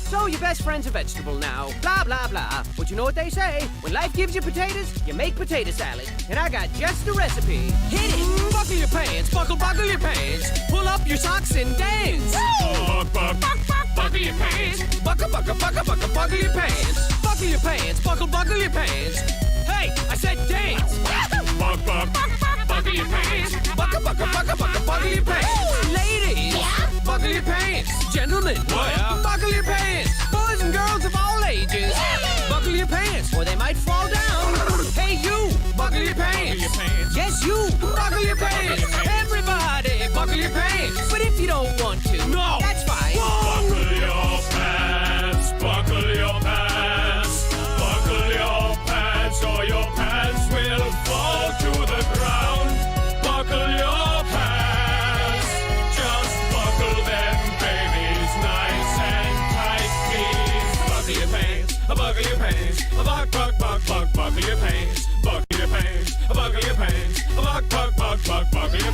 So your best friend's a vegetable now. Blah, blah, blah. But you know what they say? When life gives you potatoes, you make potato salad. And I got just the recipe. Hit it! Buckle your pants, buckle your pants. Pull up your socks and dance. Buckle your pants. Buckle your pants. Buckle your pants, buckle your pants. Hey, I said dance. Buckle your pants. Buckle your pants. Ladies, buckle your pants. Gentlemen, buckle your pants. Boys and girls of all ages, buckle your pants or they might fall down. Hey you, buckle your pants. Yes you, buckle your pants. Everybody, buckle your pants. But if you don't want to, no, that's fine. Buckle your pants, buckle your pants, buckle your pants, or your pants will fall to the ground. Buckle your pants, just buckle them, babies, nice and tight, please. Buckle your pants, buckle your pants, buckle your pants, buckle your pants, buckle your pants, buckle your pants, buckle your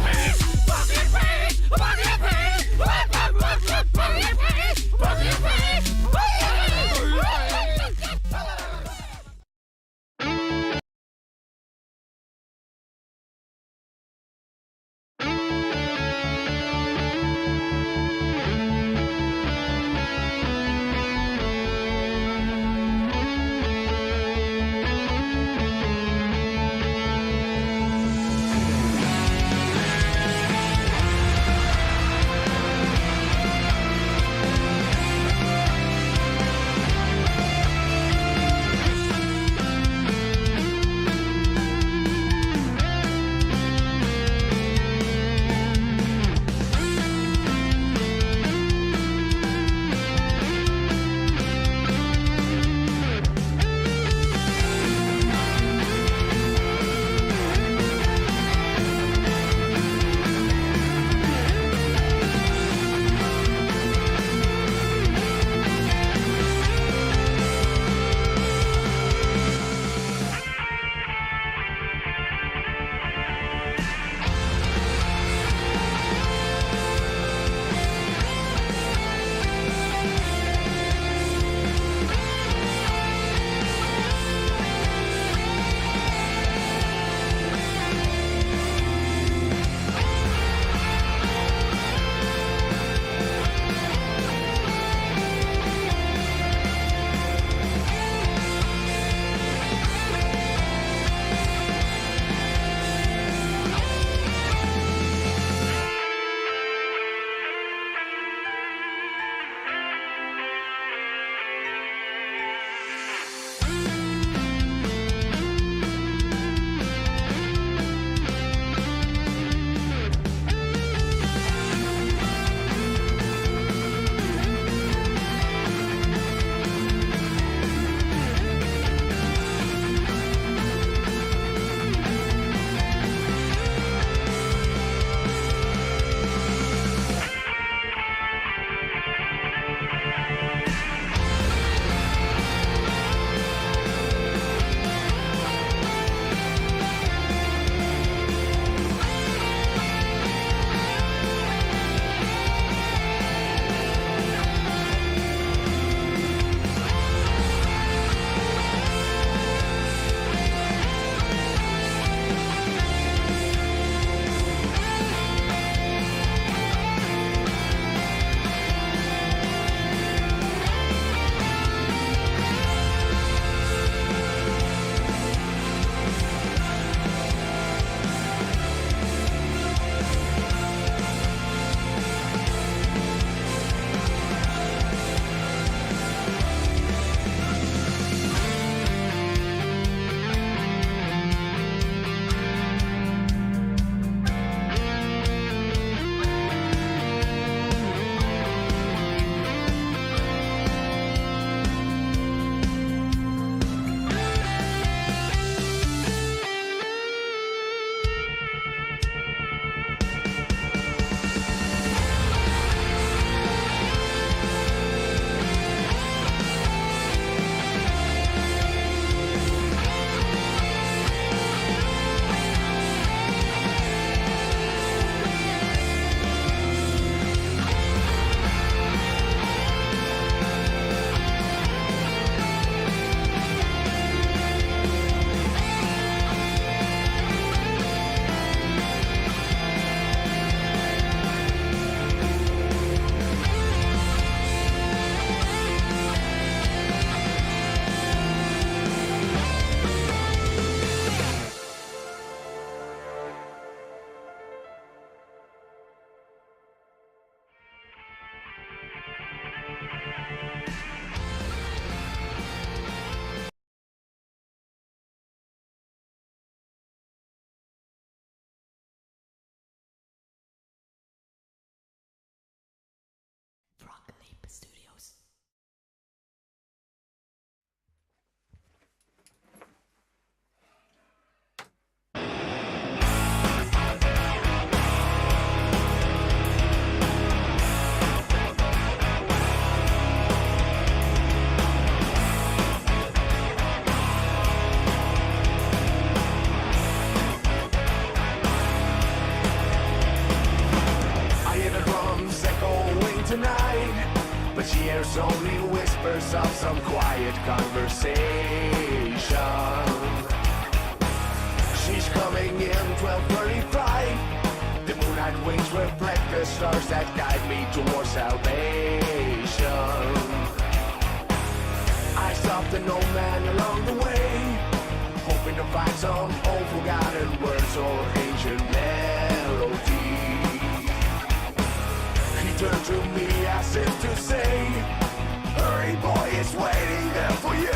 but she hears only whispers of some quiet conversation. She's coming in 12:35. The moonlight wings reflect the stars that guide me towards salvation. I stopped an old man along the way, hoping to find some old forgotten words or ancient melody. He turned to me as if to say, hurry boy, it's waiting there for you.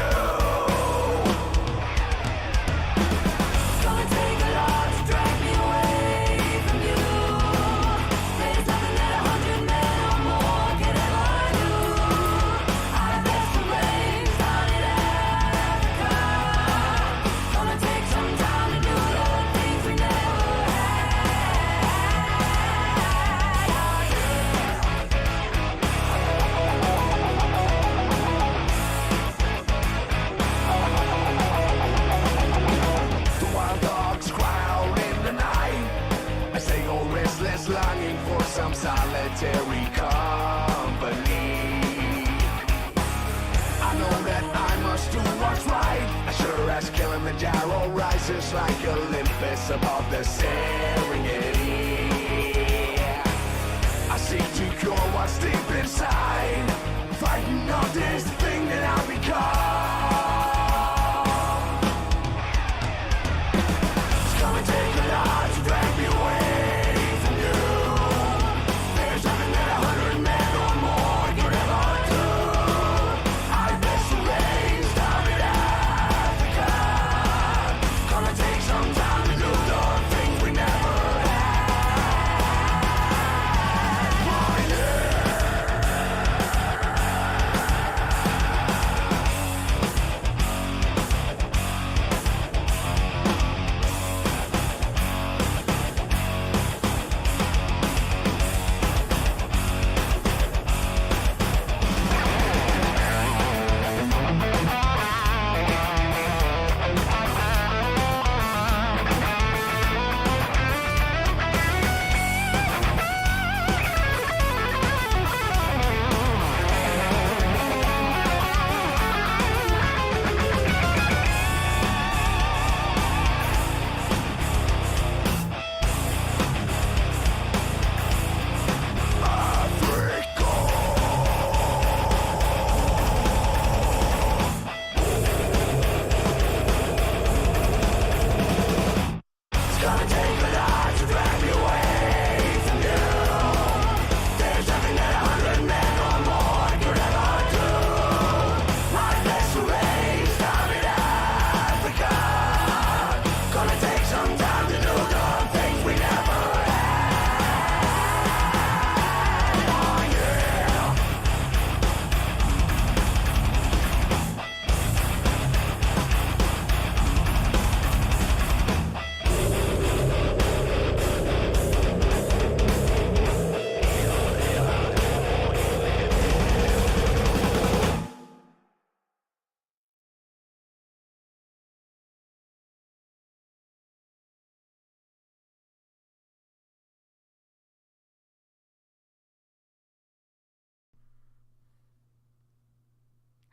Longing for some solitary company. I know that I must do what's right, as sure as Kilimanjaro rises like Olympus above the Serengeti. I seek to cure what's deep inside, fighting off this thing that I've become. It's gonna take a lot to drag me away.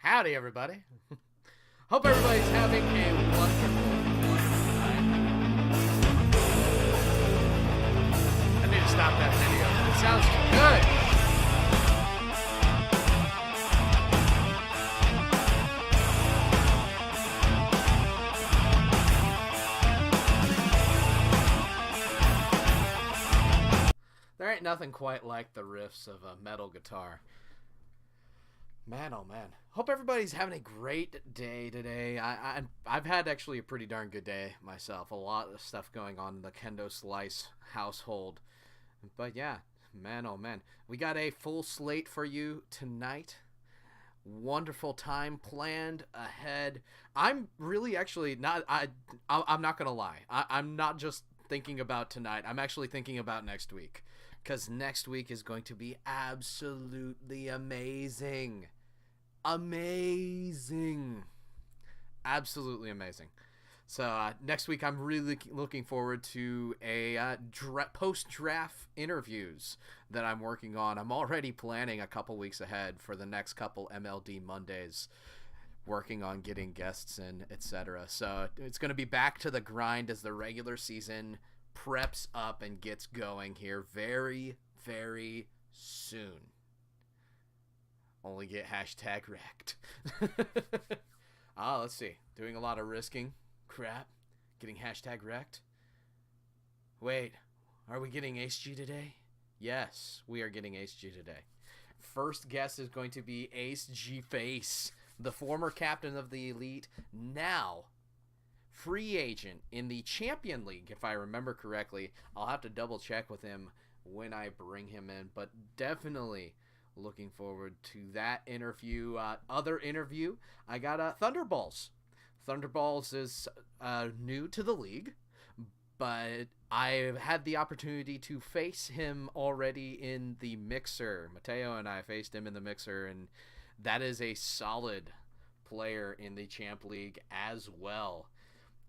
Howdy, everybody. Hope everybody's having a wonderful night. I need to stop that video. It sounds good. There ain't nothing quite like the riffs of a metal guitar. Man, oh man. Hope everybody's having a great day today. I've had actually a pretty darn good day myself. A lot of stuff going on in the Kendo Slice household. But yeah, man, oh man. We got a full slate for you tonight. Wonderful time planned ahead. I'm really actually not, I'm not going to lie. I'm not just thinking about tonight. I'm actually thinking about next week. Because next week is going to be absolutely amazing. Amazing. Absolutely amazing. So next week, I'm really looking forward to a post-draft interviews that I'm working on. I'm already planning a couple weeks ahead for the next couple MLD Mondays, working on getting guests in, etc. So it's going to be back to the grind as the regular season preps up and gets going here very, very soon. Only get hashtag wrecked. Let's see. Doing a lot of risking. Crap. Getting hashtag wrecked. Wait, are we getting HG today? Yes, we are getting HG today. First guest is going to be Ace G Face, the former captain of the Elite, now free agent in the Champion League, if I remember correctly. I'll have to double check with him when I bring him in, but definitely looking forward to that interview. Other interview, I got Thunderballs. Thunderballs is new to the league, but I've had the opportunity to face him already in the mixer. Mateo and I faced him in the mixer, and that is a solid player in the Champ League as well.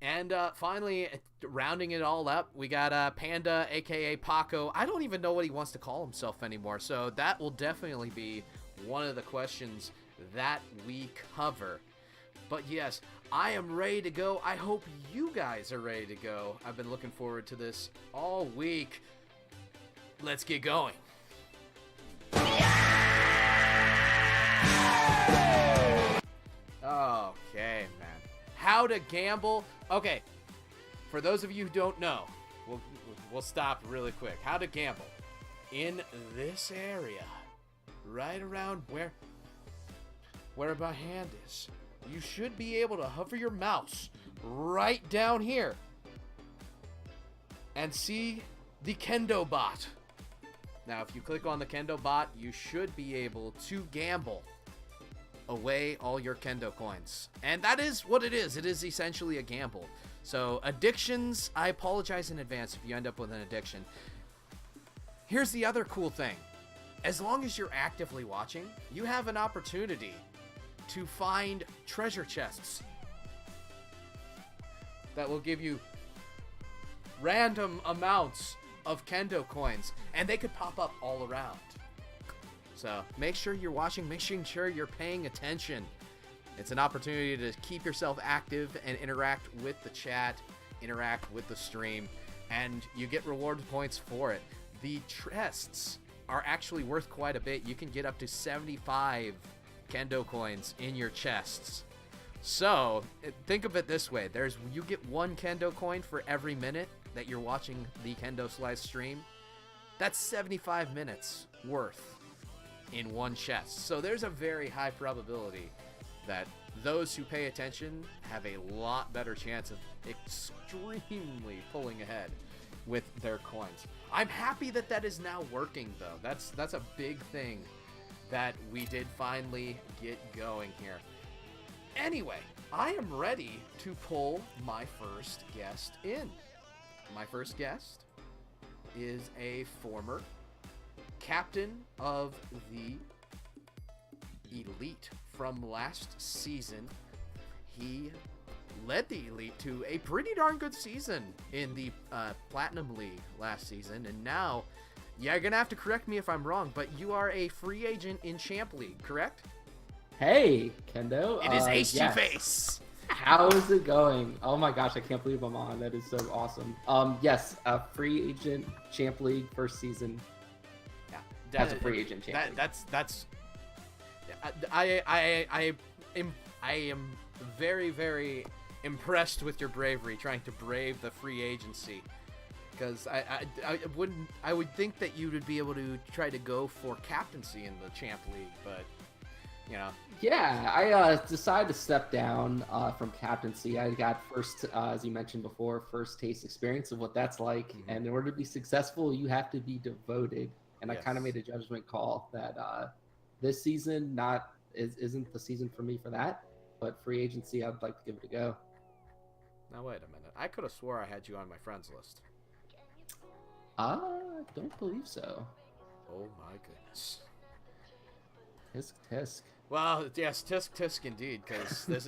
And finally, rounding it all up, we got Panda, a.k.a. Paco. I don't even know what he wants to call himself anymore, so that will definitely be one of the questions that we cover. But yes, I am ready to go. I hope you guys are ready to go. I've been looking forward to this all week. Let's get going. Okay, man. How to gamble. Okay, for those of you who don't know, we'll stop really quick. How to gamble. In this area, right around where my hand is, you should be able to hover your mouse right down here and see the Kendo bot. Now, if you click on the Kendo bot, you should be able to gamble away all your Kendo coins. And that is what it is. It is essentially a gamble. So addictions, I apologize in advance if you end up with an addiction. Here's the other cool thing. As long as you're actively watching, you have an opportunity to find treasure chests that will give you random amounts of Kendo coins, and they could pop up all around. So make sure you're watching, making sure you're paying attention. It's an opportunity to keep yourself active and interact with the chat, interact with the stream, and you get reward points for it. The chests are actually worth quite a bit. You can get up to 75 Kendo coins in your chests. So think of it this way. You get one Kendo coin for every minute that you're watching the Kendo Slice stream. That's 75 minutes worth in one chest. So there's a very high probability that those who pay attention have a lot better chance of extremely pulling ahead with their coins. I'm happy that is now working, though. That's a big thing that we did finally get going here. Anyway, I am ready to pull my first guest in. My first guest is a former captain of the Elite from last season. He led the Elite to a pretty darn good season in the Platinum League last season, and now, yeah, you're gonna have to correct me if I'm wrong, but you are a free agent in Champ League, correct? Hey, Kendo. It is HG yes. Face. How is it going? Oh my gosh, I can't believe I'm on. That is so awesome. Yes, a free agent Champ League first season. Yeah, as a free agent Champ League. That's. I am very, very impressed with your bravery trying to brave the free agency, because I would think that you would be able to try to go for captaincy in the Champ League, but you know. Yeah, I decided to step down from captaincy. I got first, as you mentioned before, first taste experience of what that's like. Mm-hmm. And in order to be successful, you have to be devoted. And yes. I kind of made a judgment call that this season isn't the season for me for that. But free agency, I'd like to give it a go. Now wait a minute. I could have swore I had you on my friends list. I don't believe so. Oh my goodness. Tisk tisk. Well, yes, tisk tisk indeed, because this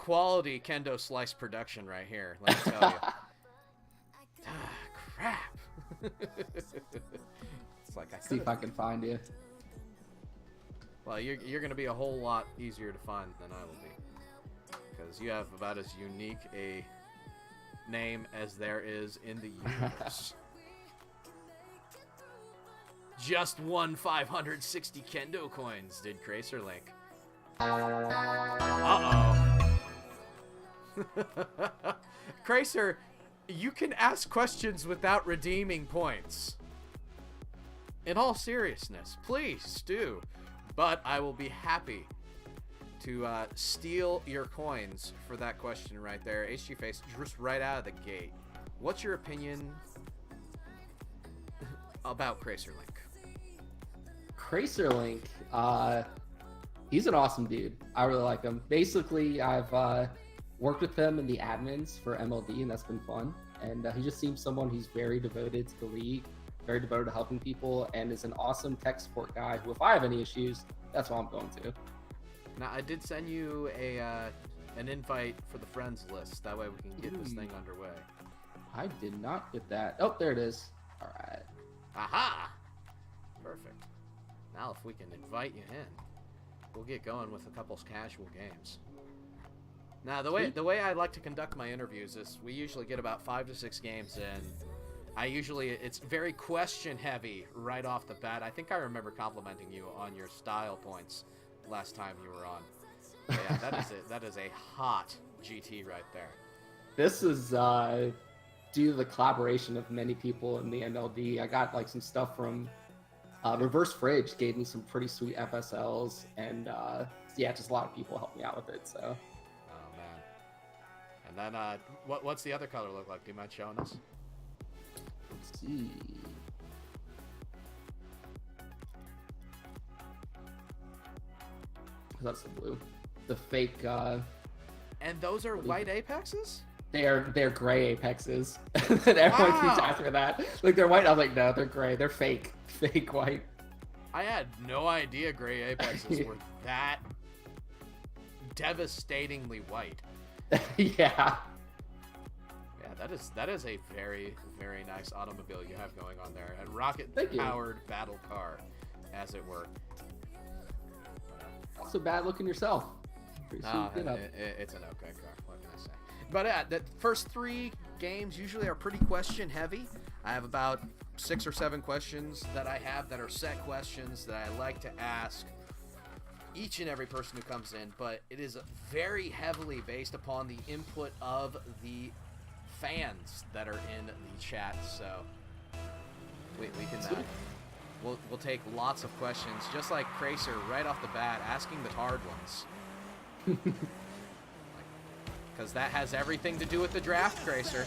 quality kendo slice production right here. Let me tell you. Crap. It's like See if I can find you. Well, you're going to be a whole lot easier to find than I will be, because you have about as unique a name as there is in the universe. Just won 560 kendo coins, did Cracer Link. Uh-oh. Cracer, you can ask questions without redeeming points. In all seriousness, please do. But I will be happy to steal your coins for that question right there. HG Face, just right out of the gate. What's your opinion about Cracer Link? Cracer Link, he's an awesome dude. I really like him. Basically, I've worked with him in the admins for MLD, and that's been fun. And he just seems someone who's very devoted to the league, very devoted to helping people, and is an awesome tech support guy who, if I have any issues, that's what I'm going to. Now, I did send you an invite for the friends list. That way we can get this thing underway. I did not get that. Oh, there it is. All right. Aha! Perfect. Now if we can invite you in, we'll get going with a couple casual games. Now, the way I like to conduct my interviews is we usually get about 5 to 6 games in. It's very question heavy right off the bat. I think I remember complimenting you on your style points last time you were on. But yeah, that is a hot GT right there. This is due to the collaboration of many people in the MLD. I got like some stuff from Reverse Fridge gave me some pretty sweet FSLs, and yeah, just a lot of people helped me out with it. So. Oh man. And then what's the other color look like? Do you mind showing us? Let's see. That's the blue. The fake. And those are white apexes? They're gray apexes. And everyone keeps asking for that. Like they're white. I was like, no, they're gray. They're fake. Fake white. I had no idea gray apexes were that devastatingly white. Yeah. Yeah, that is a very, very nice automobile you have going on there. A rocket-powered battle car, as it were. Also bad looking yourself. It's an okay car. What can I say? But the first 3 games usually are pretty question heavy. I have about 6 or 7 questions that I have that are set questions that I like to ask each and every person who comes in, but it is very heavily based upon the input of the fans that are in the chat. So we can we'll take lots of questions, just like Cracer right off the bat, asking the hard ones. Because that has everything to do with the draft, Cracer.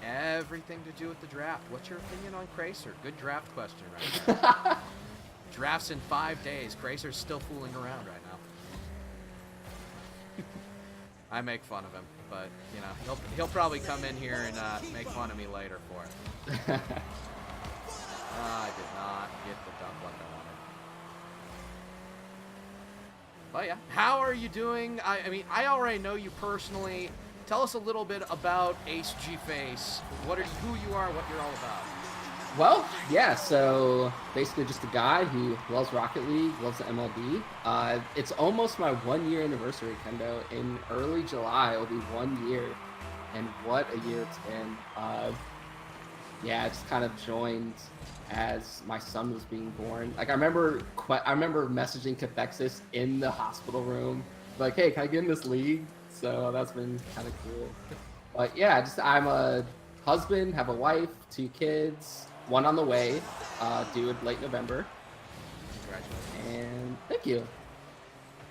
Everything to do with the draft. What's your opinion on Cracer? Good draft question right there. Drafts in 5 days. Cracer's still fooling around right now. I make fun of him, but you know he'll probably come in here and make fun of me later for it. I did not get the dunk like I wanted. But yeah, how are you doing? I mean, I already know you personally. Tell us a little bit about HG Face. Who you are, what you're all about. Well, yeah, so basically just a guy who loves Rocket League, loves the MLB. It's almost my 1-year anniversary, Kendo. In early July, it'll be 1 year. And what a year it's been. Yeah, I just kind of joined as my son was being born. Like, I remember messaging Cathexis in the hospital room. Like, hey, can I get in this league? So that's been kind of cool. But yeah, I'm a husband, have a wife, 2 kids, 1 on the way, due in late November. Congratulations. And thank you.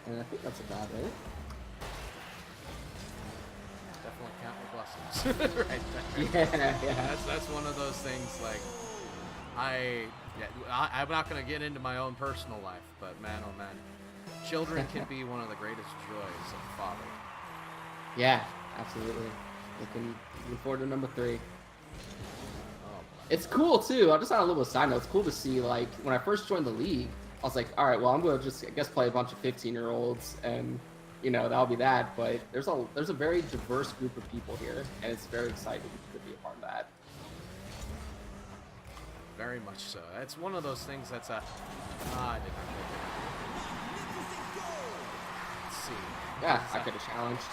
And I think that's about it. Definitely count your blessings. Right there. Yeah. That's one of those things, like, I'm not going to get into my own personal life, but man, oh man, children can be one of the greatest joys of a father. Yeah, absolutely. Looking forward to number 3. It's cool too. I'll just add a little side note. It's cool to see, like, when I first joined the league, I was like, all right, well, I'm going to just, I guess, play a bunch of 15-year-olds and that'll be that. But there's a very diverse group of people here, and it's very exciting to be a part of that. Very much so. It's one of those things that's a. I did not make it. Let's see. Yeah, I could have challenged.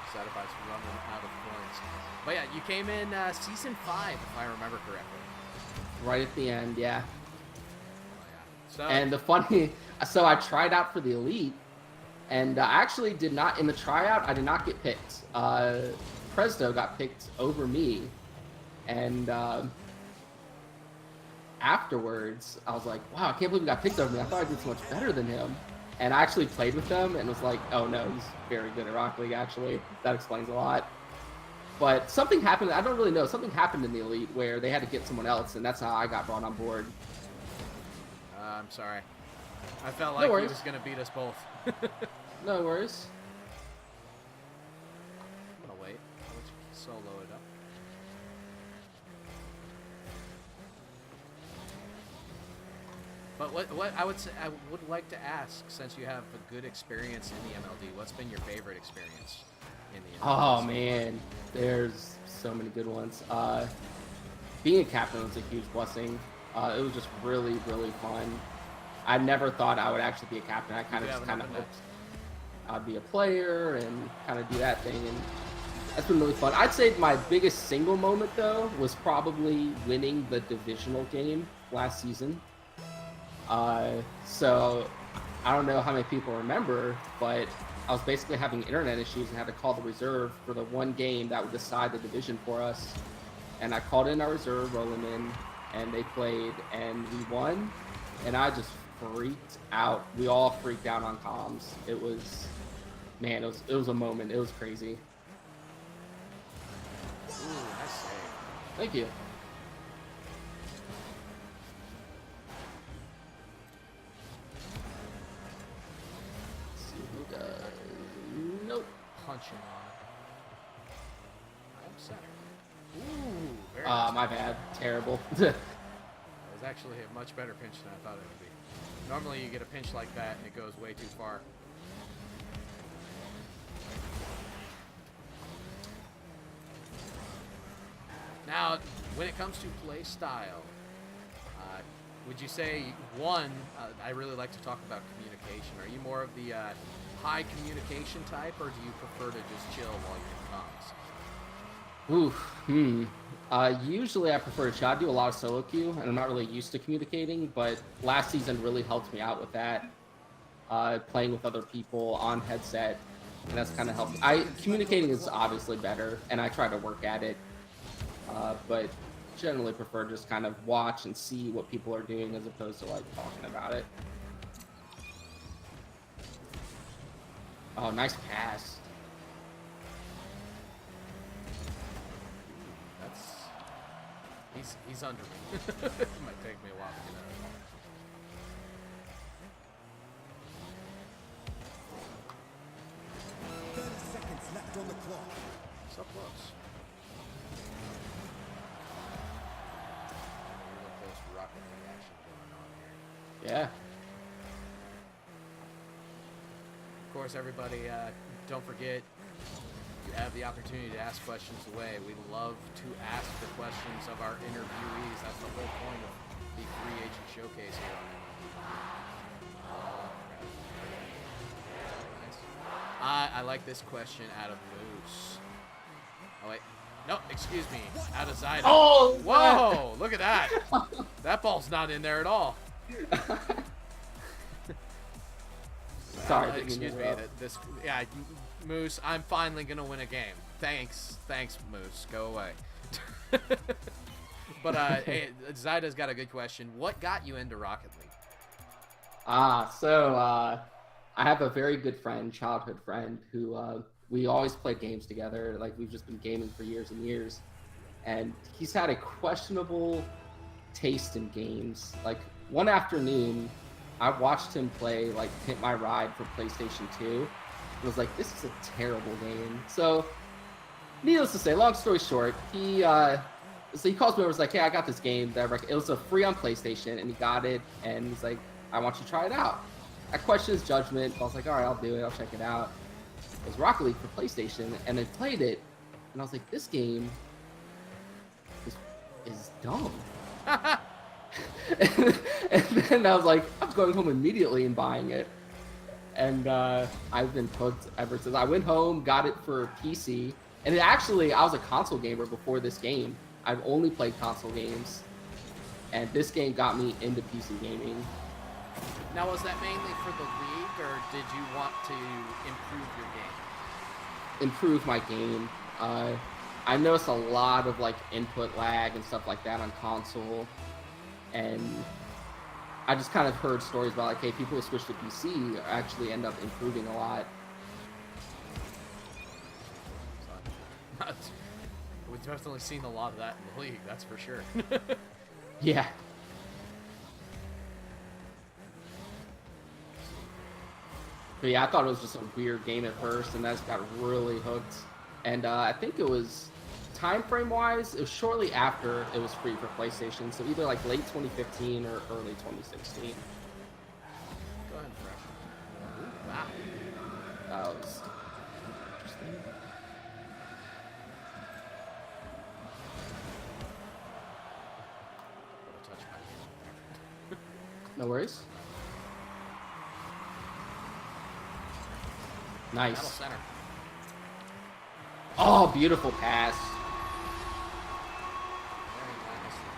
Decided by running out of points. But yeah, you came in season 5, if I remember correctly. Right at the end, yeah. Oh, yeah. So, And the funny, so I tried out for the elite, and I actually did not, in the tryout, I did not get picked. Presdo got picked over me, and afterwards, I was like, wow, I can't believe he got picked over me. I thought I did so much better than him. And I actually played with them and was like, oh no, he's very good at Rocket League, actually. That explains a lot. But something happened, I don't really know, something happened in the Elite where they had to get someone else, and that's how I got brought on board. I'm sorry. I felt like he was going to beat us both. No worries. I'm going to wait. I'll let you solo it up. But what I would say, I would like to ask, since you have a good experience in the MLD, what's been your favorite experience in the MLD? Oh man, there's so many good ones. Being a captain was a huge blessing. It was just really, really fun. I never thought I would actually be a captain. I kind of hoped I'd be a player and kind of do that thing, and that's been really fun. I'd say my biggest single moment though was probably winning the divisional game last season. So I don't know how many people remember, but I was basically having internet issues and had to call the reserve for the one game that would decide the division for us. And I called in our reserve, rolling in, and they played, and we won. And I just freaked out. We all freaked out on comms. It was, man, it was a moment. It was crazy. Ooh, nice save. Thank you. Nope. Punching on it. I'm center. Ooh, very nice. My bad. Terrible. That was actually a much better pinch than I thought it would be. Normally you get a pinch like that and it goes way too far. Now, when it comes to play style, would you say, one, I really like to talk about communication. Are you more of the high communication type, or do you prefer to just chill while you're in comms? Usually I prefer to chill. I do a lot of solo queue, and I'm not really used to communicating, but last season really helped me out with that. Playing with other people on headset, and that's kind of helped. Communicating is obviously better, and I try to work at it, but generally prefer just kind of watch and see what people are doing as opposed to like talking about it. Oh, nice pass. He's under me. It might take me a while to get out of it. So close. Real close Rocket League action going on here. Yeah. Of course, everybody, don't forget, you have the opportunity to ask questions away. We love to ask the questions of our interviewees. That's the whole point of the free agent showcase here on MLD. Nice. I like this question out of Moose. Oh, wait. No, excuse me. Out of Zyda. Oh! Whoa! Look at that. That ball's not in there at all. Sorry. Excuse me. Moose, I'm finally going to win a game. Thanks, Moose. Go away. But hey, Zyda's got a good question. What got you into Rocket League? I have a very good friend, childhood friend, who we always played games together. Like, we've just been gaming for years and years. And he's had a questionable taste in games. Like, one afternoon, I watched him play, like, Hit My Ride for PlayStation 2. I was like, this is a terrible game. So, needless to say, long story short, he calls me over and was like, hey, I got this game. It was a free on PlayStation, and he got it, and he's like, I want you to try it out. I questioned his judgment. I was like, all right, I'll do it. I'll check it out. It was Rocket League for PlayStation, and I played it, and I was like, this game is dumb. And then I was like, I'm going home immediately and buying it. And I've been hooked ever since. I went home, got it for PC, and it actually, I was a console gamer before this game. I've only played console games, and this game got me into PC gaming. Now, was that mainly for the league, or did you want to improve your game? Improve my game. I noticed a lot of like input lag and stuff like that on console, and I just kind of heard stories about like, hey, people who switch to PC actually end up improving a lot. We've definitely seen a lot of that in the league, that's for sure. Yeah. But yeah, I thought it was just a weird game at first, and I just got really hooked. And I think it was, time frame wise, it was shortly after it was free for PlayStation, so either like late 2015 or early 2016. Go ahead, Fresh. Ooh, wow. That was interesting. Touch my game there. No worries. Battle Nice. center. Oh, beautiful pass. Very nicely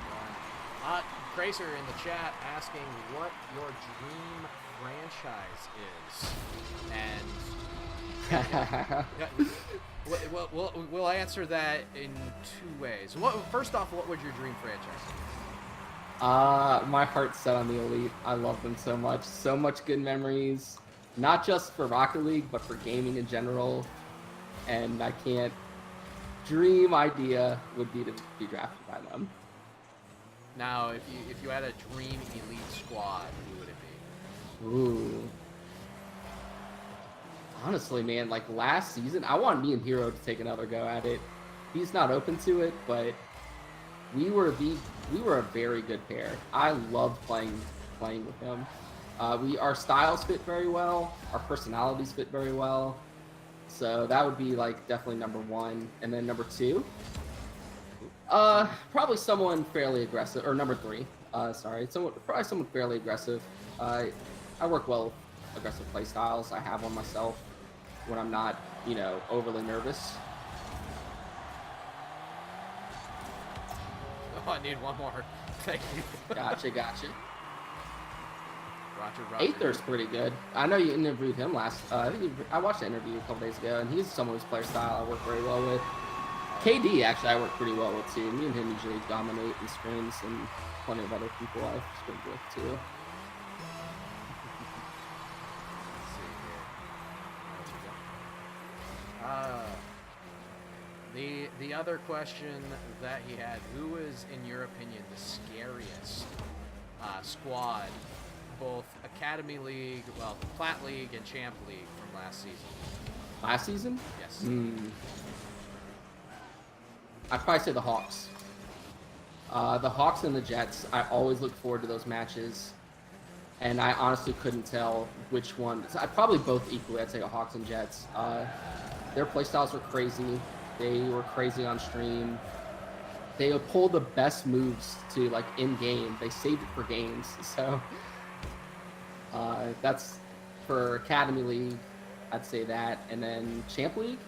done. Gracer in the chat asking what your dream franchise is, and we'll answer that in two ways. First off, what would your dream franchise be? My heart's set on the Elite. I love them so much. So much good memories. Not just for Rocket League, but for gaming in general. And I can't. Dream idea would be to be drafted by them. Now, if you had a dream elite squad, who would it be? Ooh. Honestly, man, like last season, I want me and Hero to take another go at it. He's not open to it, but we were a very good pair. I loved playing with him. Our styles fit very well. Our personalities fit very well. So that would be like definitely number one. And then number two, probably someone fairly aggressive, or number three, probably someone fairly aggressive. I work well with aggressive play styles. I have one myself when I'm not, overly nervous. Oh, I need one more. Thank you. Gotcha. Roger. Aether's pretty good. I know you interviewed him last. I watched the interview a couple days ago, and he's someone whose player style I work very well with. KD, actually, I work pretty well with too. Me and him usually dominate in scrims, and plenty of other people I've scrimmed with too. Let's see here. The other question that he had: who is, in your opinion, the scariest squad, both Academy League, Plat League, and Champ League from last season? Last season? Yes. I'd probably say the Hawks. The Hawks and the Jets, I always look forward to those matches. And I honestly couldn't tell which one. So I'd probably both equally. I'd say the Hawks and Jets. Their playstyles were crazy. They were crazy on stream. They would pull the best moves to like in game. They saved it for games. So that's for Academy League. I'd say that. And then Champ League.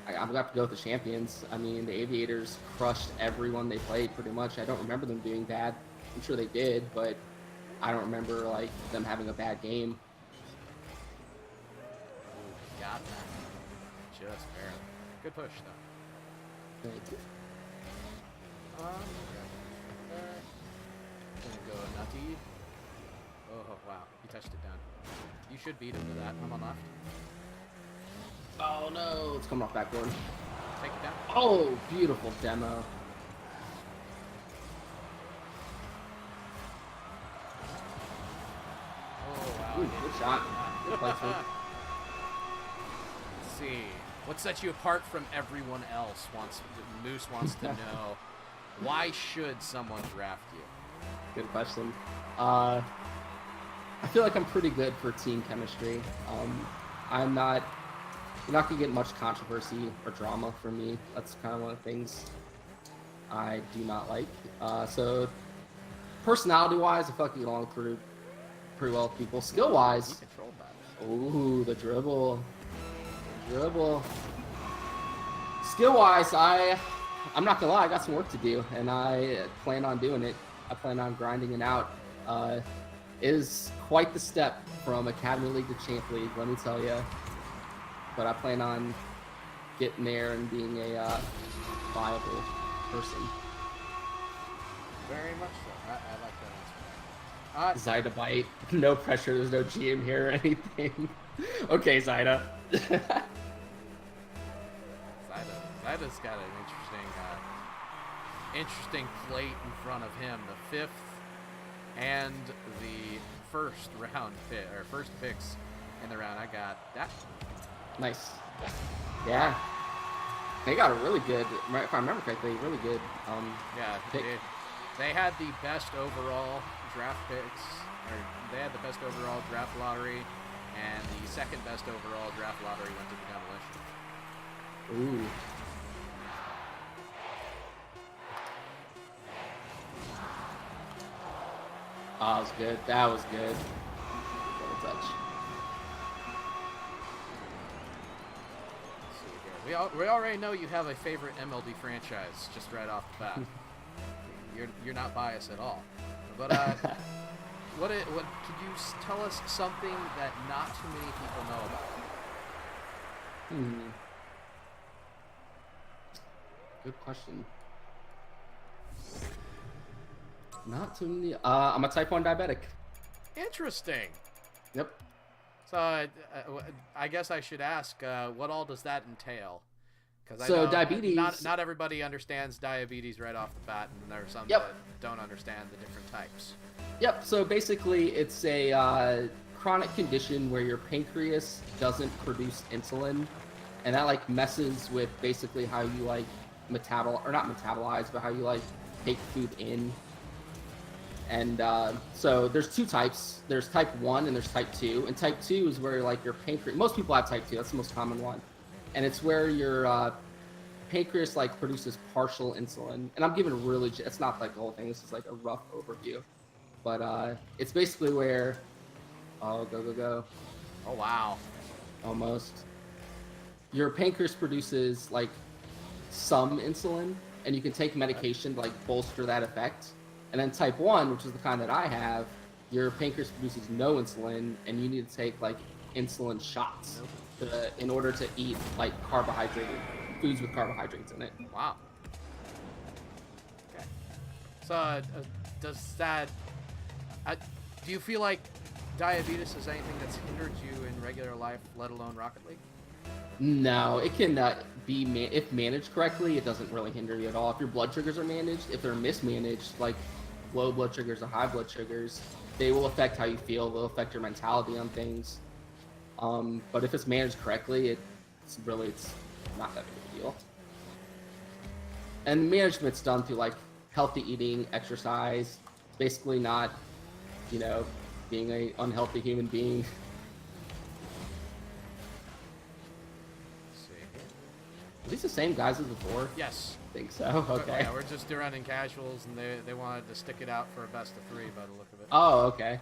I'm gonna have to go with the champions. I mean, the Aviators crushed everyone they played pretty much. I don't remember them doing bad. I'm sure they did, but I don't remember like them having a bad game. Got that. Just barely. Good push though. Thank you. Gonna go Nutty. Oh wow, he touched it down. You should beat him to that. I'm on left. Oh no, it's coming off backboard. Take it down. Oh, beautiful demo. Oh wow. Ooh, good shot. Good placement. Let's see. What sets you apart from everyone else? Moose wants to know. Why should someone draft you? Good question. I feel like I'm pretty good for team chemistry. I'm not. You're not gonna get much controversy or drama from me. That's kind of one of the things I do not like. So personality-wise, I feel like I get along pretty well with people. Skill-wise, Controlled by it. ooh, the dribble. Skill-wise, I'm not gonna lie, I got some work to do, and I plan on doing it. I plan on grinding it out. It is quite the step from Academy League to Champ League, let me tell you. But I plan on getting there and being a viable person. Very much so. I like that answer. Zyda bite. No pressure. There's no GM here or anything. Okay, Zyda. Zyda's got an interesting plate in front of him. The 5th and the first picks in the round. I got that. Nice. Yeah. They got a really good, if I remember correctly, really good Yeah, pick. they had the best overall draft picks, or they had the best overall draft lottery, and the second best overall draft lottery went to the Demolition. Ooh. Oh, that was good. That was good. Double touch. Let's see here. We already know you have a favorite MLD franchise just right off the bat. You're not biased at all. But what could you tell us something that not too many people know about? Good question. Not too many. I'm a type 1 diabetic. Interesting. Yep. So I guess I should ask, what all does that entail? Because So diabetes. Not everybody understands diabetes right off the bat, and there are some Yep. that don't understand the different types. Yep. So basically, it's a chronic condition where your pancreas doesn't produce insulin, and that like messes with basically how you like not metabolize, but how you like take food in. And so there's 2 types. There's type 1 and there's type 2. And type 2 is where like your pancreas. Most people have type 2. That's the most common one. And it's where your pancreas like produces partial insulin. And I'm giving it's not like the whole thing. This is like a rough overview. But it's basically where, go. Oh wow. Almost. Your pancreas produces like some insulin, and you can take medication to like bolster that effect. And then type 1, which is the kind that I have, your pancreas produces no insulin, and you need to take like insulin shots in order to eat like carbohydrated foods with carbohydrates in it. Wow. Okay. So does that? Do you feel like diabetes is anything that's hindered you in regular life, let alone Rocket League? No, it can be if managed correctly, it doesn't really hinder you at all. If your blood sugars are managed, if they're mismanaged, like low blood sugars or high blood sugars, they will affect how you feel. They'll affect your mentality on things. But if it's managed correctly, it's not that big a deal. And management's done through like healthy eating, exercise. It's basically not, being an unhealthy human being. Let's see. Are these the same guys as before? Yes. I think so. Okay. Yeah, we're just running casuals, and they wanted to stick it out for a best of 3 by the look of it. Oh, okay.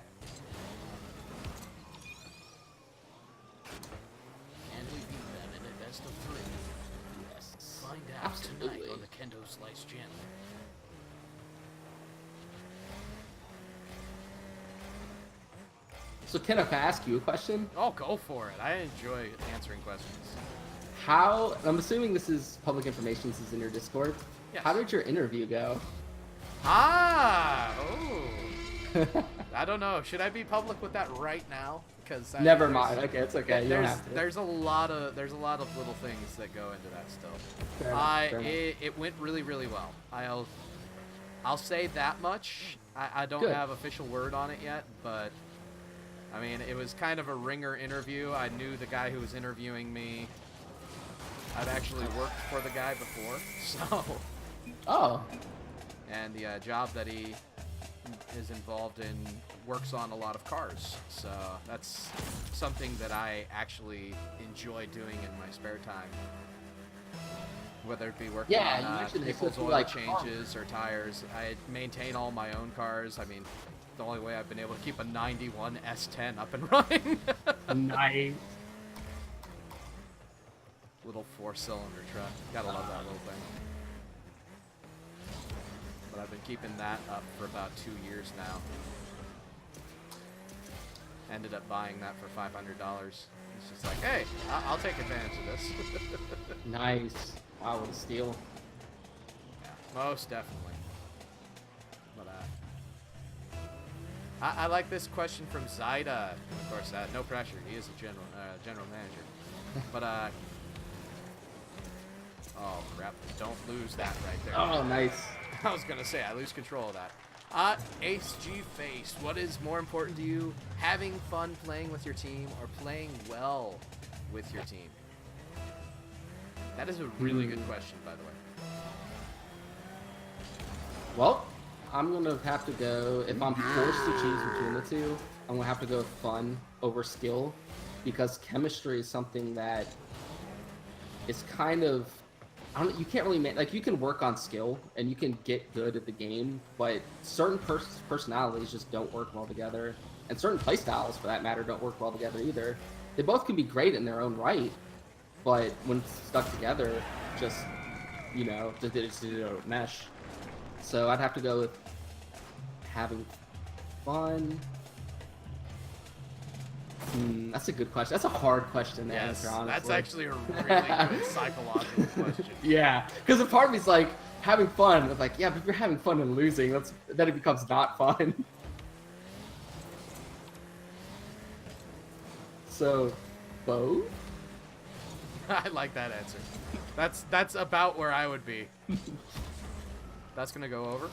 Can we beat them in a best of 3? Yes. Find out Absolutely. tonight on the Kendo Slice channel. So can I ask you a question? Oh, go for it. I enjoy answering questions. I'm assuming this is public information, this is in your Discord. Yes. How did your interview go? Oh. I don't know. Should I be public with that right now? Because Never mind. Okay, it's okay. You don't have to. There's a lot of little things that go into that still. Fair enough. It went really, really well. I'll say that much. I don't Good. have official word on it yet, but I mean, it was kind of a ringer interview. I knew the guy who was interviewing me. I've actually worked for the guy before, so. Oh. And the job that he is involved in works on a lot of cars, so that's something that I actually enjoy doing in my spare time. Whether it be working on nipples, oil changes, or tires, I maintain all my own cars. I mean, the only way I've been able to keep a 91 S10 up and running. Nice. Little 4-cylinder truck. Gotta love that little thing. But I've been keeping that up for about 2 years now. Ended up buying that for $500. It's just like, hey, I'll take advantage of this. Nice. Wow, what a steal. Yeah, most definitely. But I like this question from Zaida. Of course, no pressure. He is a general manager. But oh crap! Don't lose that right there. Oh, nice. I was gonna say I lose control of that. Ace G Face, what is more important to you? Having fun playing with your team or playing well with your team? That is a really good question, by the way. Well, I'm going to have to go, if I'm forced to choose between the two, I'm going to have to go with fun over skill, because chemistry is something that is kind of, you can't really like, you can work on skill and you can get good at the game, but certain personalities just don't work well together, and certain playstyles, for that matter, don't work well together either. They both can be great in their own right, but when stuck together, just, you know, they just don't mesh. So I'd have to go with having fun. That's a good question. That's a hard question to answer, honestly. That's actually a really good psychological question. Yeah, because a part of me's like, having fun, it's like, yeah, but if you're having fun and losing, then it becomes not fun. So, both? I like that answer. That's about where I would be. That's gonna go over.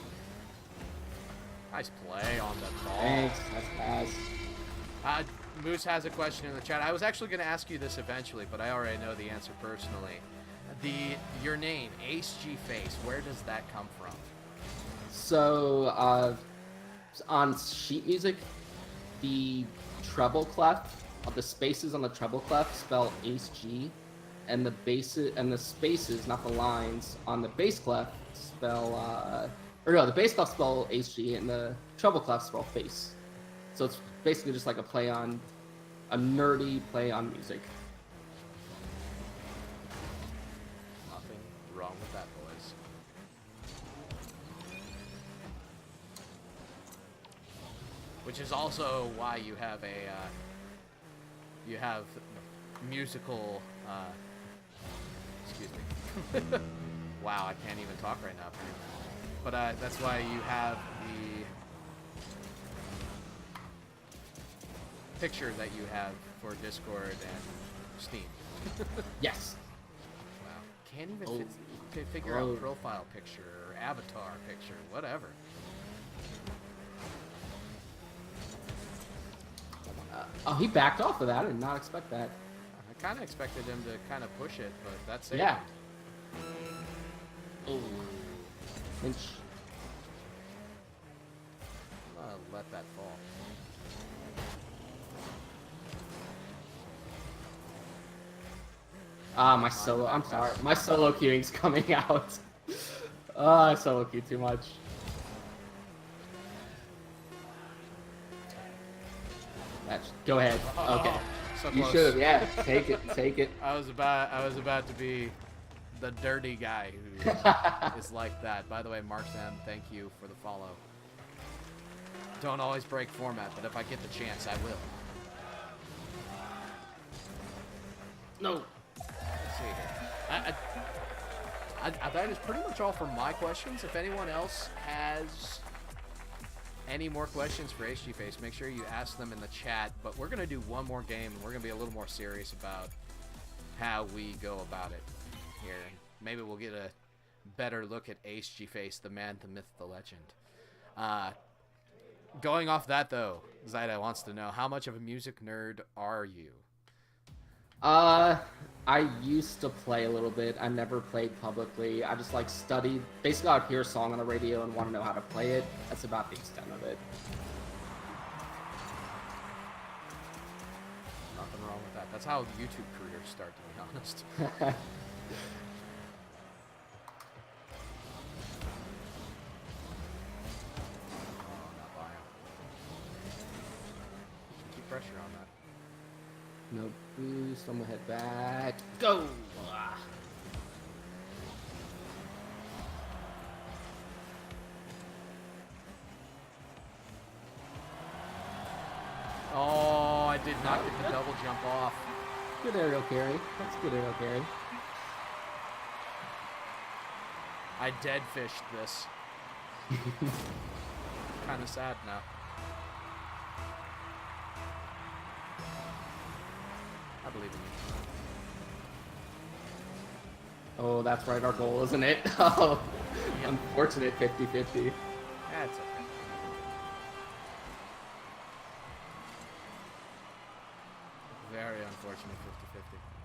Nice play on the ball. Thanks, that's pass. Moose has a question in the chat. I was actually gonna ask you this eventually, but I already know the answer personally. Your name, Ace G Face, where does that come from? So, on sheet music, the treble clef, the spaces on the treble clef spell Ace G, and the spaces, not the lines, on the bass clef spell, the bass clef spell Ace G, and the treble clef spell face. So it's basically just like a nerdy play on music. Nothing wrong with that, boys. Which is also why you have musical, excuse me. Wow, I can't even talk right now. But that's why you have the picture that you have for Discord and Steam. Yes. Wow. Can't even figure out profile picture or avatar picture, whatever. He backed off of that. I did not expect that. I kind of expected him to kind of push it, but that's it. Yeah. Oh. Inch. I'm gonna let that fall. My solo. I'm sorry. My solo queuing's coming out. I solo queue too much. Go ahead. Okay. So You close. should have. Yeah. Take it. Take it. I was about to be the dirty guy who is like that. By the way, Mark Sam, thank you for the follow. Don't always break format, but if I get the chance, I will. No. Let's see here. That is pretty much all for my questions. If anyone else has any more questions for HG Face, make sure you ask them in the chat. But we're going to do one more game, and we're going to be a little more serious about how we go about it here. Maybe we'll get a better look at HG Face, the man, the myth, the legend. Going off that, though, Zaida wants to know, how much of a music nerd are you? I'm I used to play a little bit. I never played publicly. I just like studied. Basically, I would hear a song on the radio and want to know how to play it. That's about the extent of it. Nothing wrong with that. That's how YouTube careers start, to be honest. Not buying. Keep pressure on that. No boost. I'm gonna head back. Go! Oh, I did not get the double jump off. Good aerial carry. That's good aerial carry. I dead fished this. Kind of sad now. I believe in you. Oh, that's right, our goal, isn't it? Oh, Yeah. unfortunate 50-50. That's okay. Very unfortunate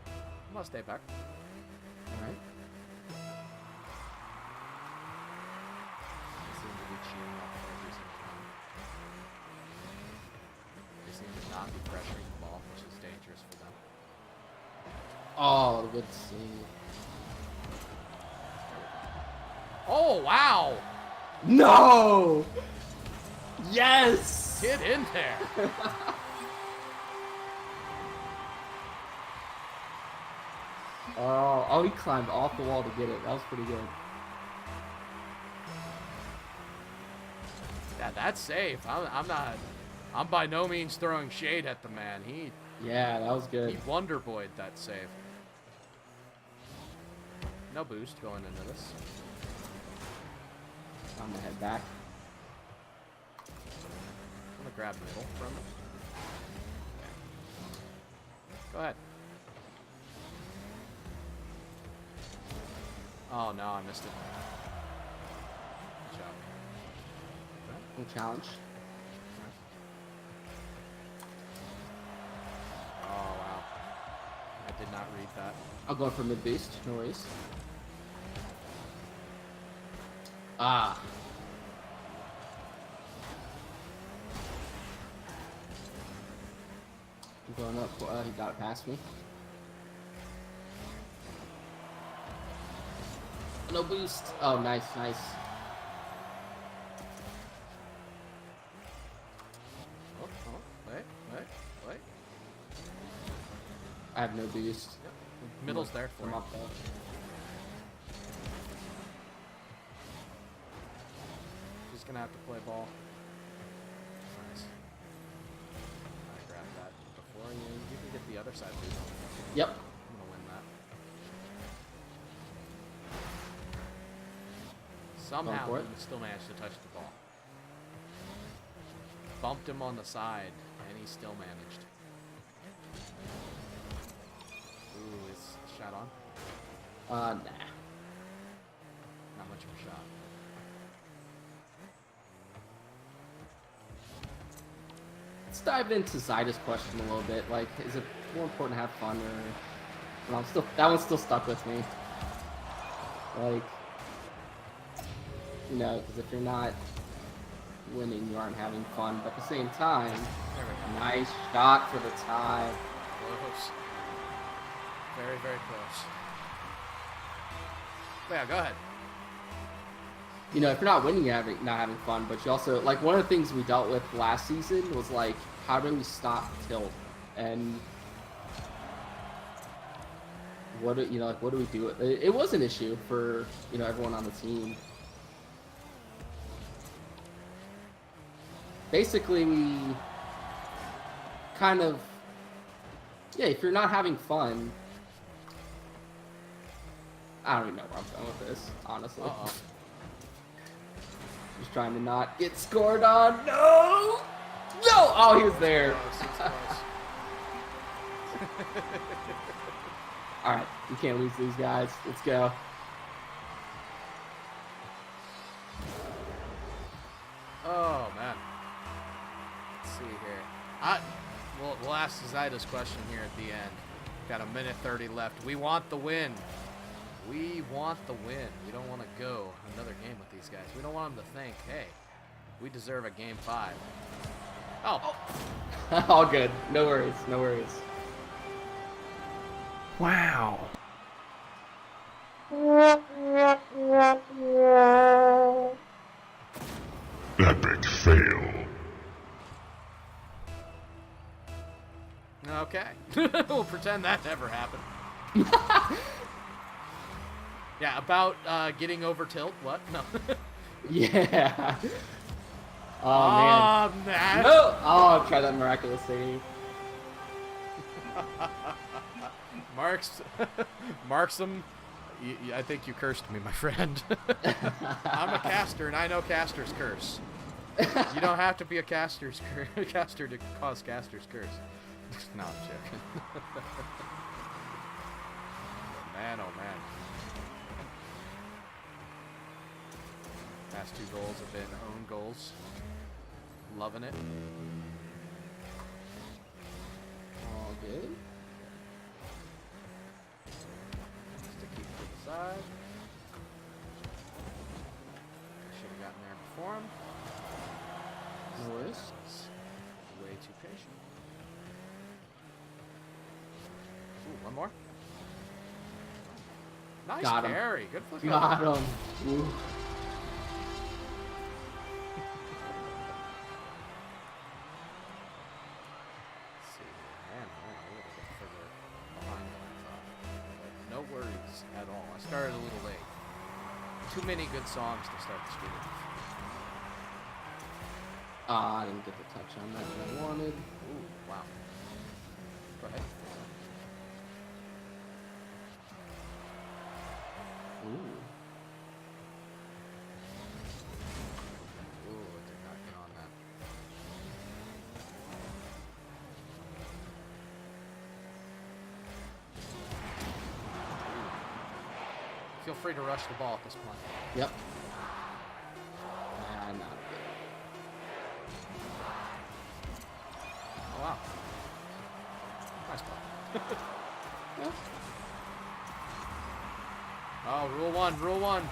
50-50. I'm gonna stay back. Alright. They seem to be cheering up every single time. They seem to not be pressuring the ball, which is dangerous for them. Oh, good save. Oh, wow! No! Yes! Get in there! Oh, he climbed off the wall to get it. That was pretty good. Yeah, that's safe. I'm by no means throwing shade at the man. He Yeah, that was good. wonder boyed that save. No boost going into this. I'm gonna head back. I'm gonna grab middle from him. Go ahead. Oh no, I missed it. Good job. No challenge. Oh wow. I did not read that. I'll go for mid boost. No worries. Ah. I'm going up. He got it past me. No boost. Oh, nice, nice. Oh, wait. I have no boost. Yep. Middle's there for I'm him. up there. Just gonna have to play ball. Nice. I grabbed that before you can get the other side boost. Yep. I'm gonna win that. Somehow for it. he still managed to touch the ball. Bumped him on the side, and he still managed. Ooh, is shot on? Nah. Not much of a shot. Let's dive into Zyda's question a little bit. Like, is it more important to have fun, or? And I'm still, that one's still stuck with me. Like, you know, because if you're not winning, you aren't having fun. But at the same time, There we go. nice shot for the tie. Close. Very, very close. Yeah, go ahead. You know, if you're not winning, you're not having fun. But you also, like, one of the things we dealt with last season was like, how do we stop tilt? And what do, you know, like, what do we do? It was an issue for, you know, everyone on the team. Basically, we kind of, yeah, if you're not having fun, I don't even know where I'm going with this, honestly. Uh-oh. Just trying to not get scored on. No! No! Oh, he was there. Close, it's close. Alright, we can't lose these guys. Let's go. Oh, man. Let's see here. We'll ask Zyda's question here at the end. Got a minute 30 left. We want the win. We want the win. We don't want to go another game with these guys. We don't want them to think, hey, we deserve a game 5. Oh. All good. No worries. No worries. Wow. Epic fail. Okay. We'll pretend that never happened. Yeah, about getting over tilt. What? No. Yeah. Oh, man. No! Oh, try that miraculous save. Marksum, I think you cursed me, my friend. I'm a caster, and I know casters curse. You don't have to be a caster to cause casters curse. No, I'm joking. Man, oh man. Past 2 goals have been own goals. Loving it. All good. Just to keep to the side. Should have gotten there before him. No worries. Way too patient. Ooh, one more. Nice Got him. carry. Good flip. Got him. Ooh. No worries at all. I started a little late. Too many good songs to start the stream with. I didn't get the touch on that that I wanted. Ooh, wow. Go ahead. Ooh. Ooh, I did not get on that. Feel free to rush the ball at this point. Yep. Not good. Oh, wow. Nice ball. Yeah. Oh, rule 1, rule 1.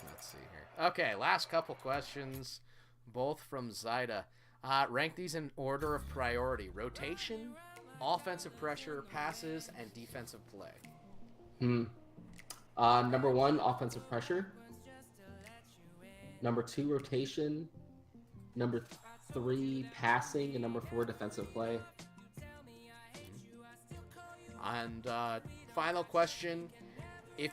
Let's see here. Okay, last couple questions, both from Zyda. Rank these in order of priority: rotation, offensive pressure, passes, and defensive play. Number 1, offensive pressure. Number 2, rotation. Number 3, passing, and number 4, defensive play. And final question: do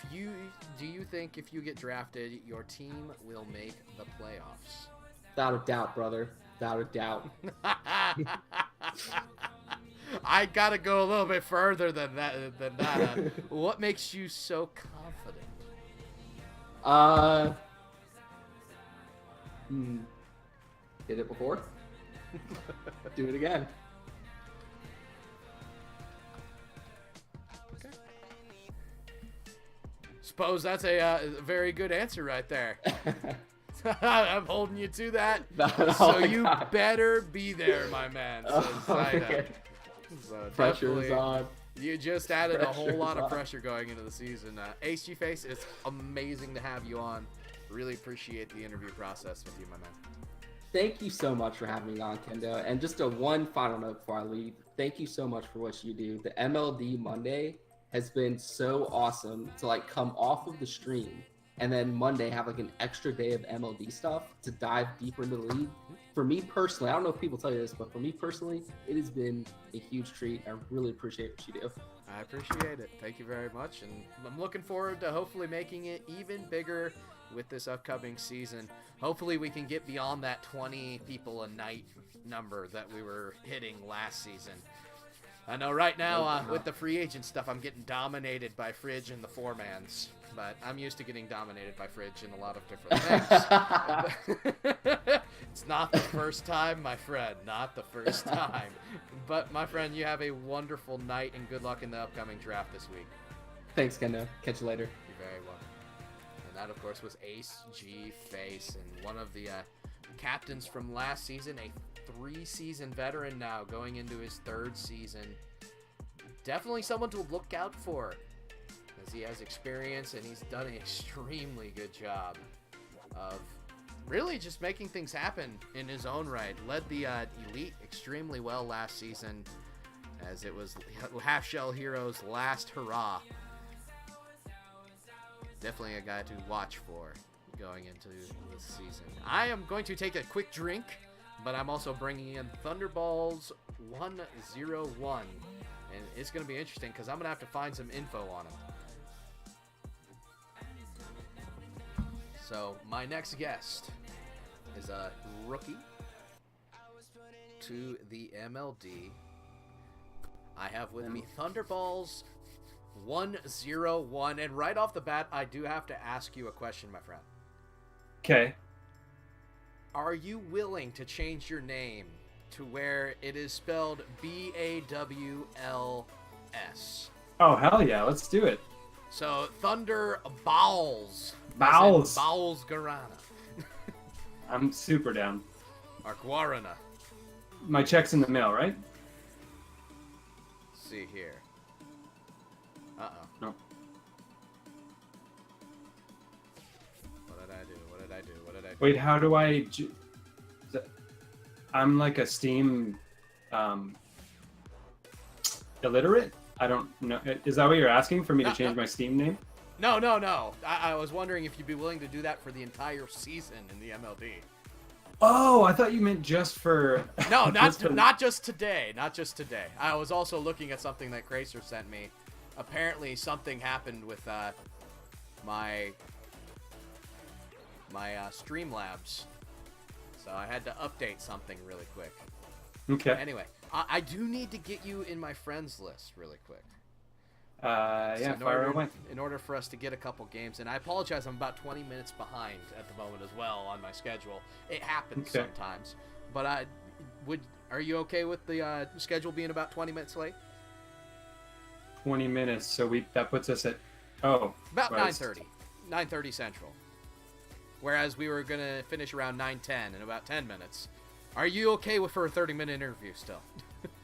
you think if you get drafted, your team will make the playoffs? Without a doubt, brother. Without a doubt. I gotta go a little bit further than that. What makes you so confident? Did it before? Do it again. Okay. Suppose that's a very good answer right there. I'm holding you to that. So you better be there, my man. Says Zyda. So Pressure's on. You just added a whole lot of pressure going into the season. HG Face, it's amazing to have you on. Really appreciate the interview process with you, my man. Thank you so much for having me on, Kendo. And just one final note before I leave. Thank you so much for what you do. The MLD Monday has been so awesome to come off of the stream and then Monday have an extra day of MLD stuff to dive deeper into the league. For me personally, I don't know if people tell you this, but for me personally, it has been a huge treat. I really appreciate what you do. I appreciate it. Thank you very much. And I'm looking forward to hopefully making it even bigger with this upcoming season. Hopefully we can get beyond that 20 people a night number that we were hitting last season. I know right now with the free agent stuff, I'm getting dominated by Fridge and the four-mans, but I'm used to getting dominated by Fridge in a lot of different things. It's not the first time, my friend, not the first time. But my friend, you have a wonderful night and good luck in the upcoming draft this week. Thanks, Kendo. Catch you later. You're very welcome. And that, of course, was Ace G Face, and one of the captains from last season, a 3-season veteran now going into his 3rd season. Definitely someone to look out for, as he has experience and he's done an extremely good job of really just making things happen in his own right. Led the Elite extremely well last season, as it was Half Shell Heroes' last hurrah. Definitely a guy to watch for going into this season. I am going to take a quick drink, but I'm also bringing in Thunderballs 101. And it's going to be interesting because I'm going to have to find some info on him. So, my next guest is a rookie to the MLD. I have with me Thunderballs 101. And right off the bat, I do have to ask you a question, my friend. Okay. Are you willing to change your name to where it is spelled B-A-W-L-S? Oh, hell yeah. Let's do it. So, Thunder Bowls. Bowls. Bowls Guarana. I'm super down. Or Guarana. My check's in the mail, right? Let's see here. Uh-oh. No. What did I do? What did I do? What did I do? Wait, how do I... I'm like a Steam illiterate? I don't know. Is that what you're asking, for me to change my Steam name? No, no, no. I was wondering if you'd be willing to do that for the entire season in the MLD. Oh, I thought you meant just for... No, not just today. Not just today. I was also looking at something that Cracer sent me. Apparently, something happened with my Streamlabs. So I had to update something really quick. Okay. Anyway, I do need to get you in my friends list really quick. Yeah, fire away. In order for us to get a couple games, and I apologize, I'm about 20 minutes behind at the moment as well on my schedule. It happens sometimes, but are you okay with the schedule being about 20 minutes late? 20 minutes, so that puts us at about 9:30 Central. Whereas we were gonna finish around 9:10 in about 10 minutes. Are you okay for a 30-minute interview still?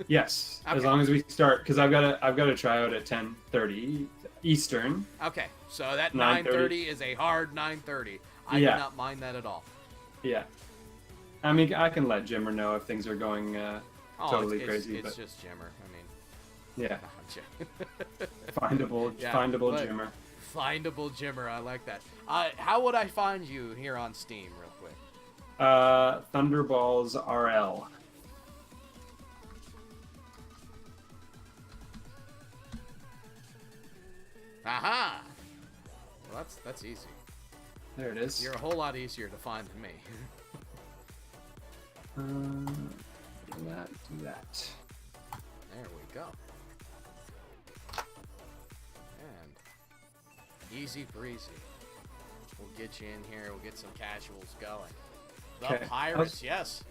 Yes, Okay. as long as we start, because I've got to try out at 10:30 Eastern. Okay, so that 9:30 9:30 is a hard 9:30. I do not mind that at all. Yeah, I mean, I can let Jimmer know if things are going totally crazy. It's but just Jimmer. I mean, yeah, findable findable Jimmer. Findable Jimmer. I like that. How would I find you here on Steam, real quick? Thunderballs RL. Aha! Well, that's easy. There it is. You're a whole lot easier to find than me. Do that. There we go. And easy breezy. We'll get you in here. We'll get some casuals going. The Okay. Pirates, yes.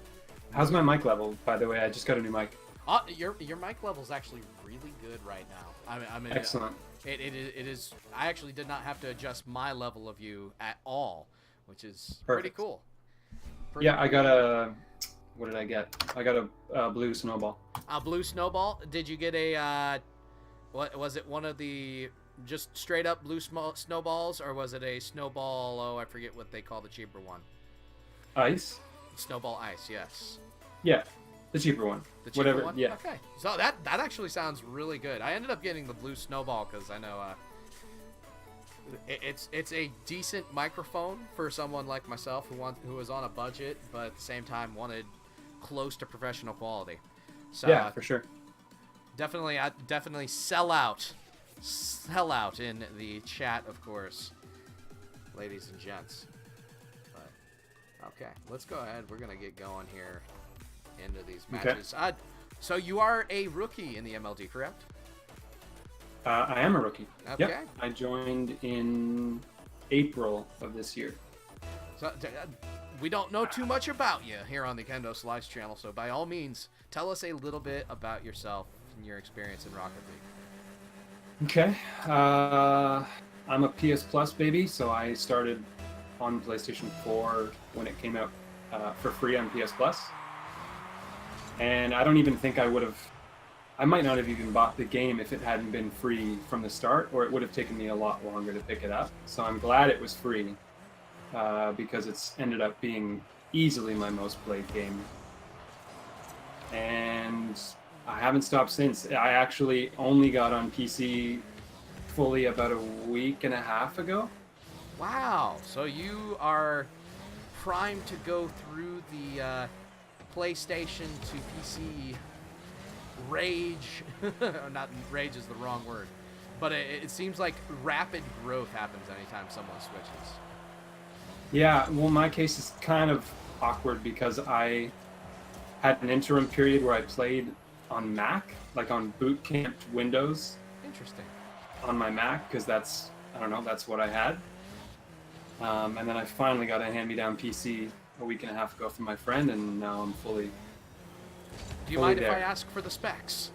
How's my mic level, by the way? I just got a new mic. Your mic level's actually really good right now. I mean, Excellent. It is. I actually did not have to adjust my level of you at all, which is pretty Perfect. cool. Yeah, I got a... What did I get? I got a blue snowball. A blue snowball. Did you get a? What was it? One of the just straight up blue snowballs, or was it a snowball? Oh, I forget what they call the cheaper one. Ice? Snowball ice. Yes. Yeah, the cheaper one. The cheaper Whatever. one? Yeah. Okay. So that actually sounds really good. I ended up getting the blue snowball because I know it's a decent microphone for someone like myself who was on a budget, but at the same time wanted close to professional quality. So Yeah, for sure. definitely sell out in the chat, of course, ladies and gents. But okay, let's go ahead. We're gonna get going here into these matches. So you are a rookie in the MLD, correct? I am a rookie. Okay. Yep. I joined in April of this year. So we don't know too much about you here on the Kendo Slice channel, so by all means, tell us a little bit about yourself and your experience in Rocket League. Okay. I'm a PS Plus baby, so I started on PlayStation 4 when it came out for free on PS Plus. And I don't even think I might not have even bought the game if it hadn't been free from the start, or it would have taken me a lot longer to pick it up. So I'm glad it was free, because it's ended up being easily my most played game. And I haven't stopped since. I actually only got on PC fully about a week and a half ago. Wow. So you are primed to go through the PlayStation to PC rage. Not rage is the wrong word, but it seems like rapid growth happens anytime someone switches. Yeah, well, my case is kind of awkward because I had an interim period where I played on Mac, like on boot camped Windows. Interesting. On my Mac, because that's what I had. And then I finally got a hand-me-down PC a week and a half ago from my friend, and now I'm fully. Do you mind if I ask for the specs?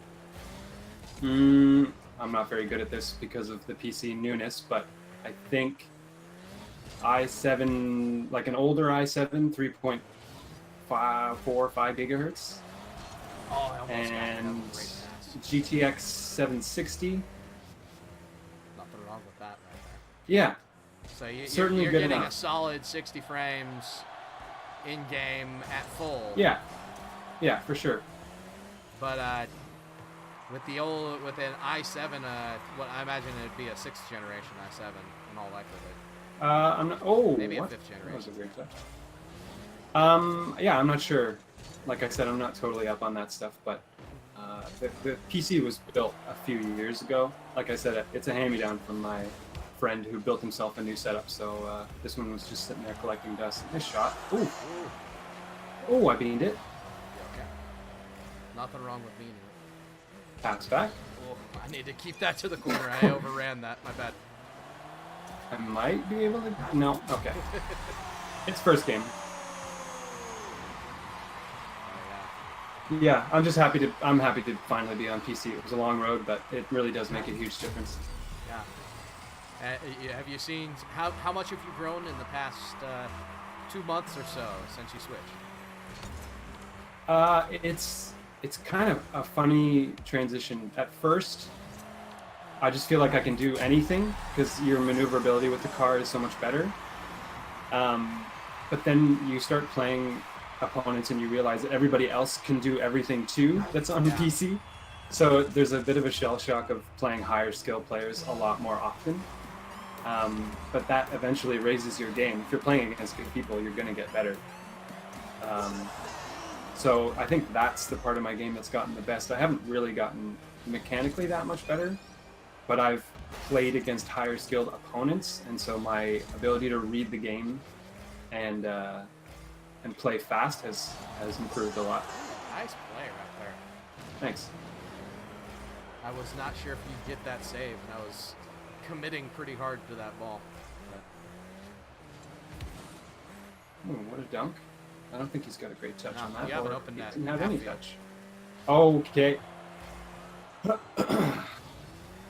I'm not very good at this because of the PC newness, but I think i7, like an older i7, 3.45 gigahertz. Oh, I almost and got it. GTX 760. Nothing wrong with that right there. Yeah. So Certainly you're good getting enough. a solid 60 frames in-game at full. Yeah. Yeah, for sure. But with an i7, what I imagine it'd be a 6th generation i7 in all likelihood. Maybe what? a 5th That was a generation. weird touch. Yeah, I'm not sure. Like I said, I'm not totally up on that stuff, but the PC was built a few years ago. Like I said, it's a hand-me-down from my friend who built himself a new setup, so this one was just sitting there collecting dust. Nice shot. Ooh. Oh, I beamed it. Okay. Nothing wrong with being it. Pass back. Oh, I need to keep that to the corner. I overran that. My bad. I might be able to. No. Okay. It's first game. Oh, Yeah, I'm happy to finally be on PC. It was a long road, but it really does make a huge difference. yeah. Have you seen how much have you grown in the past 2 months or so since you switched? It's kind of a funny transition. At first, I just feel like I can do anything because your maneuverability with the car is so much better. But then you start playing opponents and you realize that everybody else can do everything too that's on the PC. So there's a bit of a shell shock of playing higher skill players a lot more often. But that eventually raises your game. If you're playing against good people, you're going to get better. So I think that's the part of my game that's gotten the best. I haven't really gotten mechanically that much better, but I've played against higher skilled opponents, and so my ability to read the game and play fast has improved a lot. Nice play right there. Thanks. I was not sure if you'd get that save, and I was committing pretty hard to that ball. Ooh, what a dunk. I don't think he's got a great touch on that. You haven't or opened he that didn't have any half touch. Okay.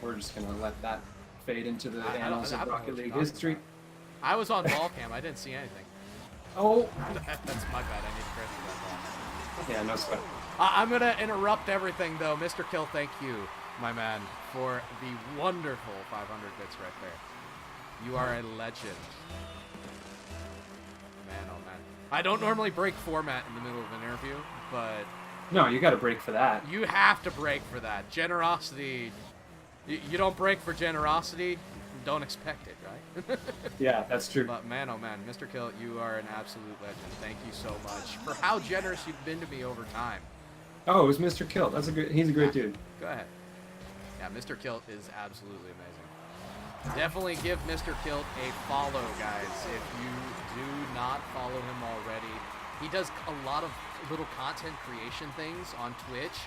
We're just going to let that fade into the annals I of don't know Rocket what you're League talking history. about. I was on ball cam. I didn't see anything. Oh, That's my bad. I need credit for that ball. yeah, no sweat. I'm going to interrupt everything, though. Mr. Kill, thank you, my man, for the wonderful 500 bits right there. You are a legend. Man, oh man. I don't normally break format in the middle of an interview, but No, you got to break for that. you have to break for that. Generosity. You don't break for generosity, don't expect it, right? Yeah, that's true. But man, oh man, Mr. Kill, you are an absolute legend. Thank you so much for how generous you've been to me over time. Oh, it was Mr. Kill. He's a great dude. Go ahead. Yeah, Mr. Kilt is absolutely amazing. Definitely give Mr. Kilt a follow, guys, if you do not follow him already. He does a lot of little content creation things on Twitch,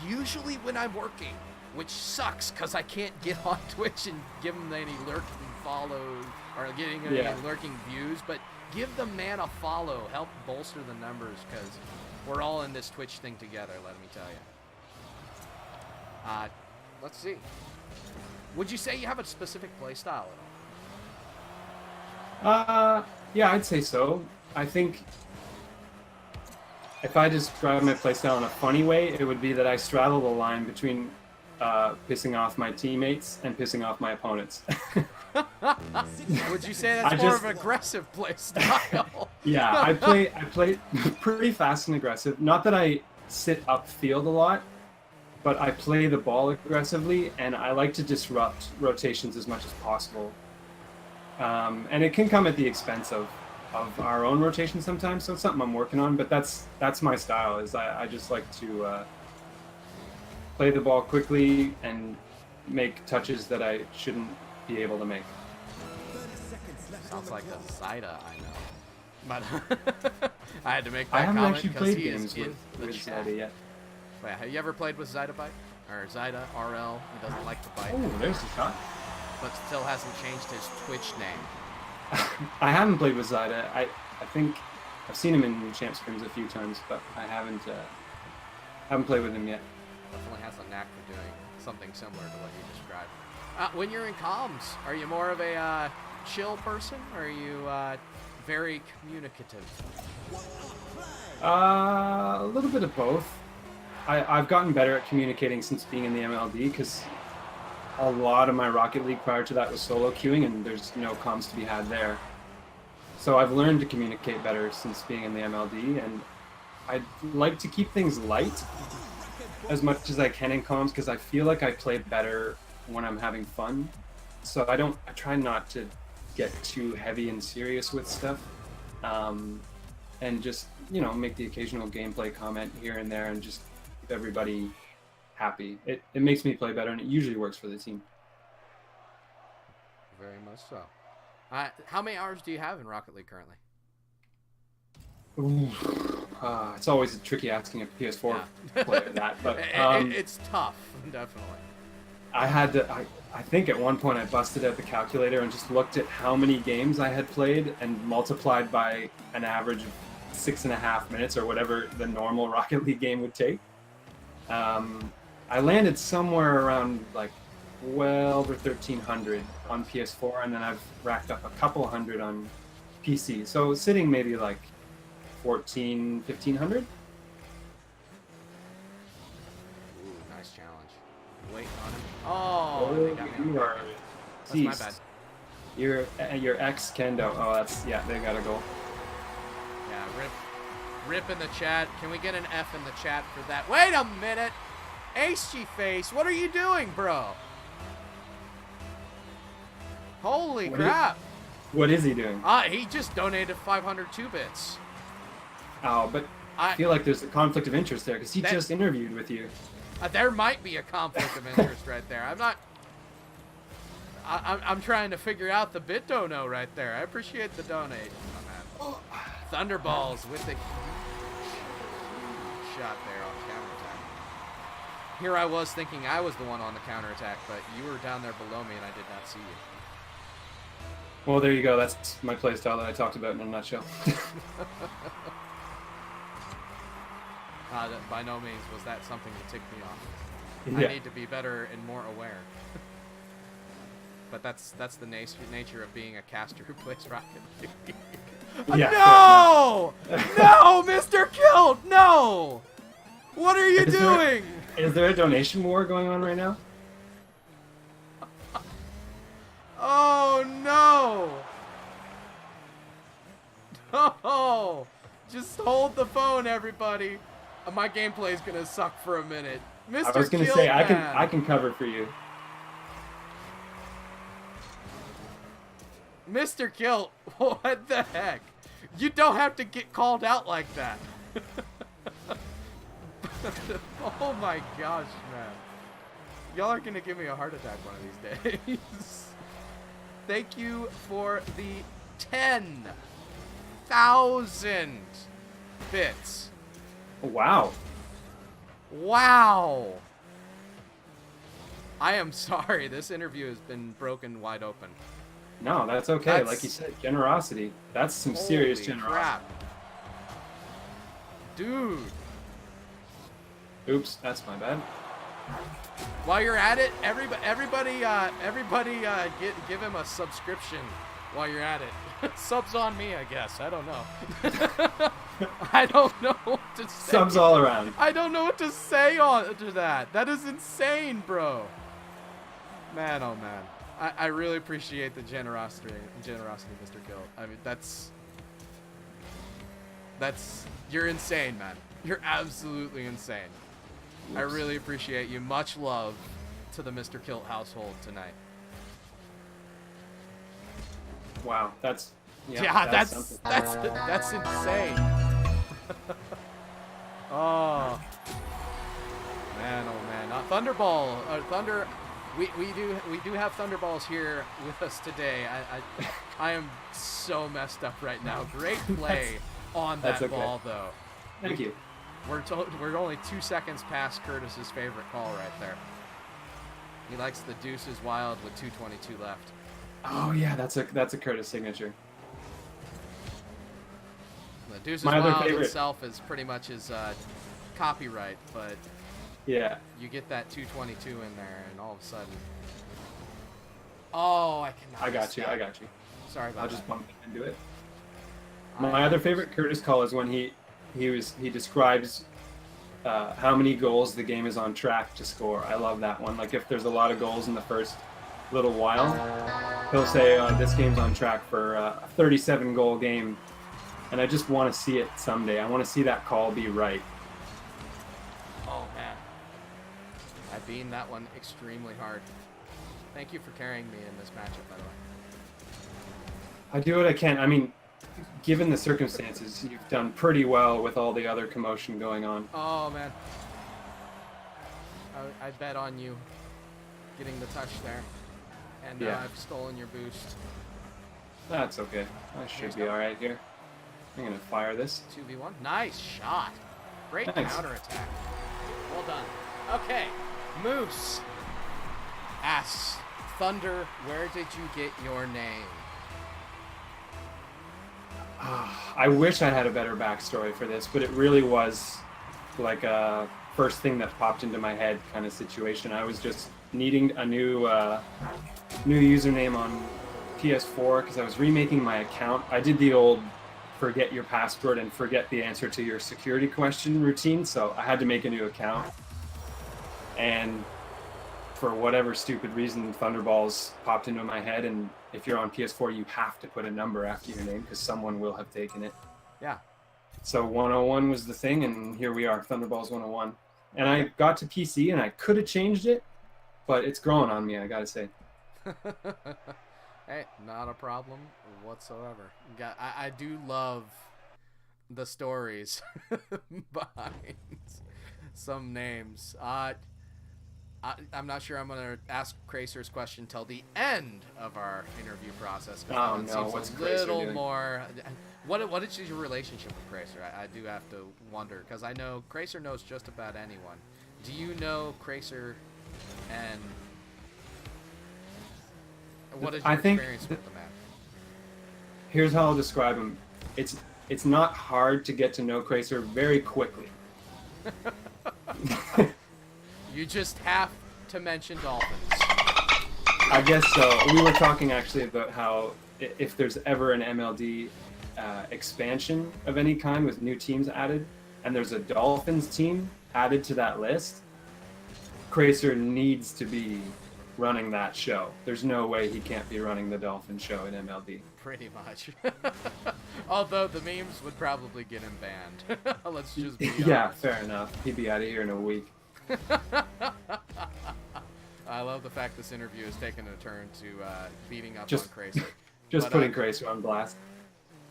usually when I'm working, which sucks because I can't get on Twitch and give him any lurking follows or getting any lurking views, but give the man a follow. Help bolster the numbers because we're all in this Twitch thing together, let me tell you. Let's see. Would you say you have a specific play style at Yeah, I'd say so. I think if I describe my playstyle in a funny way, it would be that I straddle the line between pissing off my teammates and pissing off my opponents. all? Would you say that's more of an aggressive play style? Yeah, I play pretty fast and aggressive. Not that I sit upfield a lot, but I play the ball aggressively, and I like to disrupt rotations as much as possible. And it can come at the expense of our own rotation sometimes, so it's something I'm working on, but that's my style, is I just like to play the ball quickly and make touches that I shouldn't be able to make. Sounds like a Zyda I know. But I had to make I that haven't comment actually because played he is games in the with chat. Zyda yet. Wait, have you ever played with Zyda Bite? Or Zyda RL? He doesn't like the bite, Oh, there's the shot. but still hasn't changed his Twitch name. I haven't played with Zyda. I think I've seen him in champ scrims a few times, but I haven't played with him yet. Definitely has a knack for doing something similar to what you described. When you're in comms, are you more of a chill person, or are you very communicative? A little bit of both. I've gotten better at communicating since being in the MLD, because a lot of my Rocket League prior to that was solo queuing, and there's no comms to be had there. So I've learned to communicate better since being in the MLD, and I'd like to keep things light as much as I can in comms, because I feel like I play better when I'm having fun. So I try not to get too heavy and serious with stuff, and just, make the occasional gameplay comment here and there and just keep everybody happy. It makes me play better, and it usually works for the team. Very much so. How many hours do you have in Rocket League currently? Ooh, it's always tricky asking a PS4 player that, but it's tough, definitely. I think at one point I busted out the calculator and just looked at how many games I had played and multiplied by an average of 6.5 minutes, or whatever the normal Rocket League game would take. I landed somewhere around like 12 or 1300 on PS4, and then I've racked up a couple hundred on PC. So sitting maybe like 1500. Ooh, nice challenge. Waiting on him. Oh, they got me. You are. That's my bad. Your ex Kendo. Oh, they gotta go. Yeah, rip in the chat. Can we get an F in the chat for that? Wait a minute! HG Face, what are you doing, bro? Holy crap! What is he doing? He just donated 502 bits. Oh, but I feel like there's a conflict of interest there, because he just interviewed with you. There might be a conflict of interest right there. I'm trying to figure out the bit dono right there. I appreciate the donation on that. Thunderballs with the huge shot there on the counterattack. Here I was thinking I was the one on the counterattack, but you were down there below me and I did not see you. Well, there you go. That's my playstyle that I talked about in a nutshell. By no means was that something that ticked me off. Yeah. I need to be better and more aware. But that's the nature of being a caster who plays Rocket League. Yeah, No! No, Mr. Kilt! No! What are you Is doing? Is there a donation war going on right now? Oh, no! No! Just hold the phone, everybody. My gameplay is gonna suck for a minute. Mr. I was gonna Kilt, say man. I can cover for you. Mr. Kilt, what the heck? You don't have to get called out like that. Oh my gosh, man. Y'all are gonna give me a heart attack one of these days. Thank you for the 10,000 bits. Wow. Wow. I am sorry. This interview has been broken wide open. No, that's okay. Like you said, generosity. That's some serious Holy generosity. crap. Dude. Oops, that's my bad. While you're at it, everybody, give him a subscription while you're at it. Subs on me, I guess. I don't know. I don't know what to say. Subs all around. I don't know what to say to that. That is insane, bro. Man, oh man. I really appreciate the generosity, Mr. Kill. I mean, that's you're insane, man. You're absolutely insane. I really appreciate you. Much love to the Mr. Kilt household tonight. Wow, that's that's insane. Oh man, oh man. Thunder. We do have Thunderballs here with us today. I am so messed up right now. Great play on that okay. ball though. Thank you. We're only 2 seconds past Curtis's favorite call right there. He likes the deuces wild with 2:22 left. Oh yeah, that's a Curtis signature. The deuces My other wild favorite. itself is pretty much his copyright, but Yeah. you get that 2:22 in there, and all of a sudden, oh, I cannot. I got you. Sorry about I'll that. just bump into it. My other favorite Curtis call is when he describes how many goals the game is on track to score. I love that one. Like if there's a lot of goals in the first little while, he'll say this game's on track for a 37 goal game, and I just want to see it someday. I want to see that call be right. Oh man, I beamed that one extremely hard. Thank you for carrying me in this matchup, by the way. I do what I can. I mean, given the circumstances, you've done pretty well with all the other commotion going on. Oh man, I bet on you getting the touch there, and Yeah. I've stolen your boost. That's okay. I should be all right here. I'm gonna fire this. 2v1. Nice shot. Great Thanks. counterattack. Well done. Okay, Moose asks, Thunder, where did you get your name? I wish I had a better backstory for this, but it really was like a first thing that popped into my head kind of situation. I was just needing a new username on PS4 because I was remaking my account. I did the old forget your password and forget the answer to your security question routine, so I had to make a new account. And for whatever stupid reason, Thunderballs popped into my head, and if you're on PS4, you have to put a number after your name because someone will have taken it. Yeah. So 101 was the thing, and here we are, Thunderballs 101. And I got to PC, and I could have changed it, but it's growing on me, I gotta say. Hey, not a problem whatsoever. I do love the stories behind some names. I'm not sure I'm going to ask Cracer's question till the end of our interview process. Oh, It no, seems what's a Cracer little doing? more. What is your relationship with Cracer? I do have to wonder because I know Cracer knows just about anyone. Do you know Cracer, and what is your I think- experience with the man? Here's how I'll describe him. It's not hard to get to know Cracer very quickly. You just have to mention dolphins. I guess so. We were talking actually about how if there's ever an MLD expansion of any kind with new teams added, and there's a Dolphins team added to that list, Cracer needs to be running that show. There's no way he can't be running the Dolphin show in MLD. Pretty much. Although the memes would probably get him banned. Let's just be Yeah, honest. fair enough. He'd be out of here in a week. I love the fact this interview has taken a turn to beating up Just- on Cracer. Just But, putting Cracer on blast.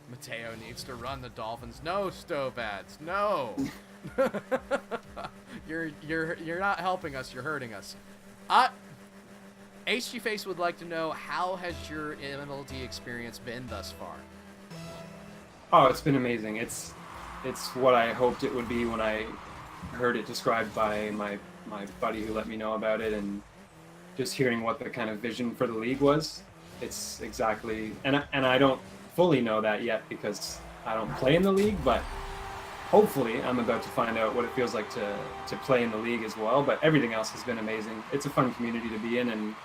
Mateo needs to run the Dolphins. No, Stovads. No. You're not helping us. You're hurting us. HG Face would like to know, how has your MLD experience been thus far? Oh, it's been amazing. It's what I hoped it would be when I heard it described by my buddy who let me know about it, and just hearing what the kind of vision for the league was. It's exactly, and I don't fully know that yet because I don't play in the league, but hopefully I'm about to find out what it feels like to play in the league as well. But everything else has been amazing. It's a fun community to be in, and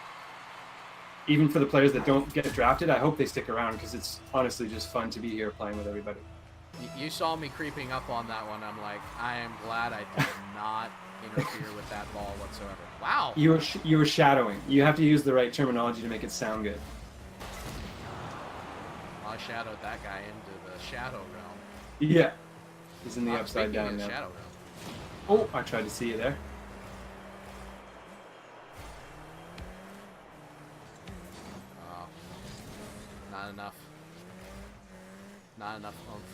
even for the players that don't get drafted, I hope they stick around because it's honestly just fun to be here playing with everybody. You saw me creeping up on that one. I'm like, I am glad I did not interfere with that ball whatsoever. Wow. You were shadowing. You have to use the right terminology to make it sound good. I shadowed that guy into the shadow realm. Yeah. He's in the upside Speaking down of now. shadow realm. Oh, I tried to see you there. Oh, not enough. Not enough oomph.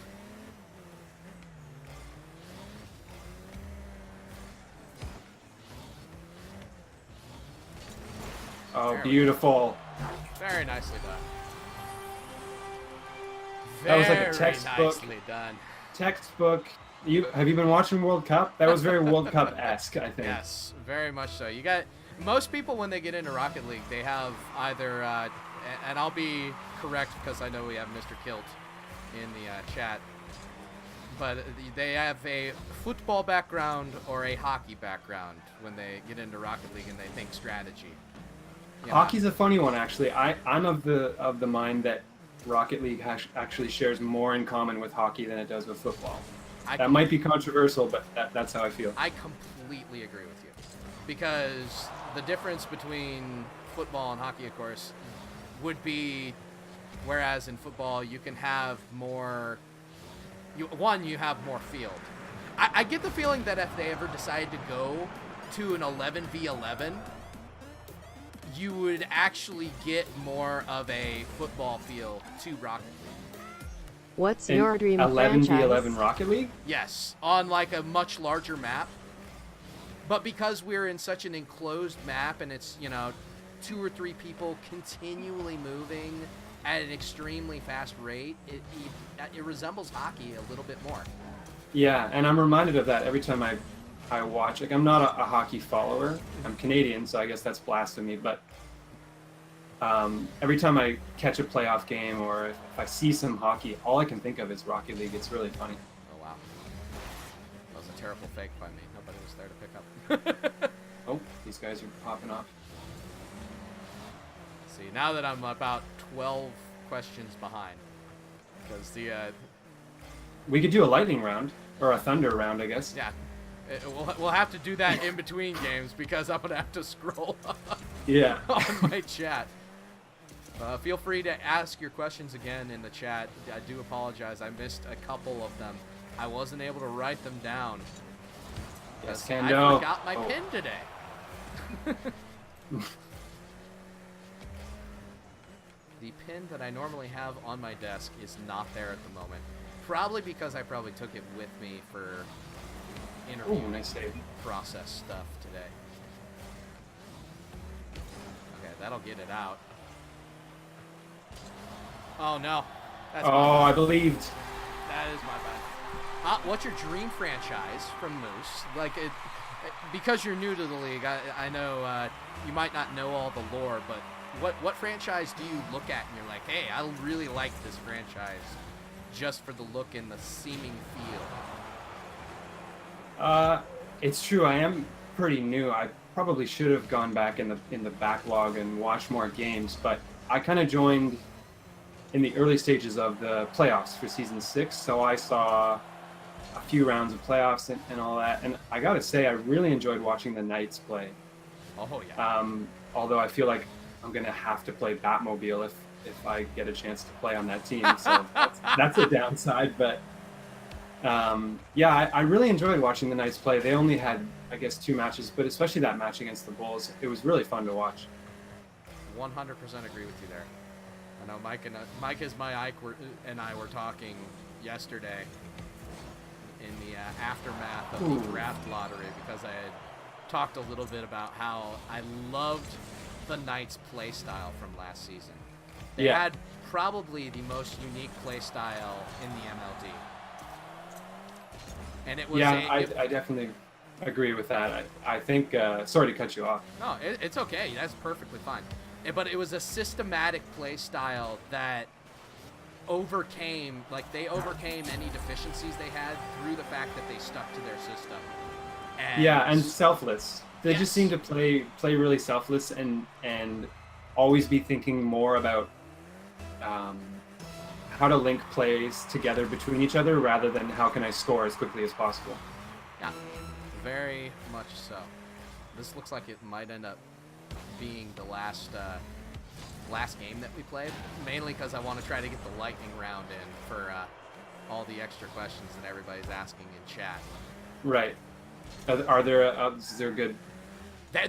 Oh, beautiful. Very nicely done. That was like a Very textbook. nicely done. Textbook. Have you been watching World Cup? That was very World Cup-esque, I think. Yes, very much so. You got most people when they get into Rocket League, they have either, and I'll be correct because I know we have Mr. Kilt in the chat, but they have a football background or a hockey background when they get into Rocket League and they think strategy. You know, Hockey's a funny one, actually. I'm of the mind that Rocket League actually shares more in common with hockey than it does with football. That might be controversial, but that's how I feel. I completely agree with you. Because the difference between football and hockey, of course, would be, whereas in football you can have more, you have more field. I get the feeling that if they ever decide to go to an 11v11, you would actually get more of a football feel to Rocket League. What's your dream franchise? 11v11 Rocket League? Yes, on like a much larger map. But because we're in such an enclosed map and it's, 2 or 3 people continually moving at an extremely fast rate, it resembles hockey a little bit more. Yeah, and I'm reminded of that every time I watch. Like, I'm not a hockey follower. I'm Canadian, so I guess that's blasphemy. But every time I catch a playoff game or if I see some hockey, all I can think of is Rocket League. It's really funny. Oh, wow. That was a terrible fake by me. Nobody was there to pick up. Oh, these guys are popping up. See, now that I'm about 12 questions behind, because we could do a lightning round or a thunder round, I guess. Yeah, we'll have to do that in between games because I'm gonna have to scroll Yeah. on my chat. Feel free to ask your questions again in the chat. I do apologize. I missed a couple of them. I wasn't able to write them down. Yes, I Kando. forgot my pin today. The pin that I normally have on my desk is not there at the moment. Probably because I probably took it with me for interview nice save. process stuff today. Okay, that'll get it out. Oh no. That's I believed. That is my bad. What's your dream franchise from Moose? Like, because you're new to the league, I know you might not know all the lore, but what franchise do you look at and you're like, hey, I really like this franchise just for the look and the seeming feel? It's true. I am pretty new. I probably should have gone back in the backlog and watched more games, but I kind of joined in the early stages of the playoffs for season 6, so I saw a few rounds of playoffs and all that, and I gotta say I really enjoyed watching the Knights play. Oh yeah. Although I feel like I'm gonna have to play Batmobile if I get a chance to play on that team, so that's a downside. But yeah, I really enjoyed watching the Knights play. They only had, I guess, 2 matches, but especially that match against the Bulls, it was really fun to watch. 100% agree with you there. I know Mike and I were talking yesterday in the aftermath of the draft lottery because I had talked a little bit about how I loved the Knights play style from last season. They had probably the most unique play style in the MLD. And it was I definitely agree with that. I think, sorry to cut you off. No, it's okay. That's perfectly fine. But it was a systematic play style that they overcame any deficiencies they had through the fact that they stuck to their system. And selfless. They just seem to play really selfless and always be thinking more about how to link plays together between each other rather than how can I score as quickly as possible. Yeah, very much so. This looks like it might end up being the last game that we played, mainly because I want to try to get the lightning round in for all the extra questions that everybody's asking in chat. Right. Are there is there good?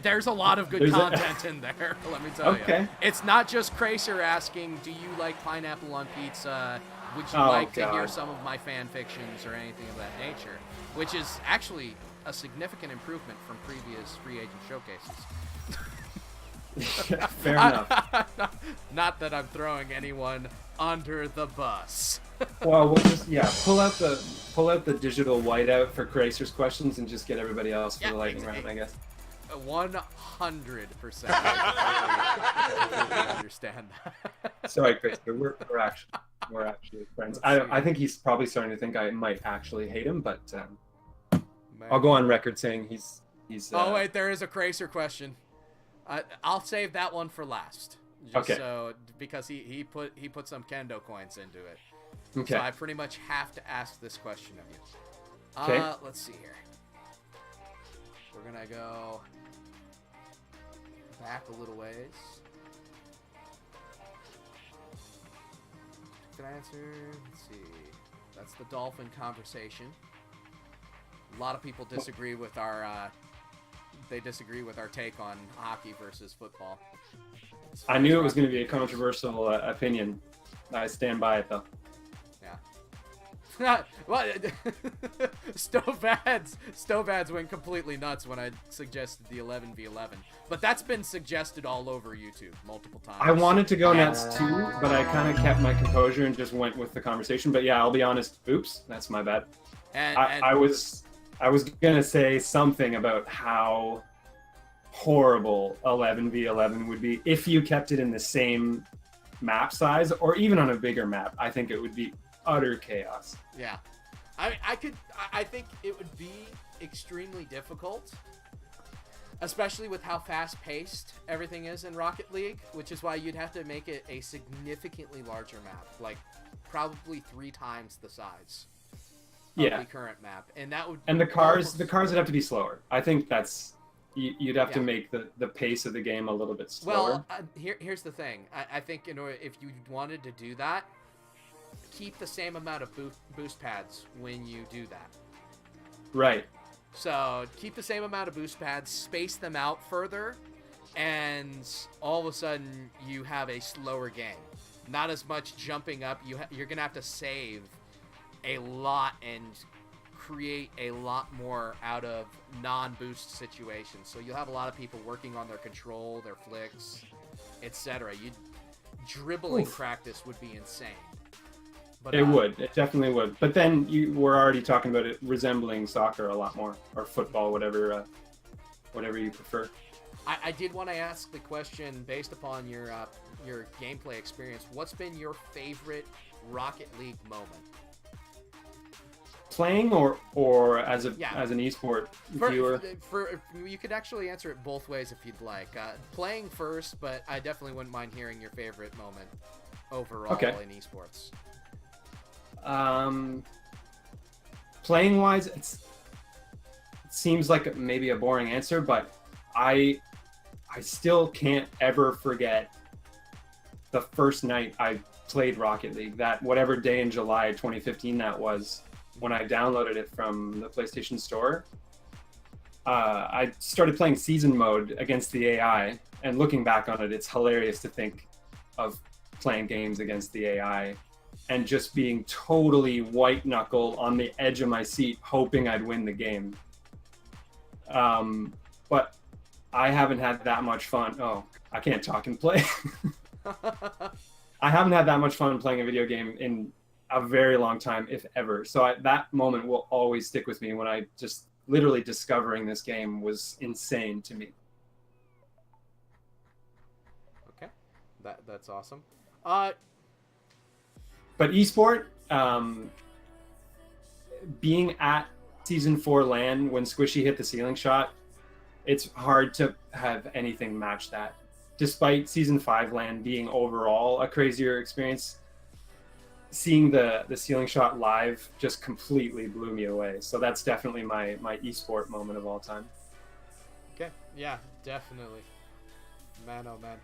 There's a lot of good content in there, let me tell you. It's not just Cracer asking, do you like pineapple on pizza? Would you like to hear some of my fan fictions or anything of that nature? Which is actually a significant improvement from previous free agent showcases. Fair enough. Not that I'm throwing anyone under the bus. Well, we'll just pull out the digital whiteout for Cracer's questions and just get everybody else for the lightning round, I guess. 100%. I understand that. Sorry, Cracer. We're actually friends. I think he's probably starting to think I might actually hate him, but I'll go on record saying he's. Oh wait, there is a Cracer question. I'll save that one for last. Just so because he put some kendo coins into it. Okay. So I pretty much have to ask this question of you. Okay. Let's see here. We're gonna go back a little ways. Good answer. Let's see. That's the dolphin conversation. A lot of people disagree with our. They disagree with our take on hockey versus football. I knew it was going to be a controversial opinion. I stand by it, though. Yeah. What? Stovads went completely nuts when I suggested the 11v11. But that's been suggested all over YouTube multiple times. I wanted to go nuts too, but I kind of kept my composure and just went with the conversation. But yeah, I'll be honest. Oops, that's my bad. I was gonna say something about how horrible 11v11 would be if you kept it in the same map size or even on a bigger map. I think it would be utter chaos. Yeah, I think it would be extremely difficult, especially with how fast-paced everything is in Rocket League, which is why you'd have to make it a significantly larger map, like probably 3 times the size. The current map, and that would the cars would have to be slower. I think that's you'd have to make the pace of the game a little bit slower. Well, here's the thing. I think in order, if you wanted to do that, keep the same amount of boost pads when you do that. Right. So keep the same amount of boost pads, space them out further, and all of a sudden you have a slower game. Not as much jumping up. You're gonna have to save a lot and create a lot more out of non-boost situations. So you'll have a lot of people working on their control, their flicks, etc. Dribbling practice would be insane. But, it definitely would. But then we're already talking about it resembling soccer a lot more, or football, whatever you prefer. I did want to ask the question based upon your gameplay experience. What's been your favorite Rocket League moment? Playing or as an esport viewer? You could actually answer it both ways if you'd like. Playing first, but I definitely wouldn't mind hearing your favorite moment overall in esports. Playing wise, it seems like maybe a boring answer, but I still can't ever forget the first night I played Rocket League. That whatever day in July 2015 that was. When I downloaded it from the PlayStation Store, I started playing season mode against the AI, and looking back on it, it's hilarious to think of playing games against the AI and just being totally white knuckle on the edge of my seat, hoping I'd win the game. But I haven't had that much fun. Oh, I can't talk and play. I haven't had that much fun playing a video game in a very long time, if ever. So that moment will always stick with me when I just literally discovering this game was insane to me. Okay, that's awesome. But esport, being at season 4 LAN when Squishy hit the ceiling shot, it's hard to have anything match that. Despite season 5 LAN being overall a crazier experience, seeing the ceiling shot live just completely blew me away. So that's definitely my esport moment of all time. Okay, yeah, definitely. Man, oh man.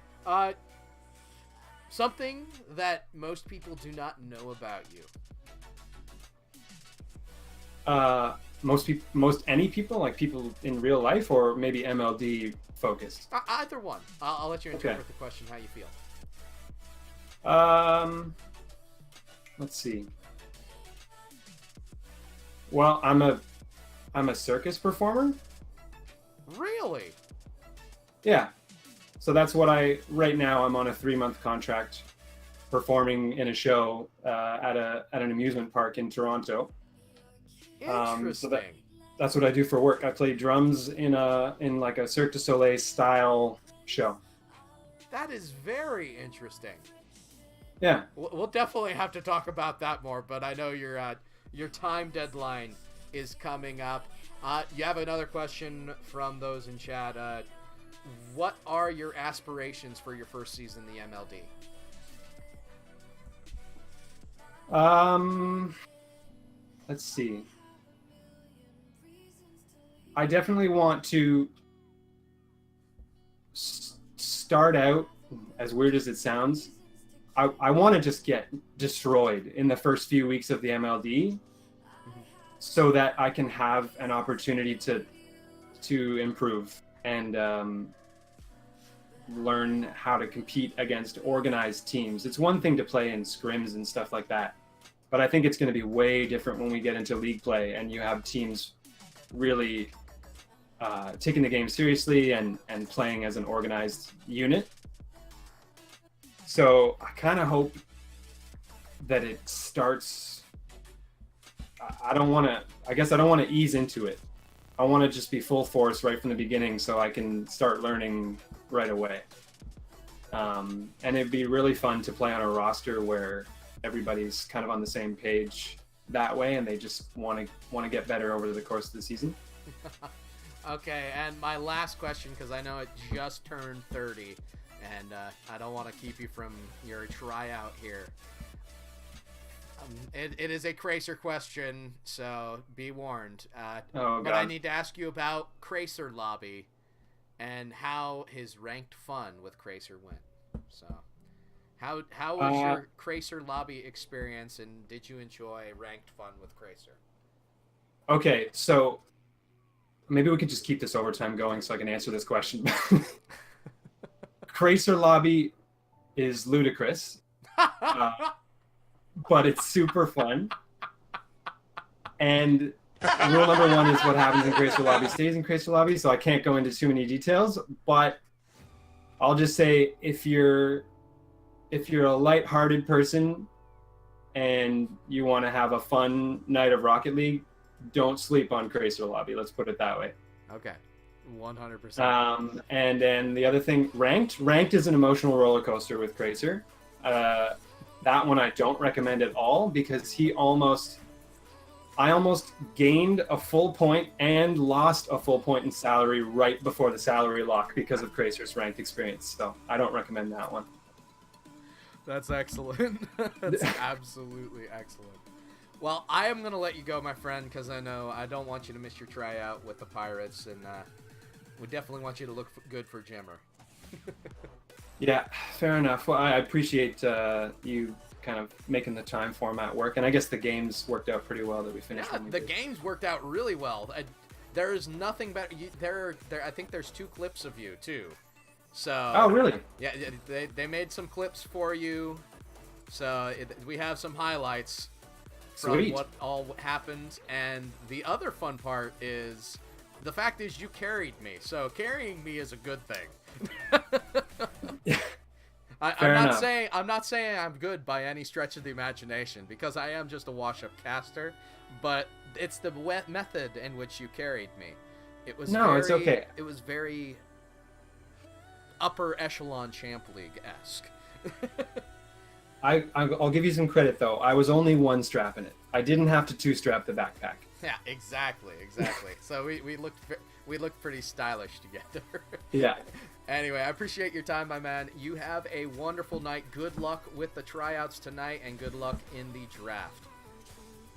Something that most people do not know about you. Most any people, like people in real life, or maybe MLD focused? Either one. I'll let you interpret the question how you feel. Let's see. Well, I'm a circus performer. Really? Yeah. So that's what right now I'm on a 3-month contract performing in a show at an amusement park in Toronto. Interesting. So that's what I do for work. I play drums in like a Cirque du Soleil style show. That is very interesting. Yeah. We'll definitely have to talk about that more, but I know your time deadline is coming up. You have another question from those in chat. What are your aspirations for your first season in the MLD? Let's see. I definitely want to start out, as weird as it sounds, I want to just get destroyed in the first few weeks of the MLD so that I can have an opportunity to improve and learn how to compete against organized teams. It's one thing to play in scrims and stuff like that, but I think it's going to be way different when we get into league play and you have teams really taking the game seriously and playing as an organized unit. So I kind of hope that it starts. I don't want to ease into it. I want to just be full force right from the beginning so I can start learning right away. And it'd be really fun to play on a roster where everybody's kind of on the same page that way and they just want to get better over the course of the season. Okay, and my last question, because I know it just turned 30, and I don't want to keep you from your tryout here. It is a Cracer question, so be warned. But I need to ask you about Cracer Lobby and how his ranked fun with Cracer went. So, how was your Cracer Lobby experience, and did you enjoy ranked fun with Cracer? Okay, so maybe we could just keep this overtime going so I can answer this question. Cracer Lobby is ludicrous, but it's super fun. And rule number 1 is what happens in Cracer Lobby stays in Cracer Lobby, so I can't go into too many details, but I'll just say if you're a lighthearted person and you want to have a fun night of Rocket League, don't sleep on Cracer Lobby. Let's put it that way. Okay, 100%. And then the other thing, ranked is an emotional roller coaster with Cracer. That one I don't recommend at all because I almost gained a full point and lost a full point in salary right before the salary lock because of Cracer's ranked experience. So I don't recommend that one. That's excellent. That's absolutely excellent. Well, I am going to let you go, my friend, because I know I don't want you to miss your tryout with the Pirates, and we definitely want you to look good for Jimmer. Yeah, fair enough. Well, I appreciate you kind of making the time format work, and I guess the games worked out pretty well that we finished. Yeah, the games worked out really well. There is nothing better. I think there's 2 clips of you, too. So. Oh, really? Yeah, they made some clips for you, so we have some highlights from Sweet. What all happened, and the other fun part is the fact is you carried me, so carrying me is a good thing. I'm not saying I'm good by any stretch of the imagination because I am just a wash-up caster, but it's the method in which you carried me. It's okay. It was very upper echelon Champ League-esque. I'll give you some credit though. I was only one strapping it. I didn't have to 2-strap the backpack. Yeah, exactly. So we looked pretty stylish together. Yeah. Anyway, I appreciate your time, my man. You have a wonderful night. Good luck with the tryouts tonight, and good luck in the draft.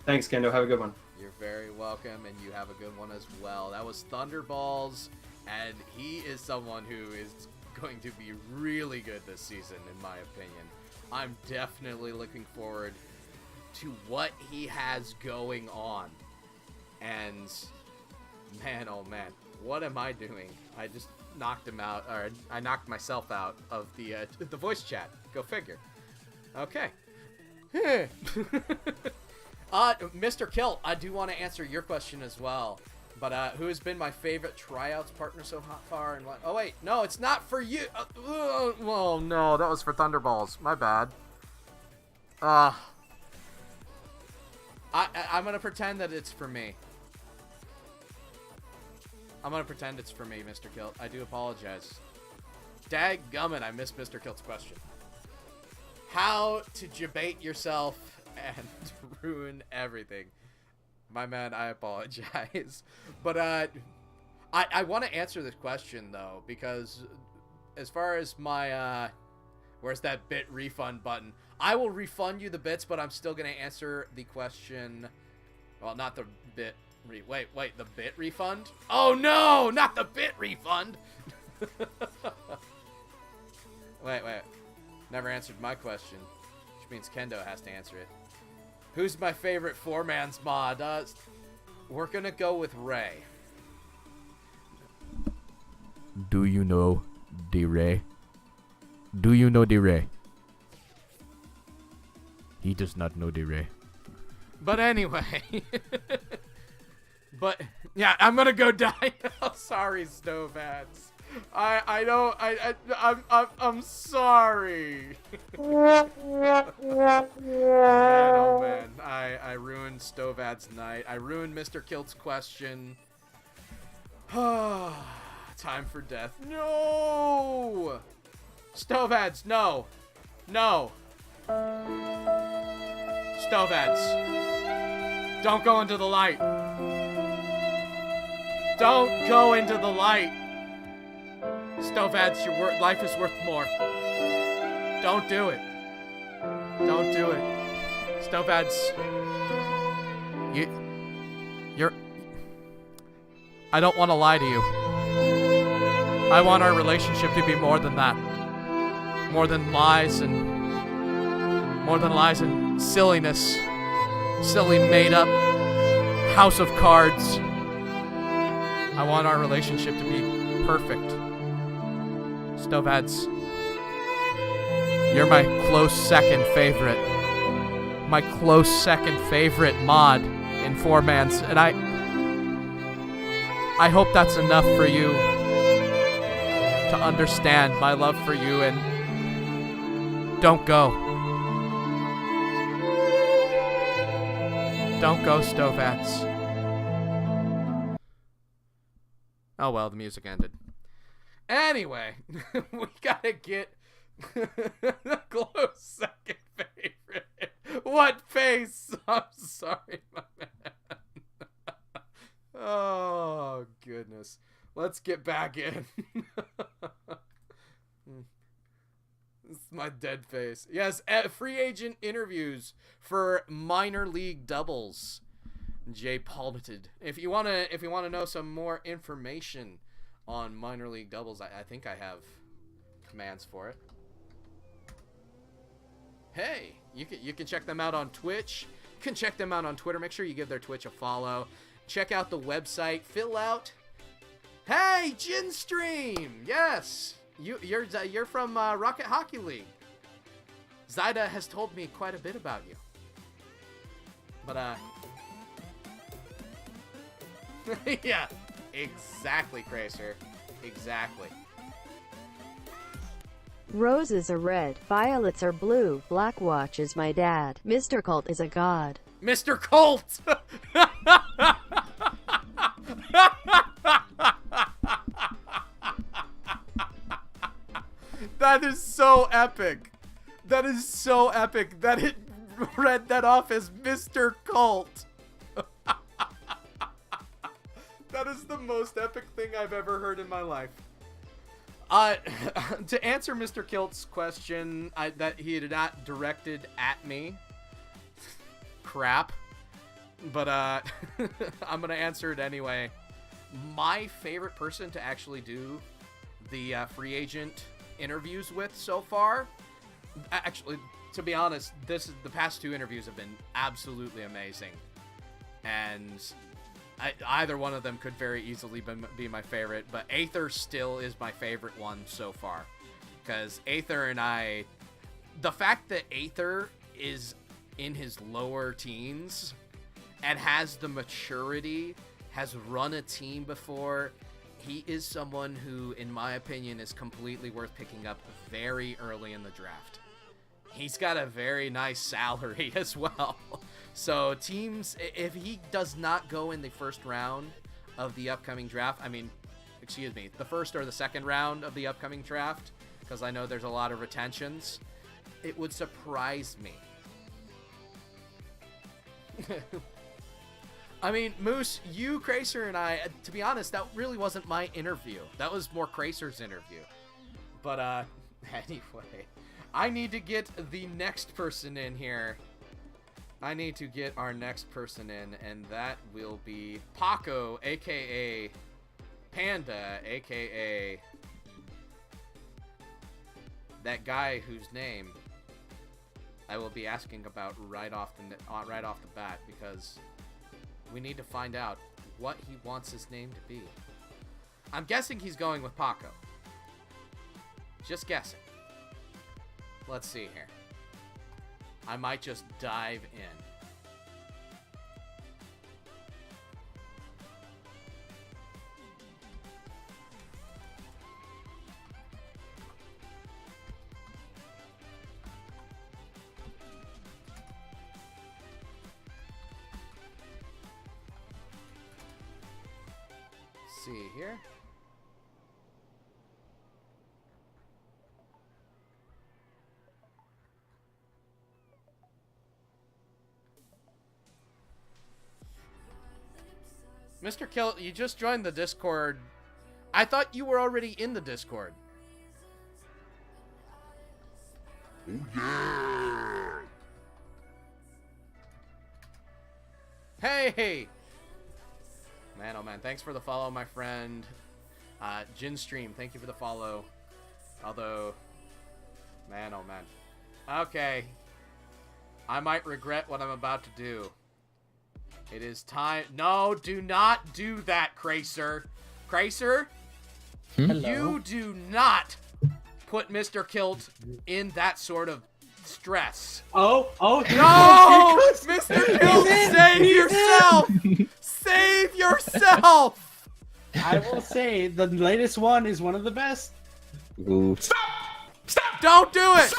Thanks, Kendo. Have a good one. You're very welcome, and you have a good one as well. That was Thunderballs, and he is someone who is going to be really good this season, in my opinion. I'm definitely looking forward to what he has going on. And man, oh man, what am I doing? I just knocked him out, or I knocked myself out of the voice chat. Go figure. Okay. Mr. Kilt, I do want to answer your question as well. But who has been my favorite tryouts partner so far? And what? Oh wait, no, it's not for you. Oh no, that was for Thunderballs. My bad. I'm gonna pretend that it's for me. I'm gonna pretend it's for me, Mr. Kilt. I do apologize. Dadgummit, I missed Mr. Kilt's question. How to debate yourself and ruin everything. My man, I apologize. But I want to answer this question though, because as far as my where's that bit refund button? I will refund you the bits, but I'm still gonna answer the question. Well, not the bit. Wait, the bit refund? Oh no, not the bit refund. Wait. Never answered my question, which means Kendo has to answer it. Who's my favorite 4-man's mod? We're gonna go with Ray. Do you know D-Ray? Do you know D-Ray? He does not know D-Ray. But anyway. But yeah, I'm gonna go die now. Sorry, Snowbats. I'm sorry. Man, oh man, I ruined Stovad's night. I ruined Mr. Kilt's question. Time for death. No! Stovads, no. Stovads. Don't go into the light. Don't go into the light. Stovads, your life is worth more. Don't do it. Don't do it. Stovads. You're... I don't want to lie to you. I want our relationship to be more than that. More than lies and silliness. Silly made-up house of cards. I want our relationship to be perfect. Stovads, you're my close second favorite. My close second favorite mod in 4-man's, and I hope that's enough for you to understand my love for you, and don't go. Don't go, Stovads. Oh well, the music ended. Anyway, we gotta get close second favorite. What face? I'm sorry, my man. Oh, goodness. Let's get back in. This is my dead face. Yes, free agent interviews for minor league doubles. Jay Palmated. If you wanna know some more information on minor league doubles, I think I have commands for it. Hey, you can check them out on Twitch. You can check them out on Twitter. Make sure you give their Twitch a follow. Check out the website. Fill out. Hey, Jinstream. Yes, you're from Rocket Hockey League. Zyda has told me quite a bit about you. But yeah, exactly, Cracer. Exactly. Roses are red, violets are blue, Blackwatch is my dad, Mr. Colt is a god. Mr. Colt! That is so epic. That is so epic that it read that off as Mr. Colt. That is the most epic thing I've ever heard in my life. To answer Mr. Kilt's question, that he had not directed at me. Crap. But I'm gonna answer it anyway. My favorite person to actually do the free agent interviews with so far, actually, to be honest, the past 2 interviews have been absolutely amazing, and either one of them could very easily be my favorite, but Aether still is my favorite one so far, because Aether and I, the fact that Aether is in his lower teens and has the maturity, has run a team before, he is someone who, in my opinion, is completely worth picking up very early in the draft. He's got a very nice salary as well. So teams, if he does not go in the first round of the upcoming draft, the first or the second round of the upcoming draft, because I know there's a lot of retentions, it would surprise me. I mean, Moose, you, Cracer, and I, to be honest, that really wasn't my interview. That was more Cracer's interview. But, anyway, I need to get the next person in here. I need to get our next person in, and that will be Paco, a.k.a. Panda, a.k.a. that guy whose name I will be asking about right off the bat, because we need to find out what he wants his name to be. I'm guessing he's going with Paco. Just guessing. Let's see here. I might just dive in. See here. Mr. Kill, you just joined the Discord. I thought you were already in the Discord. Hey! Man, oh man, thanks for the follow, my friend. Jinstream, thank you for the follow. Although, man, oh man. Okay. I might regret what I'm about to do. It is time. No, do not do that, Cracer. Cracer, you do not put Mr. Kilt in that sort of stress. Oh, no! Mr. Kilt, save yourself! Save yourself! I will say, the latest one is one of the best. Ooh. Stop! Don't do it!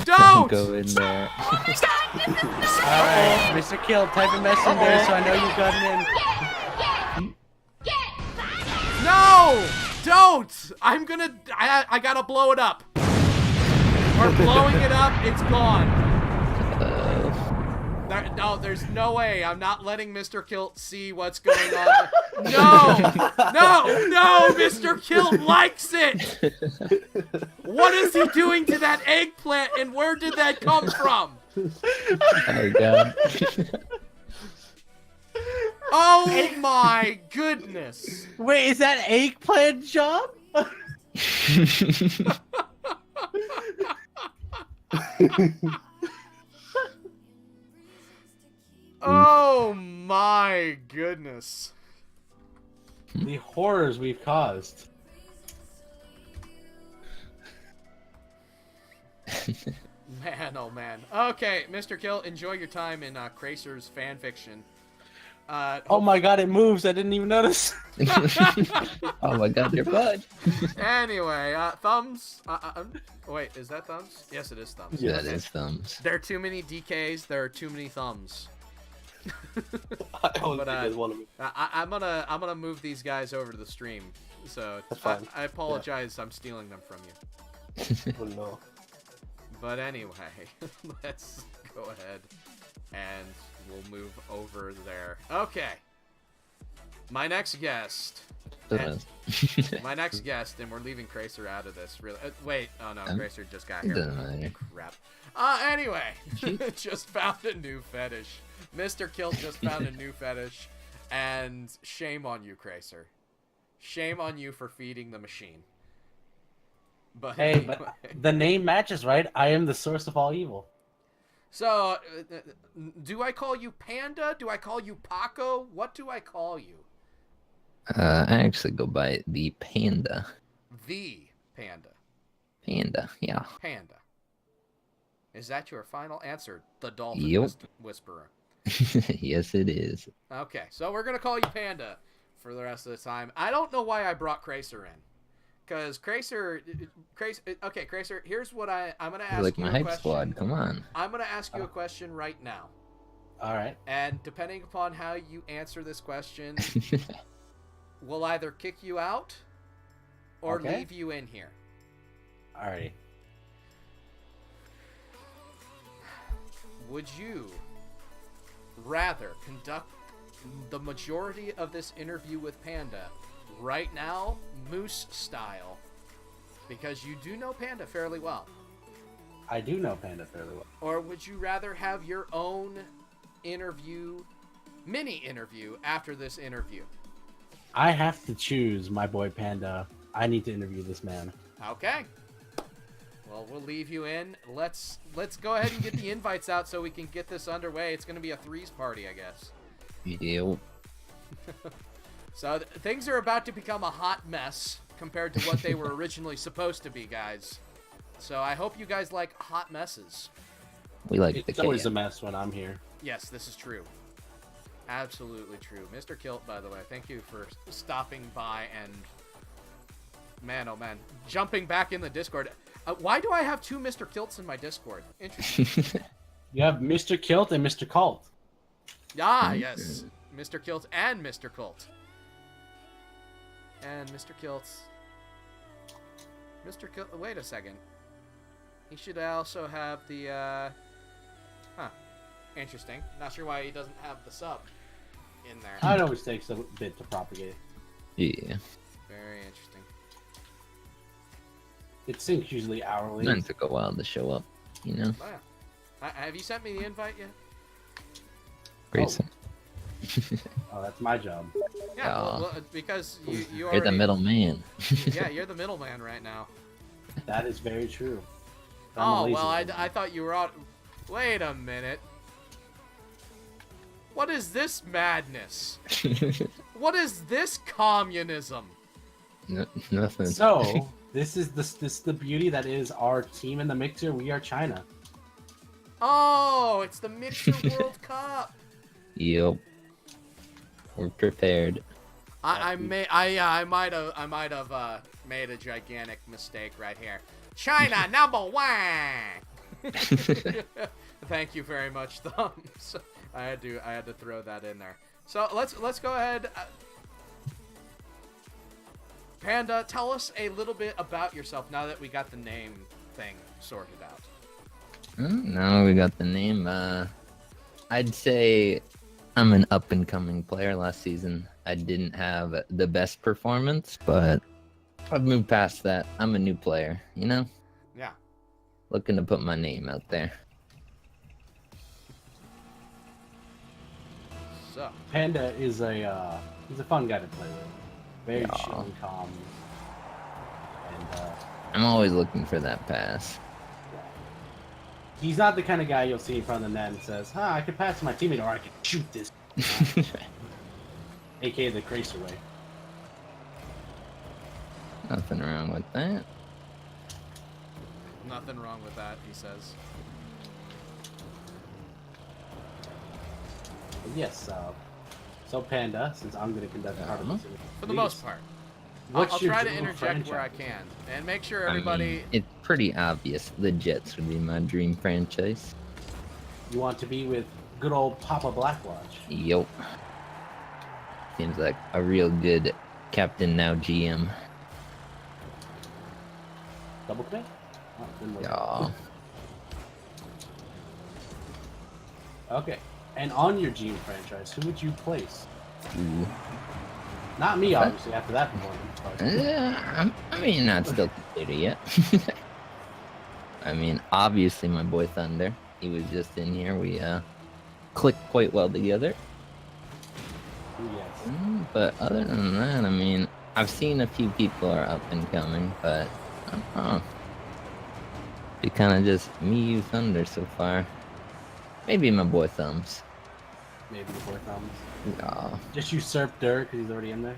Don't! Go in there. Alright, Mr. Kill, type a mess in there so I know you've gotten in. No! Don't! I'm gonna... I gotta blow it up. We're blowing it up. It's gone. No, there's no way. I'm not letting Mr. Kilt see what's going on. No, Mr. Kilt likes it. What is he doing to that eggplant, and where did that come from? Oh, God. Oh, my goodness. Wait, is that eggplant job? Oh, my goodness. The horrors we've caused. Man, oh man. Okay, Mr. Kill, enjoy your time in Cracer's fanfiction. Oh my god, it moves. I didn't even notice. Oh my god, you're fine. Anyway, thumbs. Wait, is that thumbs? Yes, it is thumbs. Yeah, it is thumbs. There are too many DKs. There are too many thumbs. I don't think there's one of me. I'm gonna move these guys over to the stream. So That's fine. I apologize. Yeah. I'm stealing them from you. Oh no. But anyway, let's go ahead and we'll move over there. Okay. My next guest. And we're leaving Cracer out of this. Really? Wait. Oh no, Cracer just got here. Crap. Anyway, just found a new fetish. Mr. Kilt just found a new fetish, and shame on you, Cracer. Shame on you for feeding the machine. But hey, but the name matches, right? I am the source of all evil. So, do I call you Panda? Do I call you Paco? What do I call you? I actually go by the Panda. The Panda. Panda, yeah. Panda. Is that your final answer? The Dolphin Whisperer. Yes, it is. Okay, so we're gonna call you Panda for the rest of the time. I don't know why I brought Cracer in, because Cracer. Okay, Cracer. Here's what I'm gonna ask like you my a hype question. squad. Come on. I'm gonna ask you a question right now. All right. And depending upon how you answer this question, we'll either kick you out or leave you in here. All right. Would you rather conduct the majority of this interview with Panda right now, Moose style, because you do know Panda fairly well? I do know Panda fairly well. Or would you rather have your own mini interview after this interview? I have to choose my boy Panda. I need to interview this man. Okay. Well, we'll leave you in. Let's go ahead and get the invites out so we can get this underway. It's going to be a threes party, I guess. Yep. So things are about to become a hot mess compared to what they were originally supposed to be, guys. So I hope you guys like hot messes. We like It's always a mess when I'm here. Yes, this is true. Absolutely true. Mr. Kilt, by the way, thank you for stopping by and, man, oh man, jumping back in the Discord. Why do I have two Mr. Kilts in my Discord? Interesting. You have Mr. Kilt and Mr. Cult. Ah, yes. Mr. Kilt and Mr. Colt. And Mr. Kilt. Mr. Kilt. Wait a second. He should also have the, huh. Interesting. Not sure why he doesn't have the sub in there. It always takes a bit to propagate. Yeah. Very interesting. It syncs usually hourly. Mine took a while to show up, you know? Oh, yeah. Have you sent me the invite yet? Great. Oh, that's my job. Yeah, well, because you You're already... the middleman. Yeah, you're the middleman right now. That is very true. Oh, well, I thought you were out... Wait a minute. What is this madness? What is this communism? Nothing. So, this is the beauty that is our team in the mixer. We are China. Oh, it's the Mixer World Cup. Yep. We're prepared. I might have made a gigantic mistake right here. China #1. Thank you very much, Thumbs. I had to throw that in there. So let's go ahead. Panda, tell us a little bit about yourself now that we got the name thing sorted out. Now we got the name. I'd say I'm an up-and-coming player. Last season, I didn't have the best performance, but I've moved past that. I'm a new player, you know? Yeah. Looking to put my name out there. So Panda is he's a fun guy to play with. Very chill and calm. And I'm always looking for that pass. he's not the kind of guy you'll see in front of the net and says, I can pass to my teammate or I can shoot this. AKA the Cracer way. Nothing wrong with that. nothing wrong with that, he says. Yes, so Panda, since I'm going to conduct the part of this interview, For the most part. What's I'll your try to dream interject where I franchise? can and make sure everybody. I mean, it's pretty obvious. The Jets would be my dream franchise. You want to be with good old Papa Blackwatch. Yup. Seems like a real good captain now GM. Double click? Oh, didn't work. Yeah. Okay. And on your Gene franchise, who would you place? Ooh. Not me, obviously, after that performance. But... I mean, not still completed yet. I mean, obviously, my boy Thunder. He was just in here. We clicked quite well together. Yes. But other than that, I mean, I've seen a few people are up and coming, but I don't know. Be kind of just me, you, Thunder so far. Maybe my boy Thumbs. Maybe the boy Thumbs. Oh. Just usurp Dirk because he's already in there.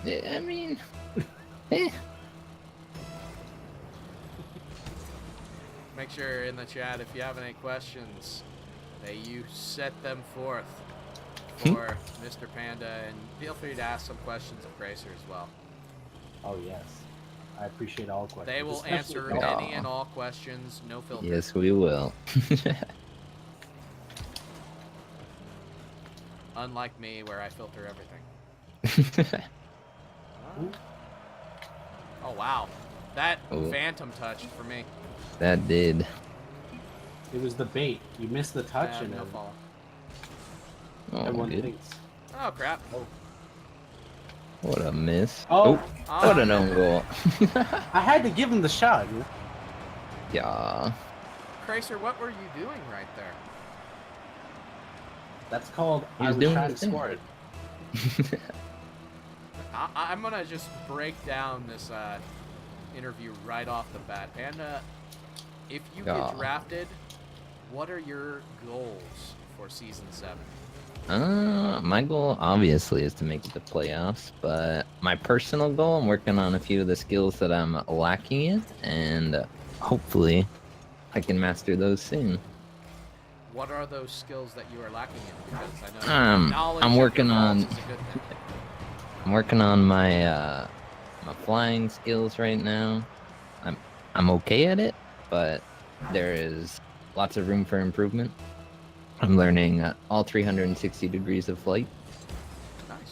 Yeah, I mean, eh. Make sure in the chat if you have any questions that you set them forth for Mr. Panda, and feel free to ask some questions of Gracer as well. Oh yes, I appreciate all questions. They will answer any and all questions, no filter. Yes, we will. Unlike me, where I filter everything. Oh wow, that phantom touched for me. That did. It was the bait. You missed the touch and no then fall. everyone good. thinks. Oh crap. Oh. What a miss. Oh. What an own goal. I had to give him the shot. Yeah. Cracer, what were you doing right there? That's called He I was was doing trying his to thing. score it. I'm gonna just break down this interview right off the bat. Panda, if you get drafted, what are your goals for season 7? My goal obviously is to make it to playoffs, but my personal goal, I'm working on a few of the skills that I'm lacking in, and hopefully I can master those soon. What are those skills that you are lacking in? Because I know knowledge I'm working of your on faults is a good thing. I'm working on my my flying skills right now. I'm okay at it, but there is lots of room for improvement. I'm learning all 360 degrees of flight,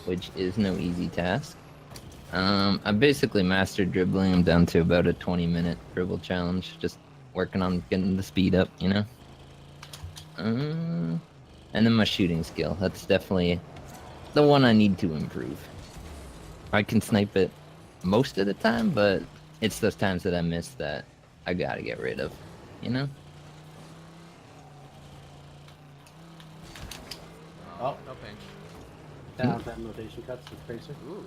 which is no easy task. I basically mastered dribbling. I'm down to about a 20-minute dribble challenge, just working on getting the speed up, you know? And then my shooting skill. That's definitely the one I need to improve. I can snipe it most of the time, but it's those times that I miss that I gotta get rid of, you know? Oh, no pinch. Down 10 rotation cuts with Tracer. Ooh.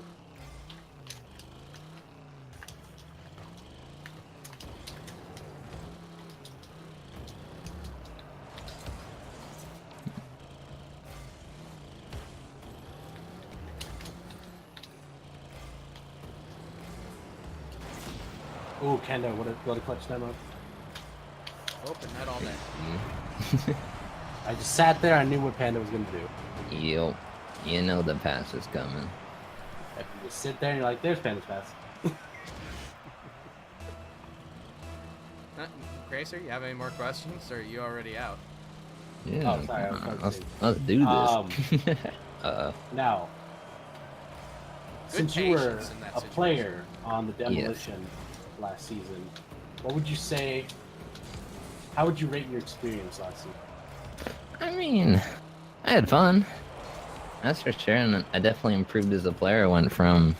Ooh, Kendo, what a clutch demo. Open that all day. I just sat there, I knew what Panda was going to do. Yo, you know the pass is coming. If you just sit there and you're like, there's Panda's pass. Gracer, you have any more questions, or are you already out? Yeah, Oh, sorry, I was about to say. let's do this. Now, Good since you were patience in that a situation. player on the Demolition last season, what would you say, how would you rate your experience last season? I mean, I had fun. That's for sure, and I definitely improved as a player. I went from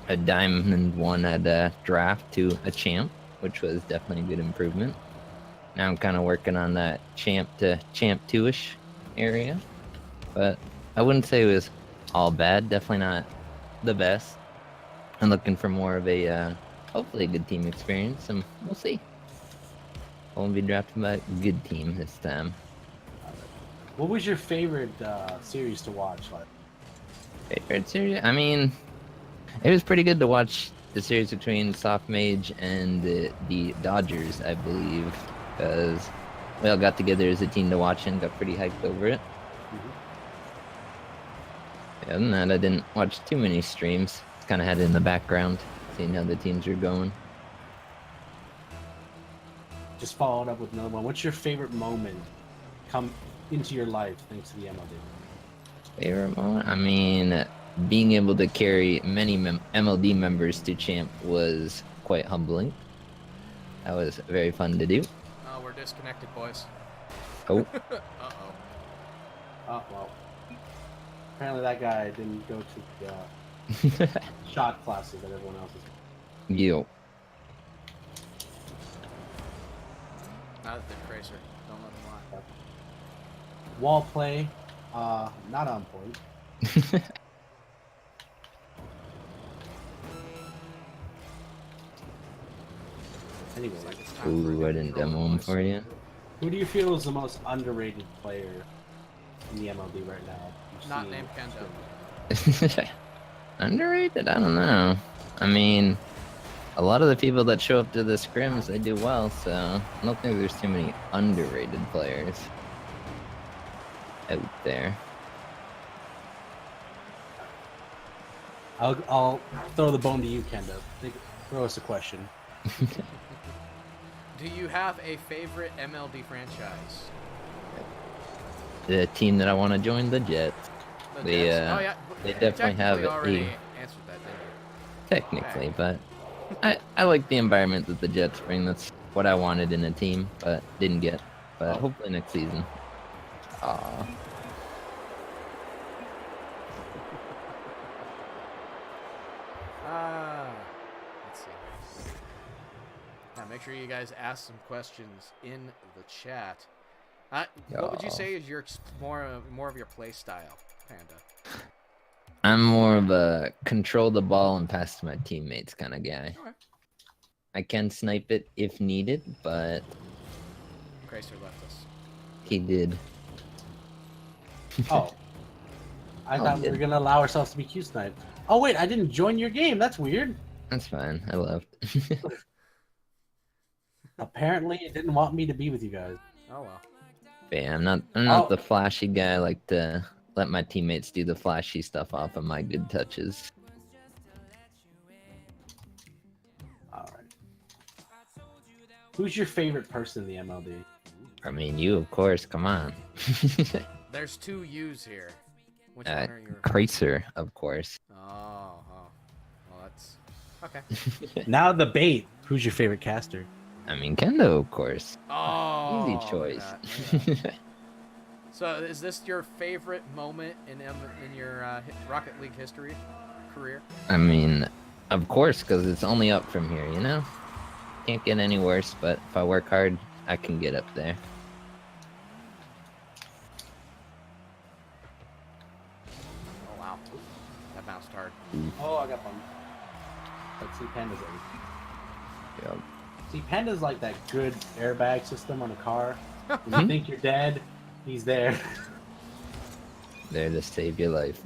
a Diamond 1 at a draft to a champ, which was definitely a good improvement. Now I'm kind of working on that champ to champ 2-ish area, but I wouldn't say it was all bad. Definitely not the best. I'm looking for more of a, hopefully a good team experience, and we'll see. I won't be drafted by a good team this time. What was your favorite series to watch? Like, Favorite series? I mean, it was pretty good to watch the series between Soft Mage and the Dodgers, I believe, because we all got together as a team to watch and got pretty hyped over it. Other than that, I didn't watch too many streams. Just kind of had it in the background, seeing how the teams were going. just following up with another one. What's your favorite moment come into your life thanks to the MLD? Favorite moment? I mean, being able to carry many MLD members to champ was quite humbling. That was very fun to do. Oh, we're disconnected, boys. Oh. Uh-oh. Oh, well. Apparently that guy didn't go to the shot classes that everyone else is. Yo. Not the Cracer. Don't let him lie. Wall play, not on point. Anyway, Ooh, I didn't demo him for you. who do you feel is the most underrated player in the MLD right now? You've Not seen- named Kendo. Underrated? I don't know. I mean, a lot of the people that show up to the scrims, they do well, so I don't think there's too many underrated players out there. I'll throw the bone to you, Kendo. Throw us a question. Do you have a favorite MLD franchise? The team that I want to join, the Jets. The They, Jets? Oh, yeah. they definitely have Technically already a... answered that, didn't you? Technically, but I like the environment that the Jets bring. That's what I wanted in a team, but didn't get. But hopefully next season. Aw. Let's see. Now, make sure you guys ask some questions in the chat. What would you say is your more of your play style, Panda? I'm more of a control the ball and pass to my teammates kind of guy. Okay. I can snipe it if needed, but Cracer left us. he did. Oh. I thought we were going to allow ourselves to be Q-sniped. Oh, wait, I didn't join your game. That's weird. That's fine. I left. Apparently, it didn't want me to be with you guys. Oh, well. But yeah, I'm not the flashy guy. I like to let my teammates do the flashy stuff off of my good touches. All right. Who's your favorite person in the MLD? I mean, you, of course. Come on. There's two U's here. Which one are your... Cracer, of course. Oh. Well, that's... Okay. Now the bait. Who's your favorite caster? I mean, Kendo, of course. Oh, Easy look at choice. that, look at that. So, is this your favorite moment in your Rocket League history, career? I mean, of course, because it's only up from here, you know? Can't get any worse, but if I work hard, I can get up there. Oh, wow. That bounced hard. Oh, I got bumped. Let's see Panda's in. Yep. See, Panda's like that good airbag system on a car. When you think you're dead, he's there. There to save your life.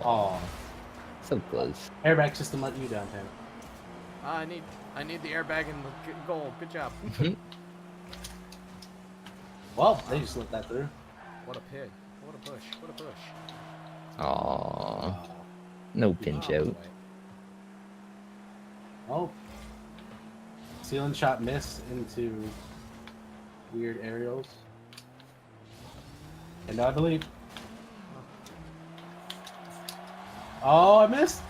Oh. So close. Airbag system let you down, Panda. I need the airbag and the goal. Good job. Well, they just let that through. What a pig. What a bush. What a bush. Aww. No pinch out. Oh. Ceiling shot miss into weird aerials. And I believe. Oh, I missed.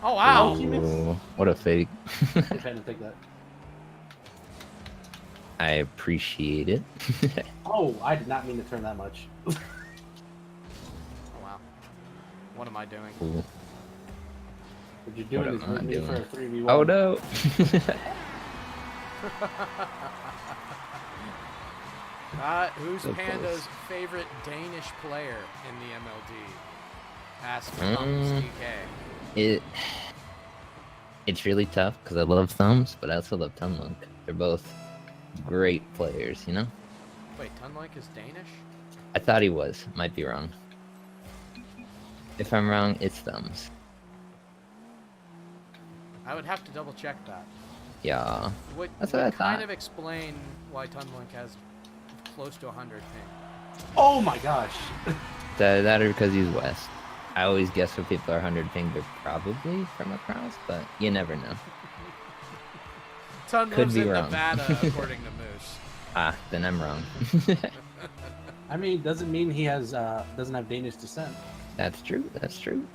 Oh, wow. Ooh, what a fake. I'm trying to take that. I appreciate it. Oh, I did not mean to turn that much. Oh, wow. What am I doing? Ooh. What you're doing is moving me for a 3v1. Oh no! Who's So Panda's close. favorite Danish player in the MLD? Ask Thumbs DK. It's really tough because I love Thumbs, but I also love Tunlunk. They're both great players, you know? Wait, Tunlike is Danish? I thought he was. Might be wrong. If I'm wrong, it's Thumbs. I would have to double check that. Yeah. Would That's what I kind thought. of explain why Tunlink has close to 100 ping. Oh my gosh. That or because he's West. I always guess when people are 100 ping, they're probably from across, but you never know. Tun Could lives be in wrong. Nevada, according to Moose. Ah, then I'm wrong. I mean, doesn't mean he has doesn't have Danish descent. That's true. That's true.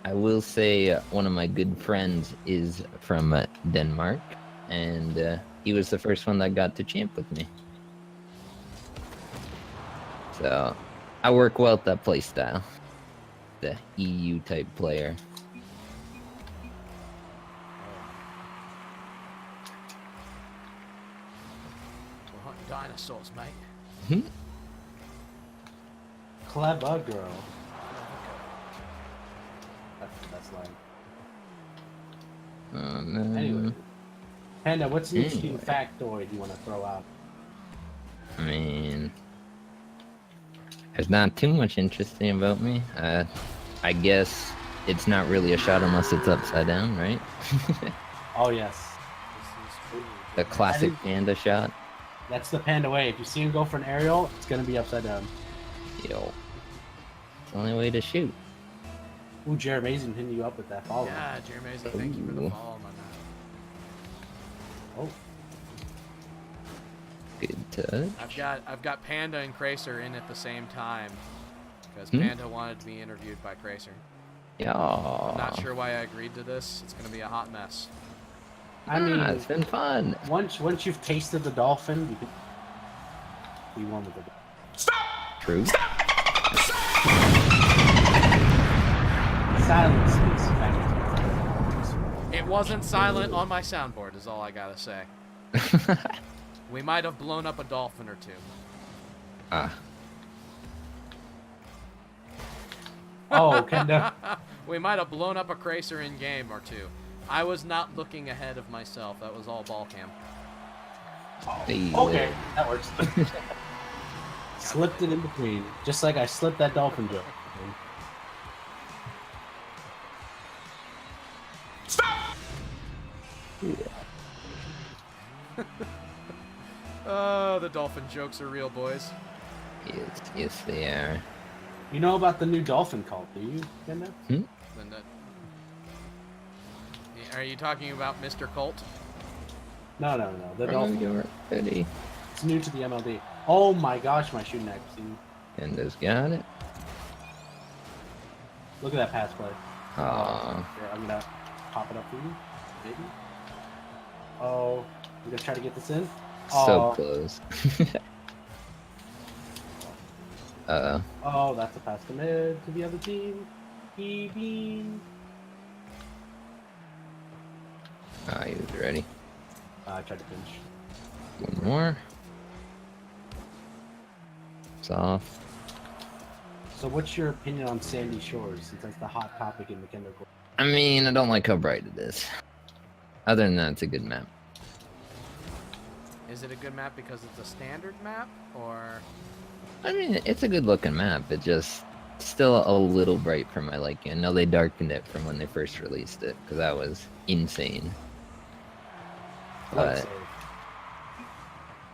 I will say one of my good friends is from Denmark, and he was the first one that got to champ with me. So I work well at that play style, the EU type player. We're hunting dinosaurs, mate. Clever girl. That's the best line. Anyway, Panda, what's the interesting factoid you want to throw out? I mean, there's not too much interesting about me. I guess it's not really a shot unless it's upside down, right? Oh yes, The classic Panda shot. that's the Panda way. If you see him go for an aerial, it's gonna be upside down. Yo, it's the only way to shoot. Ooh, Jeremy's hitting you up with that follow. Yeah, Jeremy, thank you for the follow, my man. Oh. Good touch. I've got Panda and Cracer in at the same time because Hmm? Panda wanted to be interviewed by Cracer. Yeah. I'm not sure why I agreed to this. It's gonna be a hot mess. I mean, it's been fun. Once you've tasted the dolphin, you can be one with it. True. Silence speaks. It wasn't silent on my soundboard, is all I gotta say. We might have blown up a dolphin or two. Ah. Oh, Kenda. We might have blown up a Cracer in game or two. I was not looking ahead of myself. That was all ball cam. Okay, that works. Slipped it in between, just like I slipped that dolphin joke. Oh, the dolphin jokes are real, boys. Yes, they are. You know about the new dolphin cult, do you, Kenda? Linda. Are you talking about Mr. Colt? No. The dolphin. It's new to the MLD. Oh my gosh, my shooting accuracy. Kenda's got it. Look at that pass play. Aww. Here, I'm gonna pop it up for you, baby. Oh, I'm gonna try to get this in. So close. Oh, that's a pass to mid to the other team. Bean. He was ready. I tried to pinch. One more. Soft. So what's your opinion on Sandy Shores, since that's the hot topic in the Kendall? I mean, I don't like how bright it is. Other than that, it's a good map. Is it a good map because it's a standard map, or? I mean, it's a good looking map. It's just still a little bright for my liking. I know they darkened it from when they first released it, because that was insane. But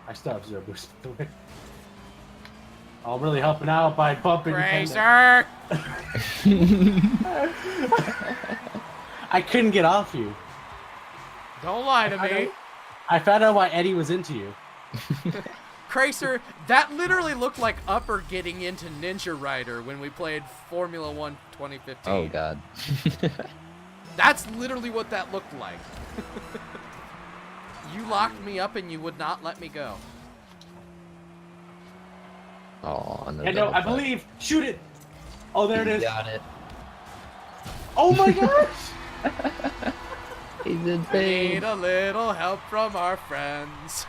I still have 0 boost. I'm really helping out by bumping. Crazer! I couldn't get off you. Don't lie to me. I found out why Eddie was into you. Cracer, that literally looked like Upper getting into Ninja Rider when we played Formula 1 2015. Oh god. That's literally what that looked like. You locked me up and you would not let me go. Oh, no. No, I believe. Shoot it. Oh, there it is. Got it. Oh my gosh. He's We insane. need a little help from our friends.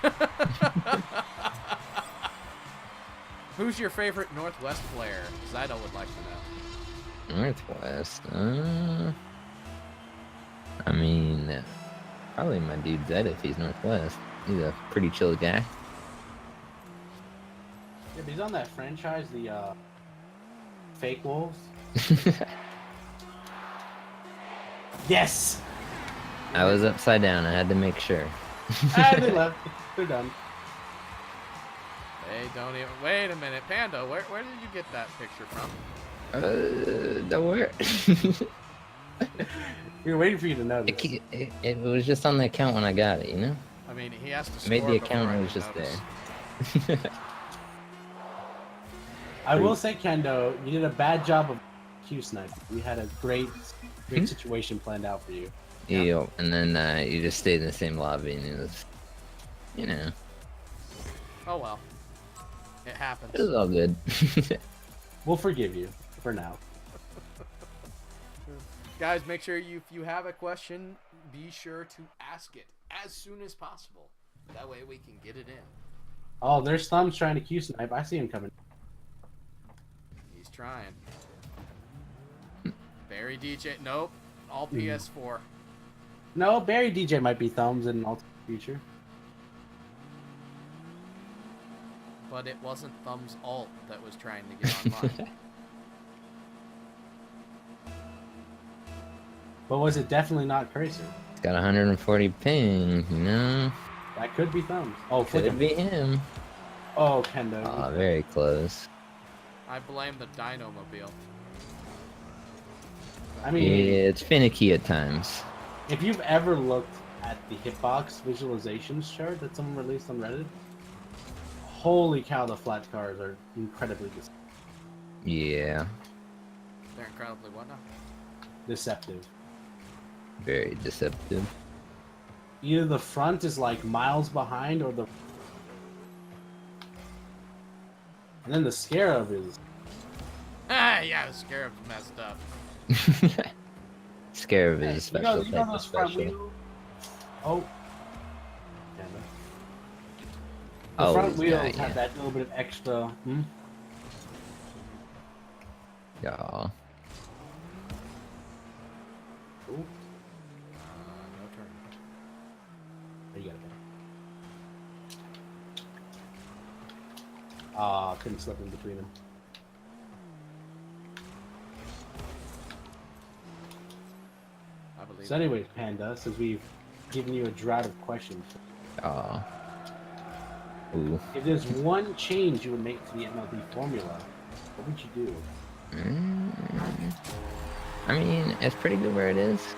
Who's your favorite Northwest player? Zydo would like to know. Northwest. I mean, probably my dude Zed if he's Northwest. He's a pretty chill guy. Yeah, but he's on that franchise, the Fake Wolves. Yes. I was upside down. I had to make sure. And they left. They're done. They don't even. Wait a minute, Panda. Where did you get that picture from? Don't worry. We were waiting for you to know this. It was just on the account when I got it, you know? I mean, he has to score Made the before account I and it was can just notice. there. I will say, Kendo, you did a bad job of Q snipe. We had a great Great situation planned out for you. Yep. And then you just stayed in the same lobby, and it was, you know, Oh well. It happens. it was all good. We'll forgive you for now. Guys, make sure if you have a question, be sure to ask it as soon as possible. That way we can get it in. Oh, there's Thumbs trying to Q snipe. I see him coming. He's trying. Barry DJ. Nope. All PS4. No, Barry DJ might be Thumbs in an alternate future. But it wasn't Thumb's alt that was trying to get online. But was it definitely not Crazy? It's got 140 ping, you know? That could be Thumbs. Oh, Could Flick be him. Oh, Kendo. Oh, very close. I blame the Dino-mobile. I mean, Yeah, it's finicky at times. if you've ever looked at the hitbox visualizations chart that someone released on Reddit, holy cow, the flat cars are incredibly Yeah, They're incredibly what now? deceptive. very deceptive. Either the front is like miles behind, or the and then the Scarab is Ah, yeah, the Scarab's messed up. Scarab is a special you type know of those front special. wheels. Oh, damn it. The Oh, front yeah, wheels yeah. have that little bit of extra. Yeah. Ooh, No turn. there you got it. Ah, couldn't slip in between them. I believe. So, anyways, Panda, since we've given you a drought of questions, Oh. Ooh. if there's one change you would make to the MLB formula, what would you do? I mean, it's pretty good where it is.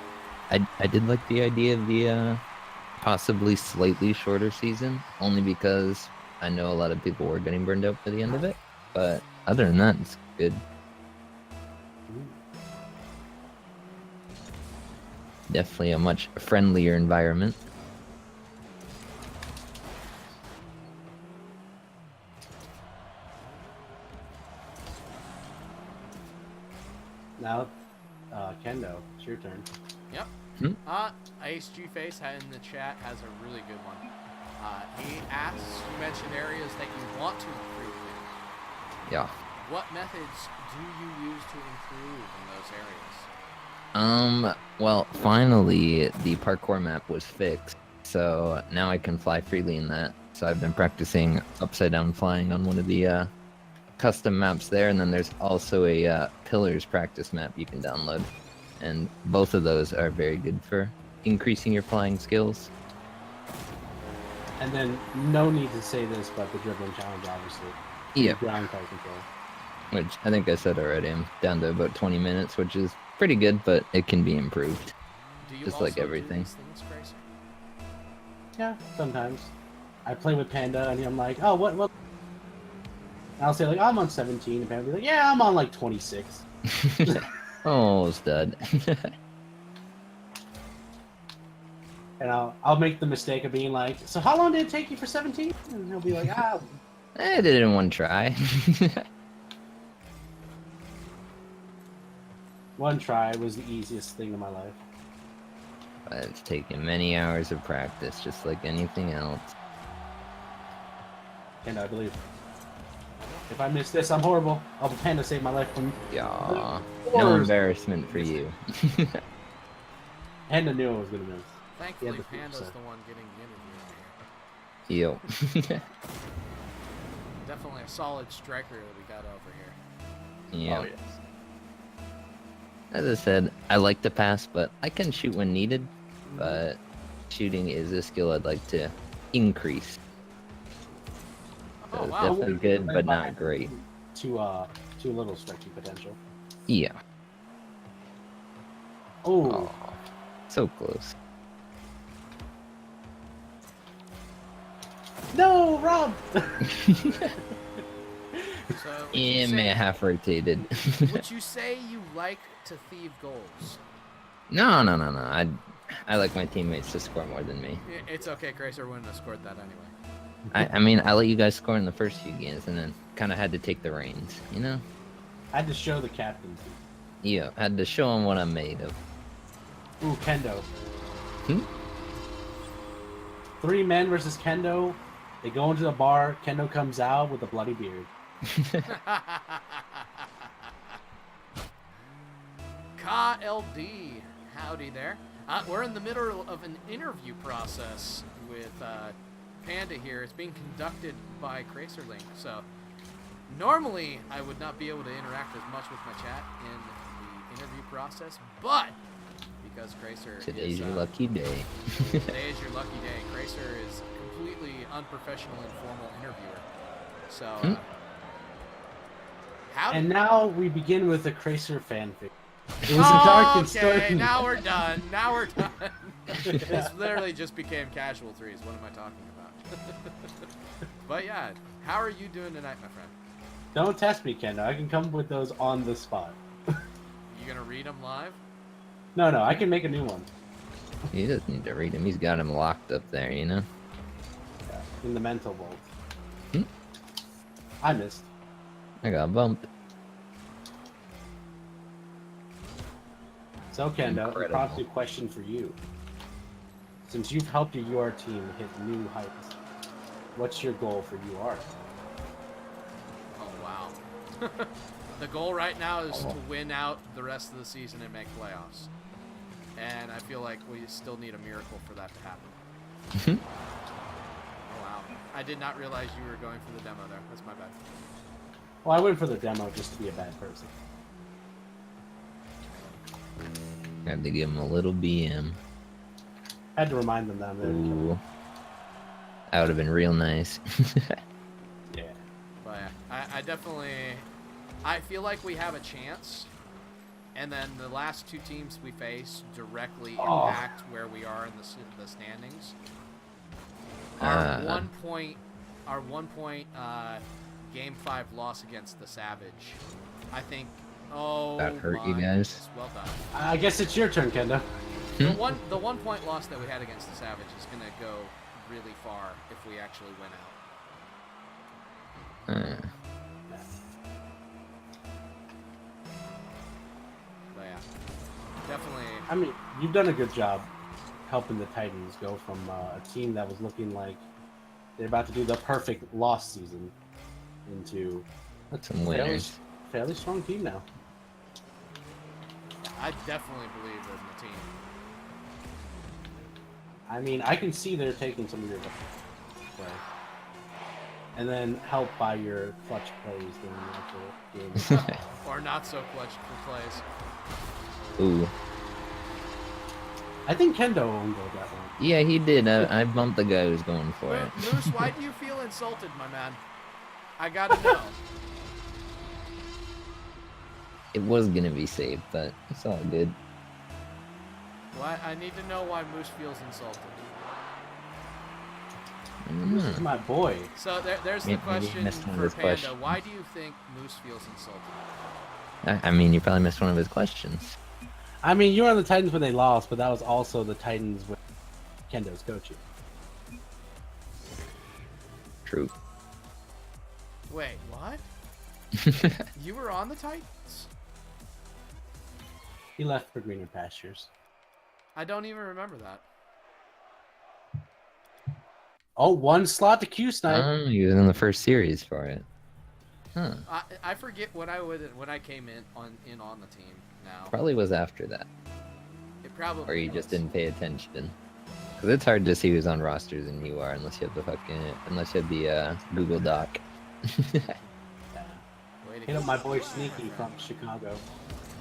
I did like the idea of the possibly slightly shorter season, only because I know a lot of people were getting burned out by the end of it. But other than that, it's good. Definitely a much friendlier environment. Now, Kendo, it's your turn. Yep. Ace G Face in the chat has a really good one. He asks, you mentioned areas that you want to improve in. Yeah. What methods do you use to improve in those areas? Well, finally, the parkour map was fixed, so now I can fly freely in that. So I've been practicing upside down flying on one of the custom maps there, and then there's also a pillars practice map you can download, and both of those are very good for increasing your flying skills. And then, no need to say this, but the dribbling challenge, obviously. Yeah. Ground car control. Which I think I said already. I'm down to about 20 minutes, which is pretty good, but it can be improved. Do you Just also like everything. do these things, Grace? Yeah, sometimes. I play with Panda, and I'm like, oh, what? And I'll say, like, I'm on 17, and Panda will be like, yeah, I'm on, like, 26. Almost dead. And I'll make the mistake of being like, so how long did it take you for 17? And he'll be like, I did it in one try. one try was the easiest thing in my life. But it's taken many hours of practice, just like anything else. And I believe if I miss this, I'm horrible. I'll be Panda save my life from Yeah. No horrors. embarrassment for you. Panda knew I was gonna miss. Thankfully, the Panda's 50%. the one getting the interview here. Yo. Definitely a solid striker that we got over here. Yeah. Oh, yes. As I said, I like to pass, but I can shoot when needed. But shooting is a skill I'd like to increase. So Oh, it's wow. definitely good, but not great. Too little stretching potential. Yeah. Oh, Oh, so close. no, Rob! So, Yeah, may have half rotated. would you say you like to thieve goals? No. I like my teammates to score more than me. It's okay, Cracer wouldn't have scored that anyway. I mean, I let you guys score in the first few games, and then kind of had to take the reins, you know? I had to show the captaincy. Yeah, had to show him what I'm made of. Ooh, Kendo. Hmm? 3 men versus Kendo. They go into the bar. Kendo comes out with a bloody beard. KLD, howdy there. We're in the middle of an interview process with Panda here. It's being conducted by Cracerling, so normally I would not be able to interact as much with my chat in the interview process, but because Cracer Today's is, your lucky day. today is your lucky day. Cracer is completely unprofessional, informal interviewer. So, how? And now we begin with the Cracer fanfic. It was a dark and okay, stormy. now we're done. Now we're done. This literally just became casual threes. What am I talking about? But yeah, how are you doing tonight, my friend? Don't test me, Kendo. I can come up with those on the spot. You gonna read them live? No, I can make a new one. He doesn't need to read him. He's got him locked up there, you know? Yeah, in the mental vault. Hmm? I missed. I got bumped. So, Kendo, Incredible. impromptu question for you. Since you've helped your UR team hit new heights, what's your goal for UR? Oh wow. The goal right now is to win out the rest of the season and make playoffs. And I feel like we still need a miracle for that to happen. Oh wow. I did not realize you were going for the demo there. That's my bad. Well, I went for the demo just to be a bad person. Had to give him a little BM. Had to remind them that I'm there. Ooh. That would have been real nice. Yeah. But yeah, I definitely, I feel like we have a chance. And then the last 2 teams we face directly impact where we are in the standings. Our 1 point Game 5 loss against the Savage, I think. Oh, that hurt you guys. Goodness, well done. I guess it's your turn, Kendo. The 1 point loss that we had against the Savage is gonna go really far if we actually win out. But yeah, definitely. I mean, you've done a good job helping the Titans go from a team that was looking like they're about to do the perfect loss season into That's some winners. fairly strong team now. I definitely believe in the team. I mean, I can see they're taking some of your play. And then help by your clutch plays during the actual game. Or not so clutch for plays. Ooh. I think Kendo owned that one. Yeah, he did. I bumped the guy who's going for it. Moose, why do you feel insulted, my man? I gotta know. It was gonna be safe, but it's all good. Why? I need to know why Moose feels insulted. This is my boy. So there's the Maybe question missed one of for his Panda. questions. Why do you think Moose feels insulted? I mean, you probably missed one of his questions. I mean, you were on the Titans when they lost, but that was also the Titans when Kendo's coaching. True. Wait, what? You were on the Titans? He left for greener pastures. I don't even remember that. Oh, 1 slot to Q Snipe. He was in the first series for it. Huh. I forget when I came in on the team now. Probably was after that. It probably Or you was. just didn't pay attention. Because it's hard to see who's on rosters in UR unless you have the Google Doc. Hit up my boy Sneaky from Chicago.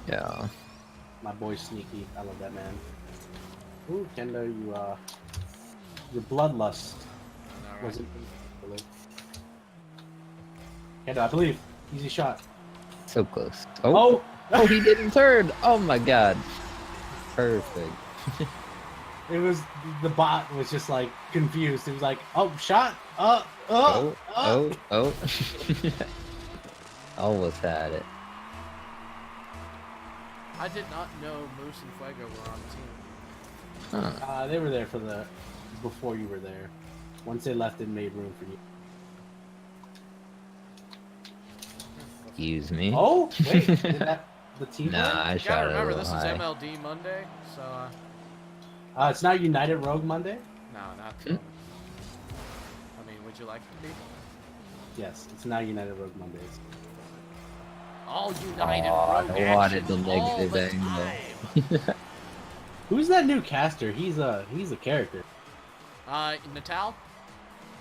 Yeah. My boy Sneaky. I love that man. Ooh, Kendo, your bloodlust wasn't really. Kendo, I believe. Easy shot. So close. Oh! Oh, he didn't turn! Oh my god. Perfect. It was, the bot was just like confused. It was like, oh, shot! Oh. Almost had it. I did not know Moose and Fuego were on the team. Huh. They were there before you were there. Once they left, it made room for you. Excuse me. Oh, wait. The team Nah, win? I You shot gotta it a remember, little this high. is MLD Monday, so, It's not United Rogue Monday? no, not the moment. I mean, would you like it to be? Yes, it's not United Rogue Mondays. All United Oh, Rogue I wanted action the all negative the angle. time. Who's that new caster? He's a character. Natal?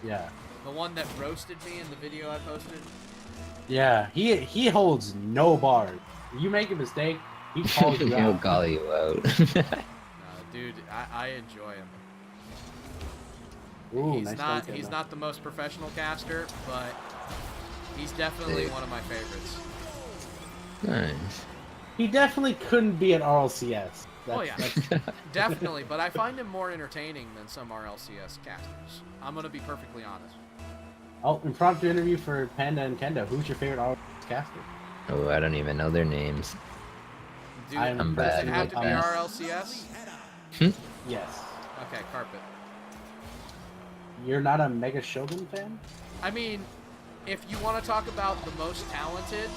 Yeah. The one that roasted me in the video I posted? Yeah, he holds no bars. You make a mistake, he calls you He'll out. call you out. Dude, I enjoy him. Ooh, He's nice he's not the most professional caster, but he's definitely one of my favorites. Nice. He definitely couldn't be an RLCS. Oh yeah, definitely. But I find him more entertaining than some RLCS casters. I'm gonna be perfectly honest. Oh, impromptu interview for Panda and Kendo. Who's your favorite RLCS caster? Oh, I don't even know their names. Dude, I'm does bad it have with to be that. RLCS? Yes. Okay, carpet. You're not a Mega Shogun fan? I mean, if you want to talk about the most talented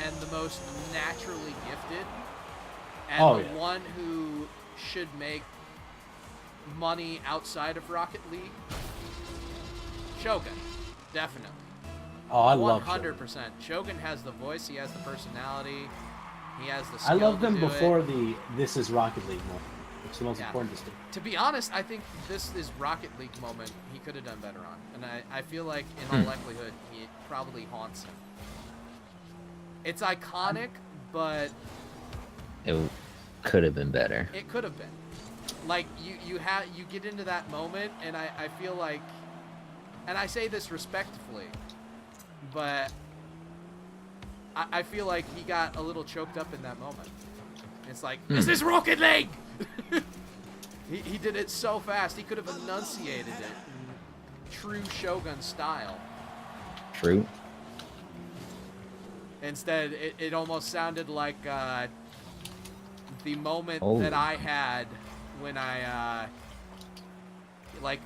and the most naturally gifted, and the one who should make money outside of Rocket League, Shogun, definitely. Oh, I love Shogun. 100%. Shogun has the voice, he has the personality, he has the skill. I loved to them do before it. the This Is Rocket League moment. It's the most important distinction. To be honest, I think this is Rocket League moment he could have done better on. And I feel like, in all likelihood, it probably haunts him. It's iconic, but It could have been better. it could have been. Like, you get into that moment, and I feel like, and I say this respectfully, but I feel like he got a little choked up in that moment. It's like, this is Rocket League! he did it so fast, he could have enunciated it in true Shogun style. True. Instead, it almost sounded like the moment Oh. that I had when I, like,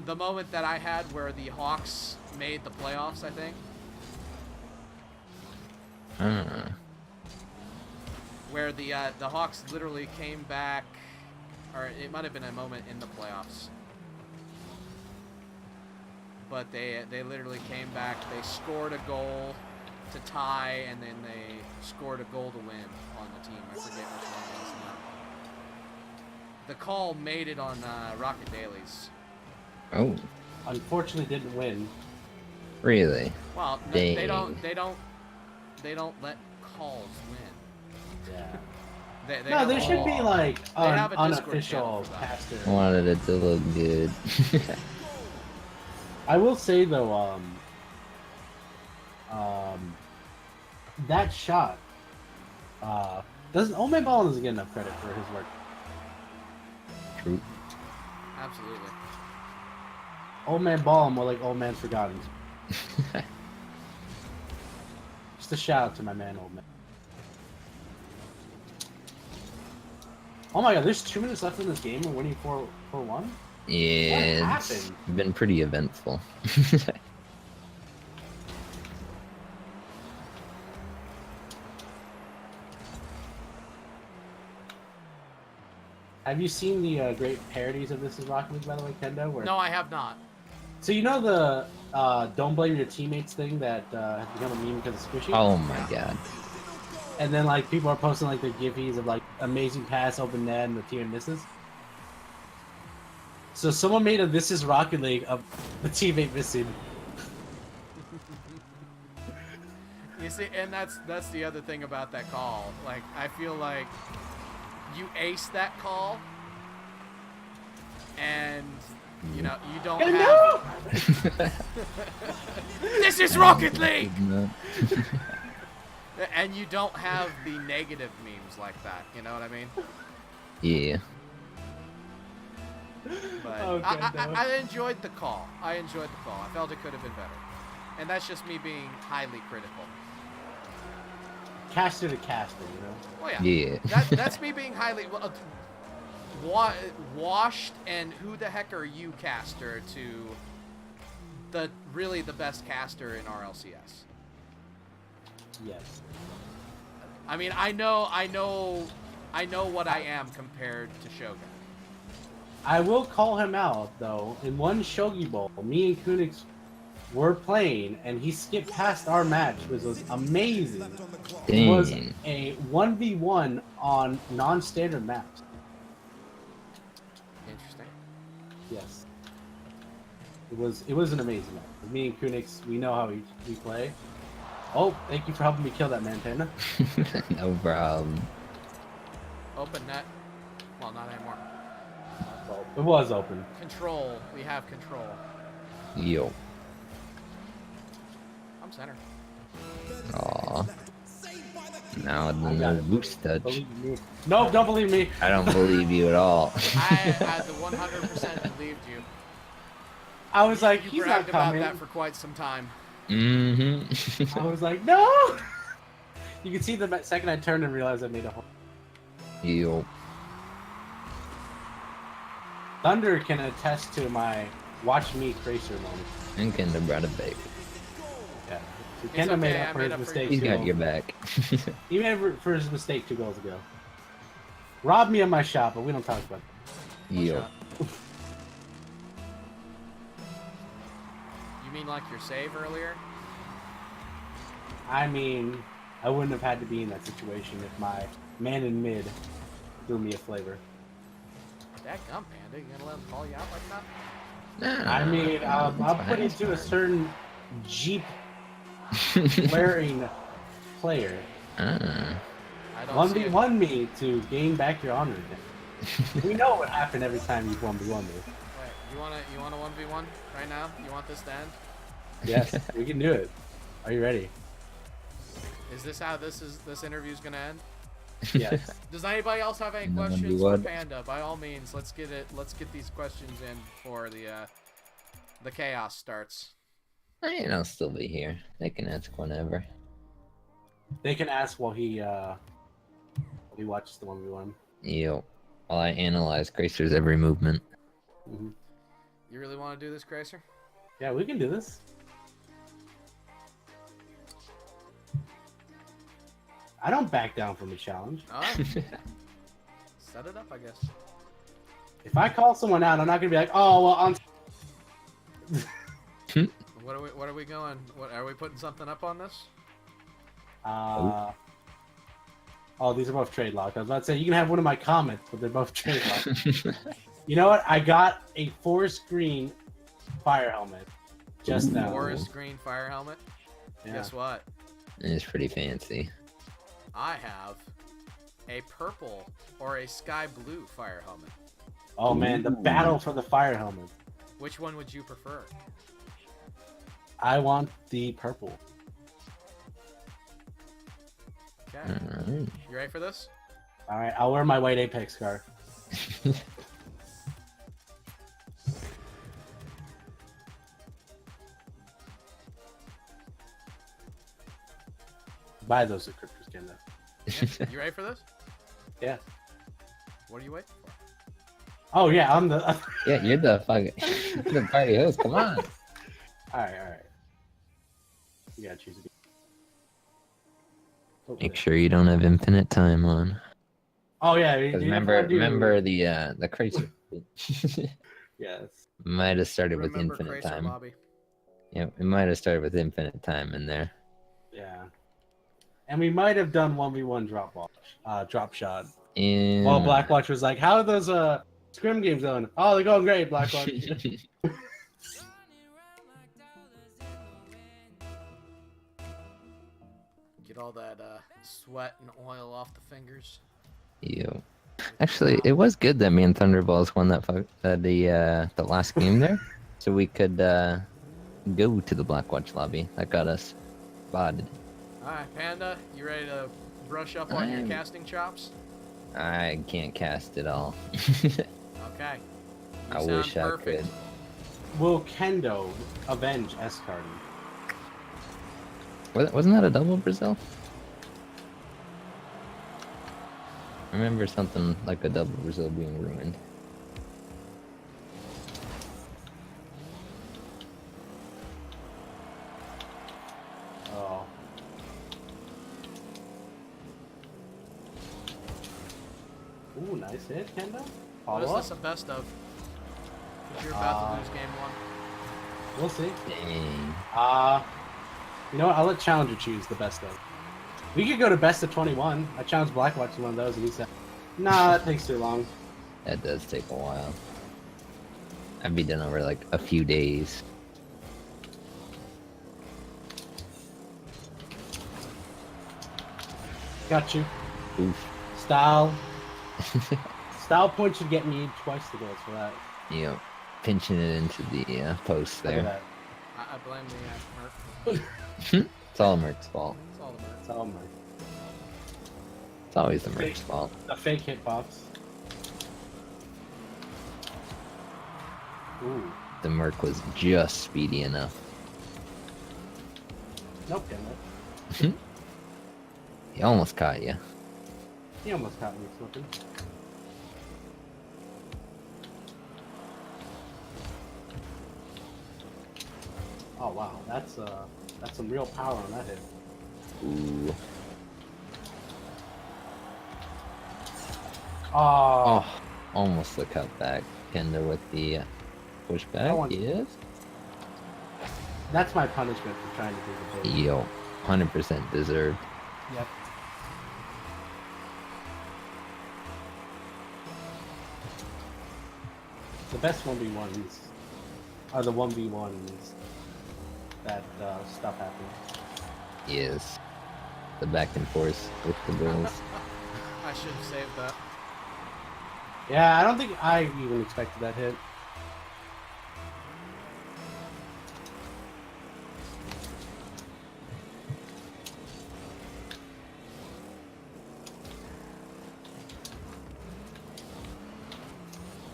the moment that I had where the Hawks made the playoffs, I think. Where the Hawks literally came back, or it might have been a moment in the playoffs. But they literally came back, they scored a goal to tie, and then they scored a goal to win on the team. I forget which one it was now. The call made it on Rocket Dailies. Oh. Unfortunately, didn't win. Really? Well, Dang. they don't let calls win. Yeah. They No, have there a- should be like they have an a Discord channel unofficial for that. caster. Wanted it to look good. I will say though, that shot, Old Man Ballin doesn't get enough credit for his work. True. Absolutely. Old Man Ballin, more like Old Man Forgotten. Just a shout out to my man, Old Man. Oh my god, there's 2 minutes left in this game. We're winning 4-1. Yeah, What it's happened? been pretty eventful. Have you seen the great parodies of This Is Rocket League, by the way, Kendo? Where... No, I have not. So you know the don't blame your teammates thing that has become a meme because of Squishy? Oh my god. And then like people are posting like the giffies of like amazing pass, open net, and the teammate misses. So someone made a This Is Rocket League of the teammate missing. You see, and that's the other thing about that call. Like, I feel like you ace that call, and you know you don't have. This is Rocket League. And you don't have the negative memes like that. You know what I mean? Yeah. But Okay, I enjoyed the call. I felt it could have been better. And that's just me being highly critical. caster to caster, you know. Oh yeah. Yeah. That's me being highly washed and who the heck are you caster to the really the best caster in RLCS. Yes. I mean, I know what I am compared to Shogun. I will call him out though. In one Shogi Bowl, me and Kunix were playing, and he skipped past our match, which was amazing. It was a 1v1 on non-standard maps. Interesting. Yes. It was an amazing match. Me and Kunix, we know how we play. Oh, thank you for helping me kill that man, Panda. No problem. Open net. Well, not anymore. Well, it was open. Control. We have control. Yo. I'm center. Aw. Now the no boost touch. Nope, don't believe me. I don't believe you at all. I had the 100% believed you. I was like, You he's not bragged about coming. that for quite some time. Mm-hmm. I was like, no! You can see the second I turned and realized I made a hole. Yo. Thunder can attest to my watch me Tracer moment. And Kenda brought it back. Yeah. So It's Kenda okay, made I up for made his up for mistake. He's got your back. He made up for his mistake 2 goals ago. Robbed me of my shot, but we don't talk about that. Yo. You mean like your save earlier? I mean, I wouldn't have had to be in that situation if my man in mid threw me a flavor. That gum, Panda. You gonna let him call you out like that? Nah, I mean, I'll put it to a certain Jeep wearing player. I don't see it. 1v1 me to gain back your honor again. We know what happened every time you 1v1 me. Wait, you want a 1v1 right now? You want this to end? Yes, we can do it. Are you ready? Is this how this interview's gonna end? Yes. Does anybody else have any And then questions we for would. Panda? By all means, let's get these questions in before the chaos starts. I'll still be here. They can ask whenever. They can ask while he watches the 1v1. Yo. While I analyze Gracer's every movement. Mm-hmm. You really want to do this, Gracer? Yeah, we can do this. I don't back down from a challenge. All right. Set it up, I guess. If I call someone out, I'm not gonna be like, oh well, on. What are we going? What are we putting something up on this? Oh, these are both trade locked. I was about to say you can have one of my comments, but they're both trade locked. You know what? I got a forest green fire helmet just now. Forest green fire helmet. Yeah. Guess what? It's pretty fancy. I have a purple or a sky blue fire helmet. Oh man, the battle for the fire helmet. Which one would you prefer? I want the purple. Okay. Alright. You ready for this? All right, I'll wear my white Apex scar. Buy those encryptors, Kenda. Yeah. You ready for this? Yeah. What are you waiting for? Oh yeah, I'm the. Yeah, you're the fucking you're the party host. Come on. All right. You gotta choose a. Oh, Make sure you don't have infinite time on. Oh yeah. Because remember the Cracer. Yes. Might have started with Remember infinite Cracer time. Lobby. Yep, it might have started with infinite time in there. Yeah. And we might have done 1v1 drop shot. And While Blackwatch was like, "How are those scrim games going?" "Oh, they're going great, Blackwatch." Get all that sweat and oil off the fingers. Yo. Actually, it was good that me and Thunderballs won the last game there, so we could go to the Blackwatch lobby. That got us spotted. All right, Panda, you ready to brush up on your casting chops? I can't cast it all. Okay. I wish I could. Will Kendo avenge S-Carding? Wasn't that a double Brazil? I remember something like a double Brazil being ruined. Oh. Ooh, nice hit, Kendo. What Follow is up. this a best of? 'Cause you're about to lose game 1. We'll see. Dang. You know what? I'll let Challenger choose the best of. We could go to best of 21. I challenged Blackwatch to one of those, and he said, "Nah, that takes too long." That does take a while. I'd be done over like a few days. Got you. Oof. Style. Style point should get me twice the goals for that. Yep. Pinching it into the post Look at there. that. I blame the Merc. It's all Merc's fault. It's all the Merc. It's all mine. It's always the Merc's fault. A fake hitbox. Ooh. The Merc was just speedy enough. Nope, Kendo. He almost caught you. He almost caught me slipping. Oh wow, that's some real power on that hit. Ooh. Oh, Oh, almost the cutback. Kendo with the That pushback. one- Yes. that's my punishment for trying to do the bait. Yo, 100% deserved. Yep. The best 1v1s are the 1v1s that stuff happens. Yes. The back and forth with the goals. I should have saved that. Yeah, I don't think I even expected that hit.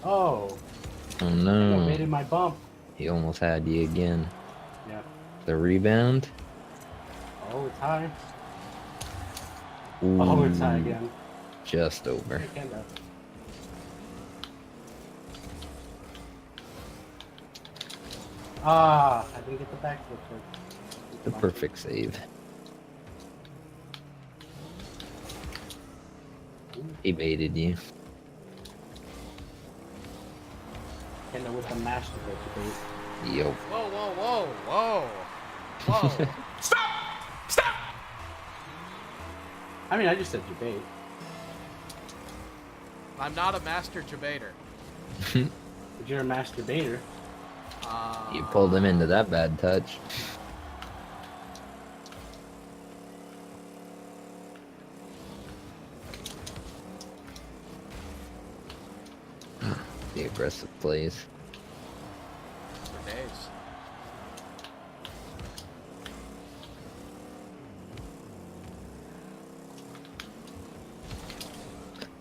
Oh, Oh I no. baited my bump. He almost had you again. Yeah. The rebound. Oh, it's high. Ooh, Oh, it's high again. just over. Hey, Kendo. Ah, I didn't get the backflip. The perfect save. He baited you. Kendo with the master debate. Yo. Whoa, whoa, whoa, whoa. Whoa. I mean, I just said debate. I'm not a master debater. But you're a master baiter. You pulled him into that bad touch. The aggressive plays. For days.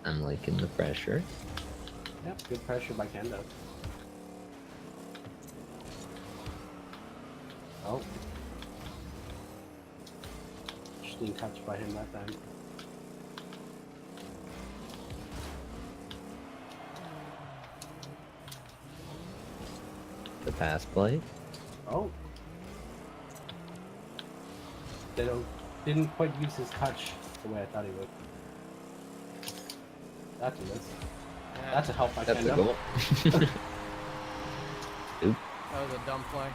I'm liking the pressure. Yep, good pressure by Kendo. Oh. Interesting catch by him that time. The pass play. Oh. Didn't quite use his touch the way I thought he would. That's a miss. Yeah, That's a help by That's a Kendo. goal. Oop. that was a dumb play.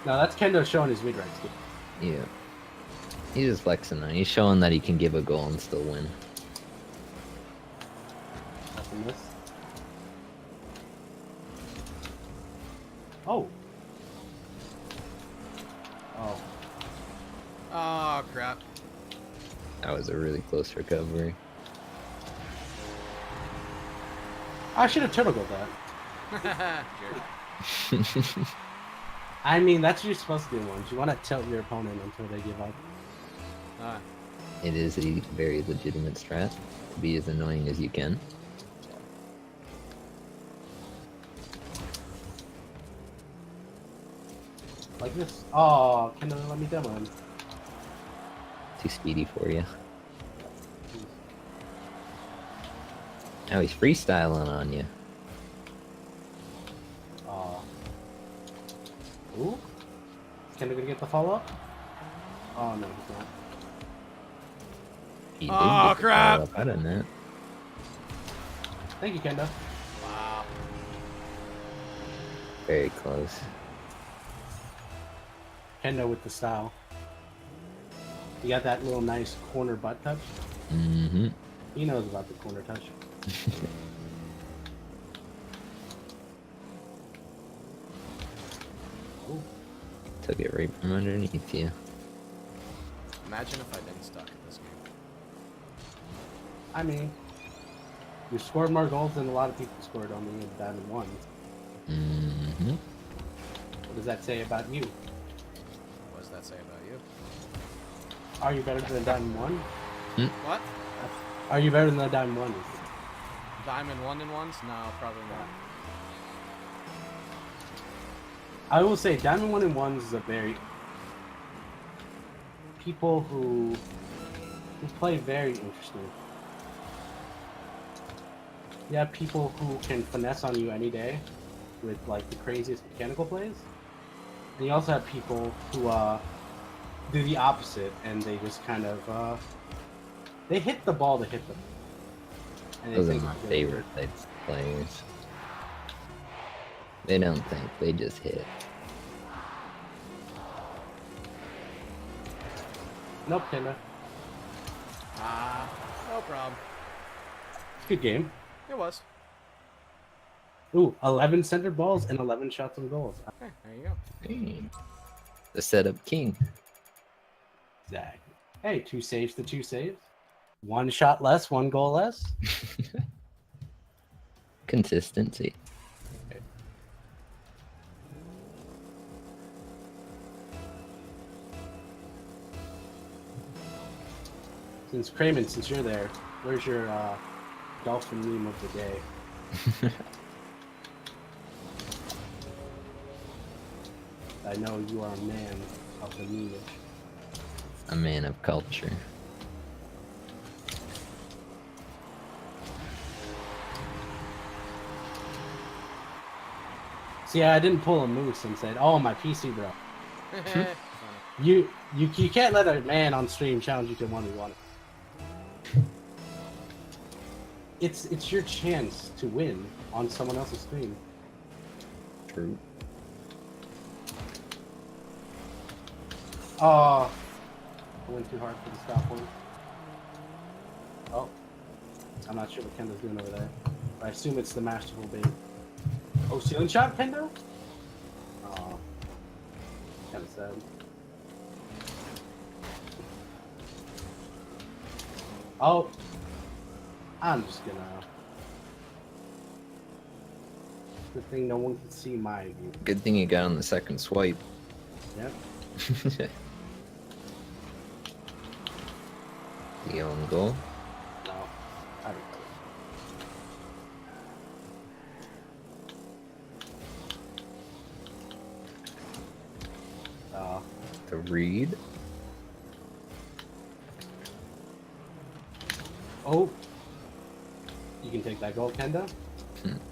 No, that's Kendo showing his mid-range skill. Yeah. He's just flexing now. He's showing that he can give a goal and still win. That's a miss. Oh. Oh. Oh, crap. That was a really close recovery. I should have turtle goaled that. Jerk. I mean, that's what you're supposed to do once. You want to tilt your opponent until they give up. It is a very legitimate strat to be as annoying as you can. Like this. Oh, Kendo let me demo him. Too speedy for you. Jeez. Now he's freestyling on you. Ooh. Is Kendo gonna get the follow up? Oh no, he's not. He did Oh, get the crap. follow-up out of that. Thank you, Kendo. Wow. Very close. Kendo with the style. You got that little nice corner butt touch. Mm-hmm. He knows about the corner touch. Ooh. Took it right from underneath you. Imagine if I'd been stuck in this game. I mean, you scored more goals than a lot of people scored on the Diamond 1. Mm-hmm. What does that say about you? What does that say about you? Are you better than Diamond 1? What? Are you better than the Diamond 1? Diamond 1-in-1s? No, probably not. I will say Diamond 1-in-1s is a very... People who play very interesting. You have people who can finesse on you any day with like the craziest mechanical plays. And you also have people who do the opposite and they just kind of they hit the ball to hit them. And Those are think my they're favorite types of players. They don't think, they just hit. Nope, Kendo. No problem. Good game. It was. Ooh, 11 centered balls and 11 shots on goals. Hey, there you go. Hey. The setup king. Exactly. Hey, 2 saves to 2 saves. 1 shot less, 1 goal less. Consistency. Since Kramen, since you're there, where's your dolphin meme of the day? I know you are a man of the memeage. A man of culture. See, I didn't pull a moose and said, "Oh, my PC, bro." Funny. You can't let a man on stream challenge you to 1v1. It's your chance to win on someone else's stream. True. Oh, I went too hard for the stop one. Oh, I'm not sure what Kendo's doing over there. But I assume it's the masterful bait. Oh, ceiling shot, Kendo? Oh, kind of sad. Oh, I'm just gonna. Good thing no one can see my view. Good thing you got on the second swipe. Yep. The own goal. No, I don't know. The read. Oh, you can take that goal, Kendo.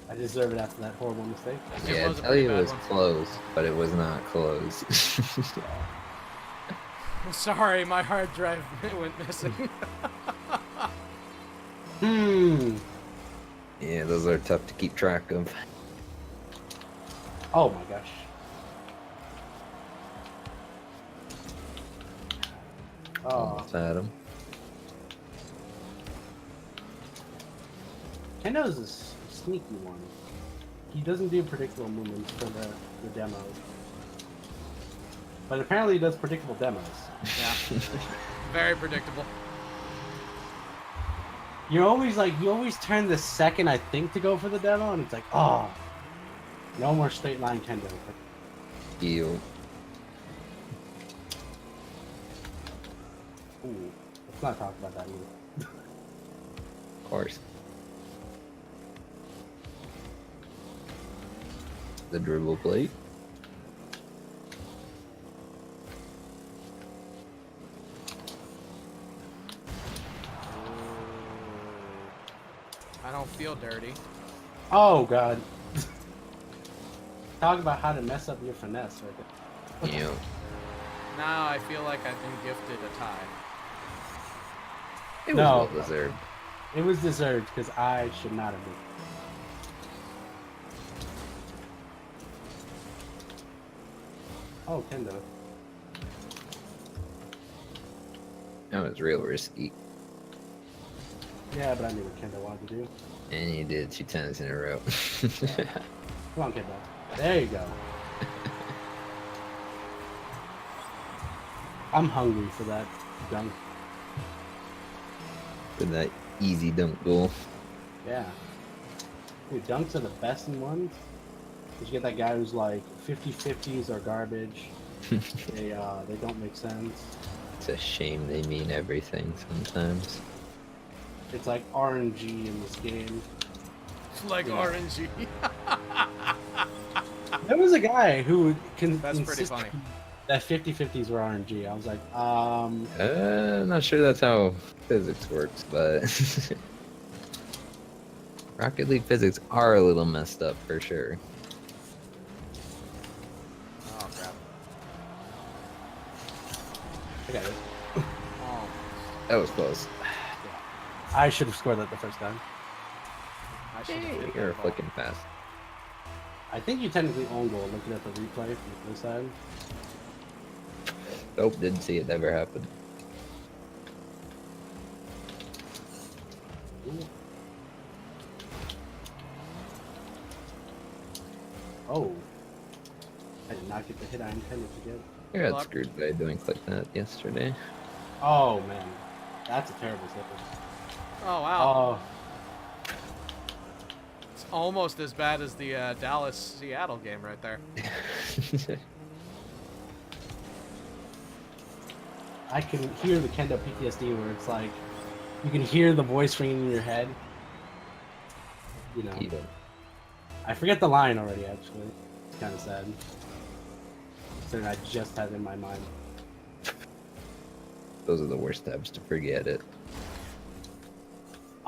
I deserve it after that horrible mistake. Yeah, I tell you it was close, but it was not close. Sorry, my hard drive went missing. Yeah, those are tough to keep track of. Oh my gosh. Oh, Almost had him. Kendo's a sneaky one. He doesn't do predictable movements for the demos. But apparently he does predictable demos. Yeah. Very predictable. You're always like, you always turn the second I think to go for the demo, and it's like, oh, no more straight line Kendo. Ew. Ooh, let's not talk about that either. Of course. The dribble plate. I don't feel real dirty. Oh god. Talk about how to mess up your finesse right there. You know, Now I feel like I've been gifted a tie. it was No. well deserved. It was deserved because I should not have been. Oh, Kendo. That was real risky. Yeah, but I knew what Kendo wanted to do. And you did 2 times in a row. Come on, Kendo. There you go. I'm hungry for that dunk. For that easy dunk goal. Yeah. Dude, dunks are the best in ones. Cause you get that guy who's like 50-50s are garbage. They don't make sense. It's a shame they mean everything sometimes. It's like RNG in this game. It's like Yeah. RNG. There was a guy who That's pretty insisted funny. that 50-50s were RNG. I was like, I'm not sure that's how physics works, but Rocket League physics are a little messed up for sure. Oh crap. I got it. Oh. That was close. I should have scored that the first time. I should have hit You're that ball. fucking fast. I think you technically own goal looking at the replay from this side. Nope, didn't see it ever happen. Ooh. Oh. I did not get the hit I intended to get. I got Luck. screwed by doing click that yesterday. Oh man. That's a terrible slip. Oh wow. Oh. It's almost as bad as the Dallas-Seattle game right there. I can hear the Kendo PTSD where it's like you can hear the voice ringing in your head. You know. Yeah. I forget the line already actually. It's kinda sad. Considering I just had it in my mind. Those are the worst times to forget it.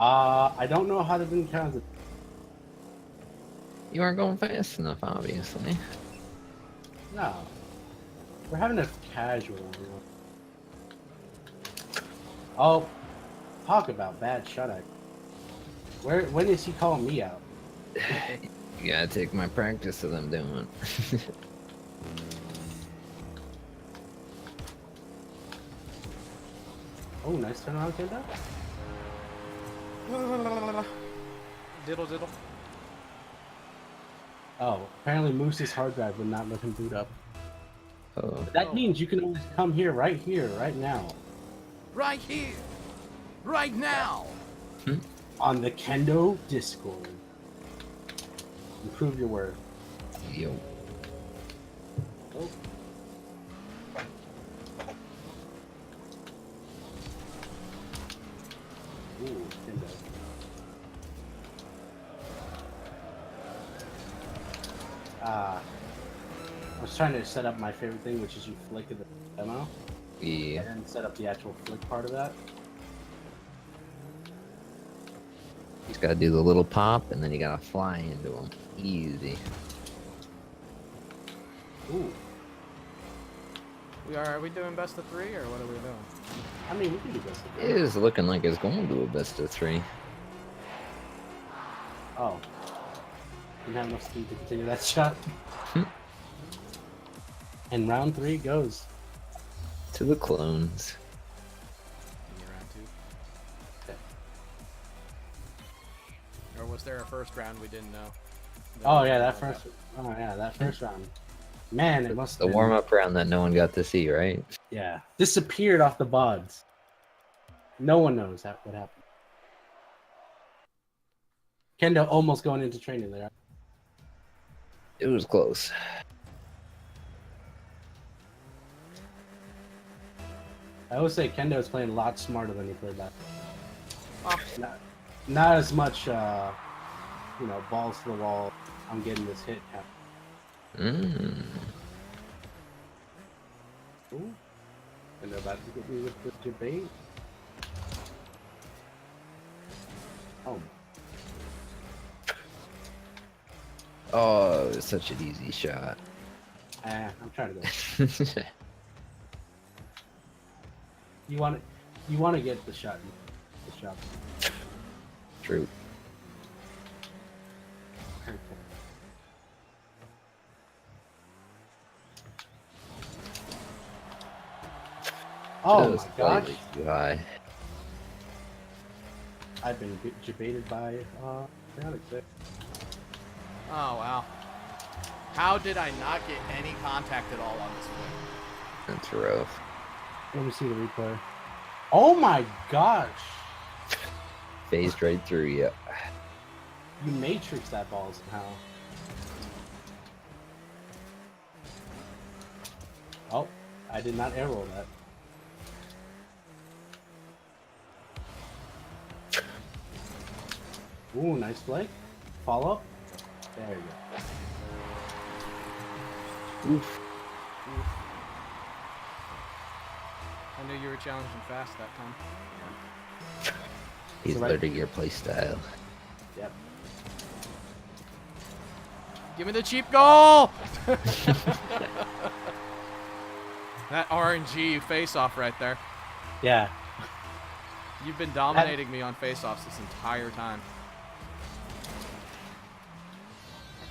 I don't know how to do kinds of You aren't going fast enough, obviously. no. We're having a casual one. Oh, talk about bad shutout. When is he calling me out? You gotta take my practice of them doing it. Oh, nice turnaround, Kendo. Diddle diddle. Oh, apparently Moose's hard drive would not let him boot up. Oh, That means you can always come here, right now, Right here. Right now. on the Kendo Discord. Improve your word. yo. Oh. Ooh, Kendo. I was trying to set up my favorite thing, which is you flick of the demo, Yeah. and then set up the actual flick part of that. Just gotta do the little pop, and then you gotta fly into them. Easy. Ooh, Are we doing best of 3 or what are we doing? I mean, we can do this. It is looking like it's going to a best of 3. Oh. Didn't have enough speed to continue that shot. And round 3 goes. To the clones. Give me round 2. Or was there a first round we didn't know? Oh yeah, that first round. Man, it must The have been, warm-up round that no one got to see, right? yeah, disappeared off the VODs. No one knows what happened. Kendo almost going into training there. It was close. I always say Kendo is playing a lot smarter than he played that. Oh. Not as much, balls to the wall. I'm getting this hit. Mmm. Ooh. And they're about to get me with the debate. Oh. Oh, it was such an easy shot. I'm trying to go. You want to get the shot. The shot. True. Okay. Oh my gosh! Slightly too high. I've been debated by Alex there. Oh, wow. How did I not get any contact at all on this wing? That's rough. Let me see the replay. Oh my gosh! Phased right through you. You matrix that ball somehow. Oh, I did not air roll that. Ooh, nice play. Follow up. There you go. Oof. I knew you were challenging fast that time. He's So right- learning your play style. Yep. Give me the cheap goal! That RNG face-off right there. Yeah. You've been dominating me on face-offs this entire time.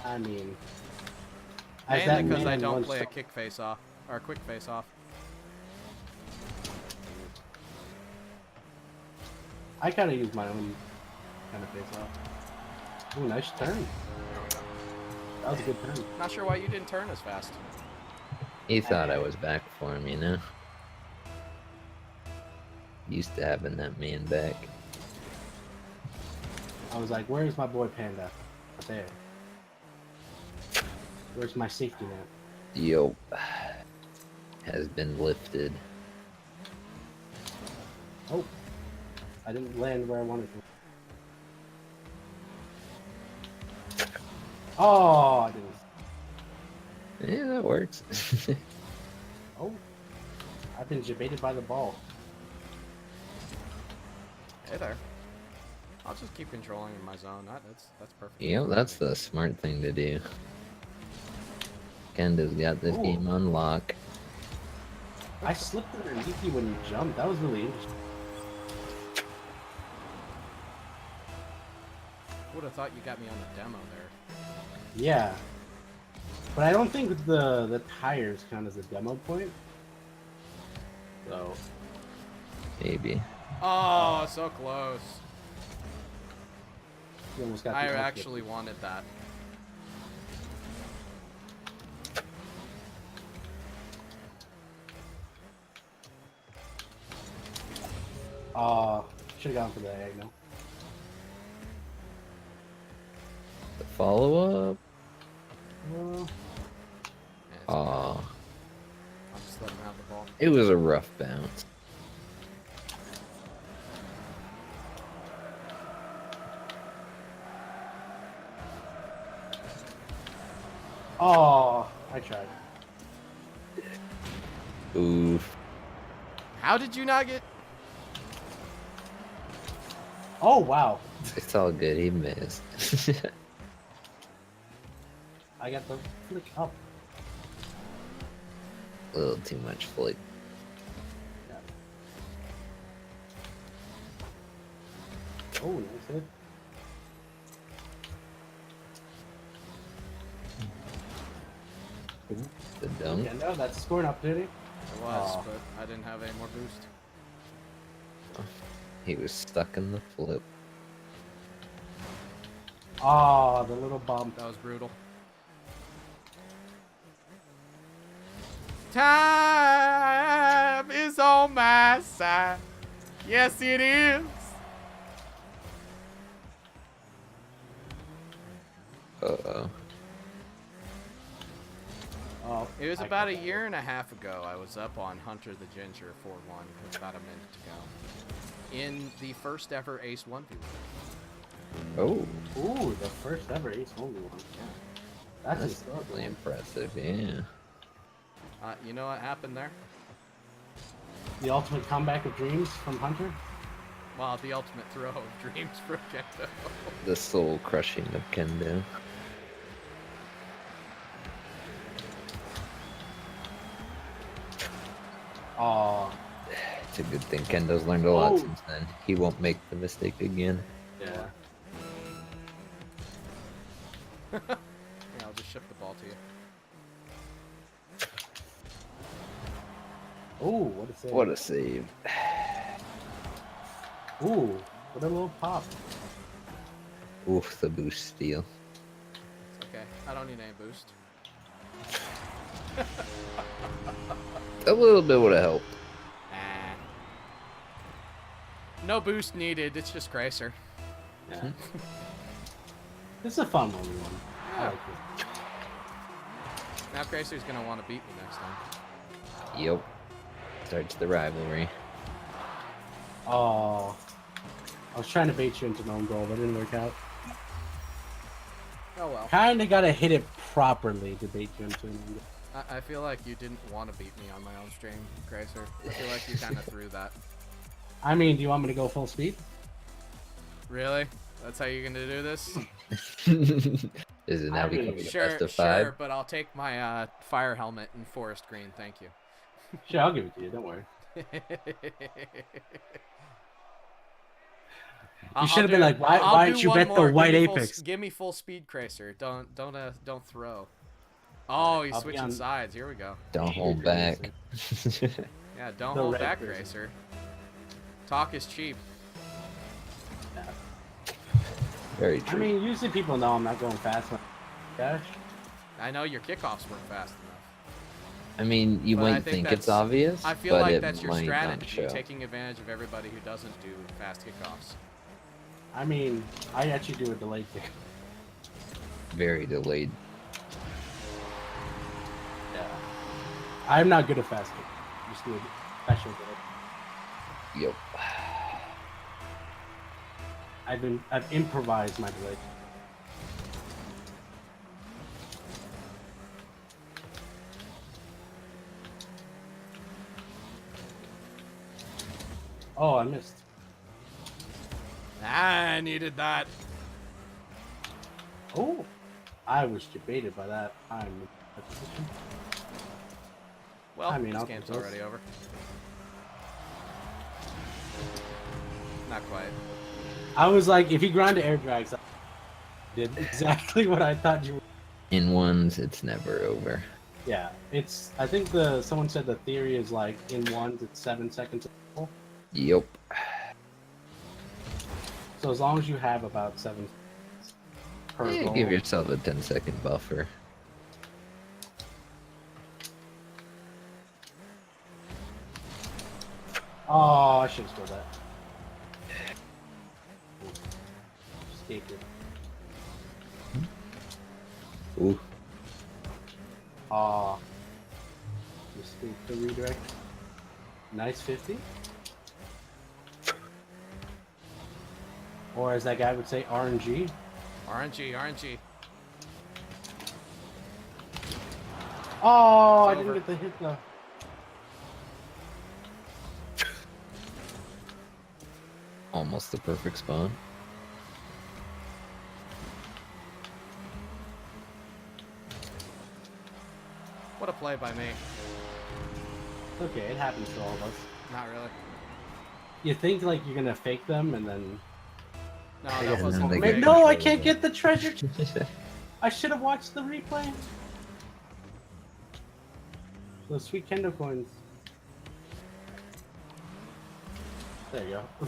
I mean, Mainly because I don't play a kick face-off, or a quick face-off. I kind of use my own kind of face-off. Ooh, nice turn. That was a good turn. Not sure why you didn't turn as fast. He thought I was back for him, you know? Used to having that man back. I was like, where's my boy Panda? Right there. Where's my safety net? Yo. Has been lifted. Oh. I didn't land where I wanted to. Oh, I didn't. Yeah, that works. Oh. I've been debated by the ball. Hey there. I'll just keep controlling in my zone. That's perfect. Yeah, that's the smart thing to do. Kenda's got this game on lock. I slipped underneath you when you jumped. That was really interesting. Would have thought you got me on the demo there. Yeah. But I don't think the tires count as a demo point. So. Maybe. Oh, so close. You almost got I the actually wanted that. Should have gone for the diagonal. The follow up? Well, Aw. I'll just let him have the ball. It was a rough bounce. oh, I tried. Oof. How did you not get? Oh, wow. It's all good, he missed. I got the flick up. A little too much flick. Yeah. Oh, nice hit. The dunk. Yeah, no, that's a scoring opportunity. It was, but I didn't have any more boost. He was stuck in the flip. Oh, the little bump. That was brutal. Time is on my side. Yes, it is. Uh-oh. Oh, It was I about a got that. year and a half ago. I was up on Hunter the Ginger 4-1 with about a minute to go. In the first ever Ace 1v1. Oh, Ooh, the first ever Ace only one. Yeah. That's that's historical. really impressive, yeah. You know what happened there? The ultimate comeback of dreams from Hunter. Well, the ultimate throw of dreams for Kendo. The soul crushing of Kendo. Oh, It's a good thing Kendo's learned a lot Oh. since then. He won't make the mistake again. yeah. Yeah, I'll just ship the ball to you. Oh, what a save. What a save. Ooh, what a little pop. Oof, the boost steal. It's okay. I don't need any boost. A little bit would have helped. Nah. No boost needed. It's just Gracer. Yeah. This is a fun one we won. I like it. Now Gracer's gonna want to beat me next time. Yep. Starts the rivalry. Oh. I was trying to bait you into an own goal, but it didn't work out. Oh well. Kinda gotta hit it properly to bait you into an own goal. I feel like you didn't want to beat me on my own stream, Gracer. I feel like you kind of threw that. I mean, do you want me to go full speed? Really? That's how you're gonna do this? Is it now I mean, becoming a Sure, best of 5? sure, but I'll take my fire helmet in forest green, thank you. Sure, I'll give it to you, don't worry. You should have been like, why didn't you bet the white Apex? Give me full speed, Gracer. Don't throw. Oh, he's I'll be switching on- sides. Here we go. Don't hold back. Yeah, don't The hold red back, person. Gracer. Talk is cheap. Very I true. mean, usually people know I'm not going fast. Gosh. I know your kickoffs weren't fast enough. I mean, you But I might think it's that's- obvious, I feel but like it that's your might not strategy, show. taking advantage of everybody who doesn't do fast kickoffs. I mean, I actually do a delayed kick. Very delayed. Yeah. I'm not good at fast kick. Just do a special delay. Yep. I've improvised my delay. Oh, I missed. I needed that. Oh, I was debated by that. I'm in that position. Well, I mean, this I'll game's take this. already over. Not quite. I was like, if you grind to air drags, I did exactly what I thought you would. In ones, it's never over. Yeah, it's. I think someone said the theory is like in ones, it's 7 seconds. Yep. So as long as you have about 7 per Yeah, goal. give yourself a 10-second buffer. Oh, I should have scored that. Escaped it. Ooh. Oh. Escaped the redirect. Nice 50. Or as that guy would say, RNG. RNG. Oh, I It's didn't over. get the hit though. Almost the perfect spawn. What a play by me. It's okay, it happens to all of us. Not really. You think like you're gonna fake them and then. No, Yeah, that and wasn't then they fake. get No, I control can't of get the treasure. I should have watched the replay. Those sweet Kendo coins. There you go.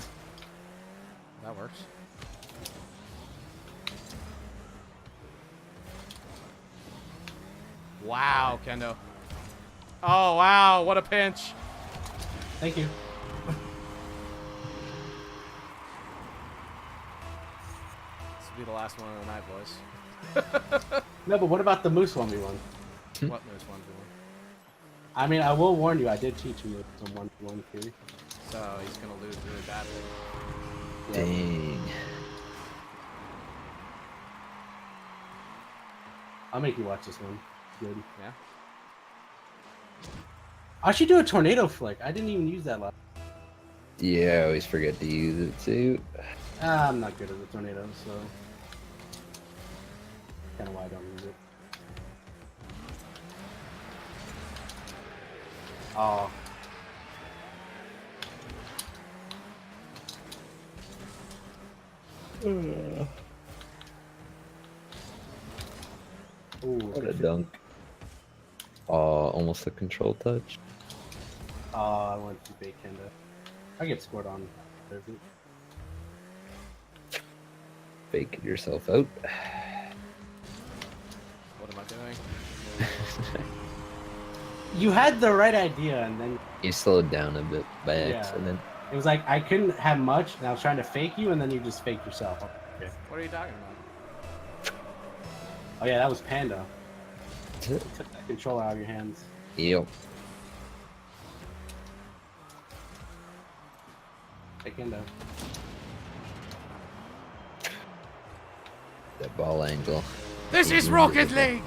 That works. Wow, Kendo. Oh, wow, what a pinch. Thank you. This will be the last one of the night, boys. No, but what about the moose one we won? What moose one do I mean, I will warn you, I did teach him some 1-1 theory. So he's gonna lose really badly. Dang. I'll make you watch this one. Good. Yeah. I should do a tornado flick. I didn't even use that last. Yeah, I always forget to use it too. I'm not good at the tornado, so kind of why I don't use it. Oh, Ooh, what a good dunk. Oh, almost a control touch. Oh, I went to bait Kenda. I get scored on. Fake yourself out. What am I doing? You had the right idea, and then You slowed down a bit by Yeah. accident. it was like I couldn't have much, and I was trying to fake you, and then you just faked yourself. Okay. What are you talking about? Oh yeah, that was Panda. That's You it. took that control out of your hands. Yep. Take Panda. That ball angle. This is Rocket League!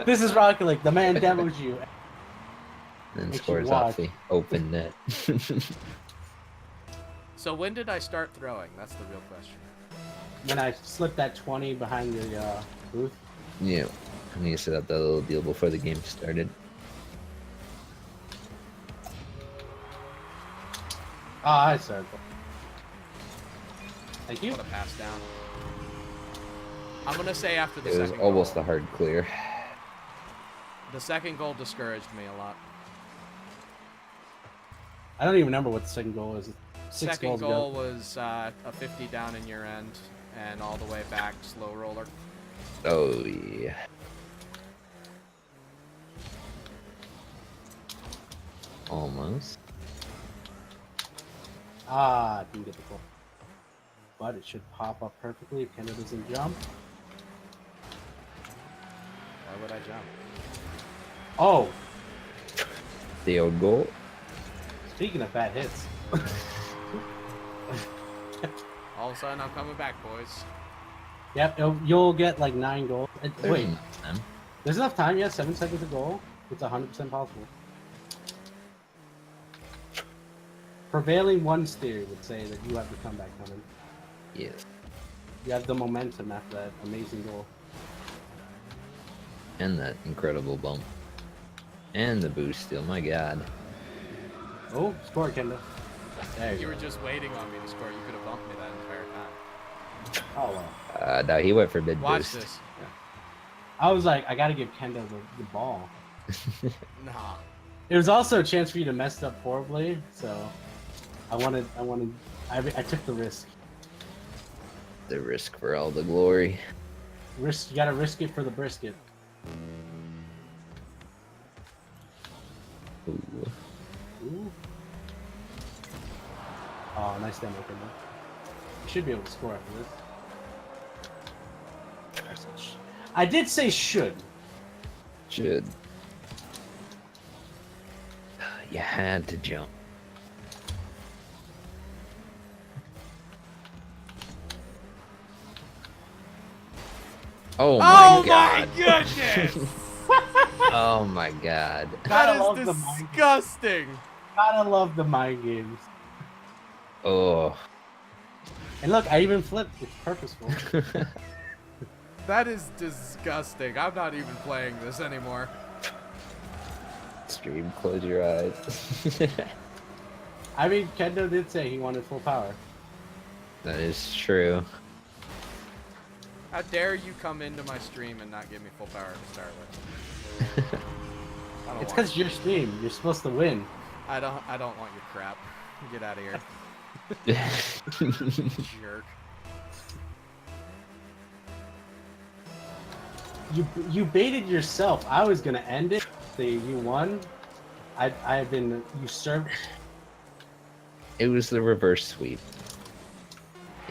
This is Rocket League. The man demoed you. And Makes you scores watch. off the open net. So when did I start throwing? That's the real question. When I slipped that 20 behind the booth. Yeah. I need to set up that little deal before the game started. Ah, I said. Thank you. What a pass down. I'm gonna say after the It was second almost goal, a hard clear. the second goal discouraged me a lot. I don't even remember what the second goal is. Six Second goals goal ago. was a 50 down in your end and all the way back slow roller. Oh, yeah. Almost. Ah, I didn't get the goal. But it should pop up perfectly if Kenda doesn't jump. Why would I jump? Oh, The old goal. speaking of bad hits. All of a sudden I'm coming back, boys. Yep, you'll get like 9 goals. There's Wait, enough time. there's enough time yet? 7 seconds to goal? It's 100% possible. Prevailing one's theory would say that you have the comeback coming. Yes. You have the momentum after that amazing goal. And that incredible bump. And the boost steal, my god. Oh, score, Kenda. There You you were go. just waiting on me to score. You could have bumped me that entire time. Oh, well. No, he went for mid Watch boost. this. I was like, I gotta give Kenda the ball. Nah. It was also a chance for you to mess up horribly, so I took the risk. The risk for all the glory. You gotta risk it for the brisket. Ooh. Ooh. Oh, nice demo, Kenda. You should be able to score after this. I did say should. Should. You had to jump. Oh my god. goodness! Oh my god. Gotta That love is the mind. disgusting. Gotta love the mind games. Oh. And look, I even flipped. It's purposeful. That is disgusting. I'm not even playing this anymore. Stream, close your eyes. I mean, Kendo did say he wanted full power. That is true. How dare you come into my stream and not give me full power to start with? I don't It's want because your stream. You're supposed to win. I don't want your crap. Get out of here. Jerk. You baited yourself. I was gonna end it. You won. I've been usurped. It was the reverse sweep.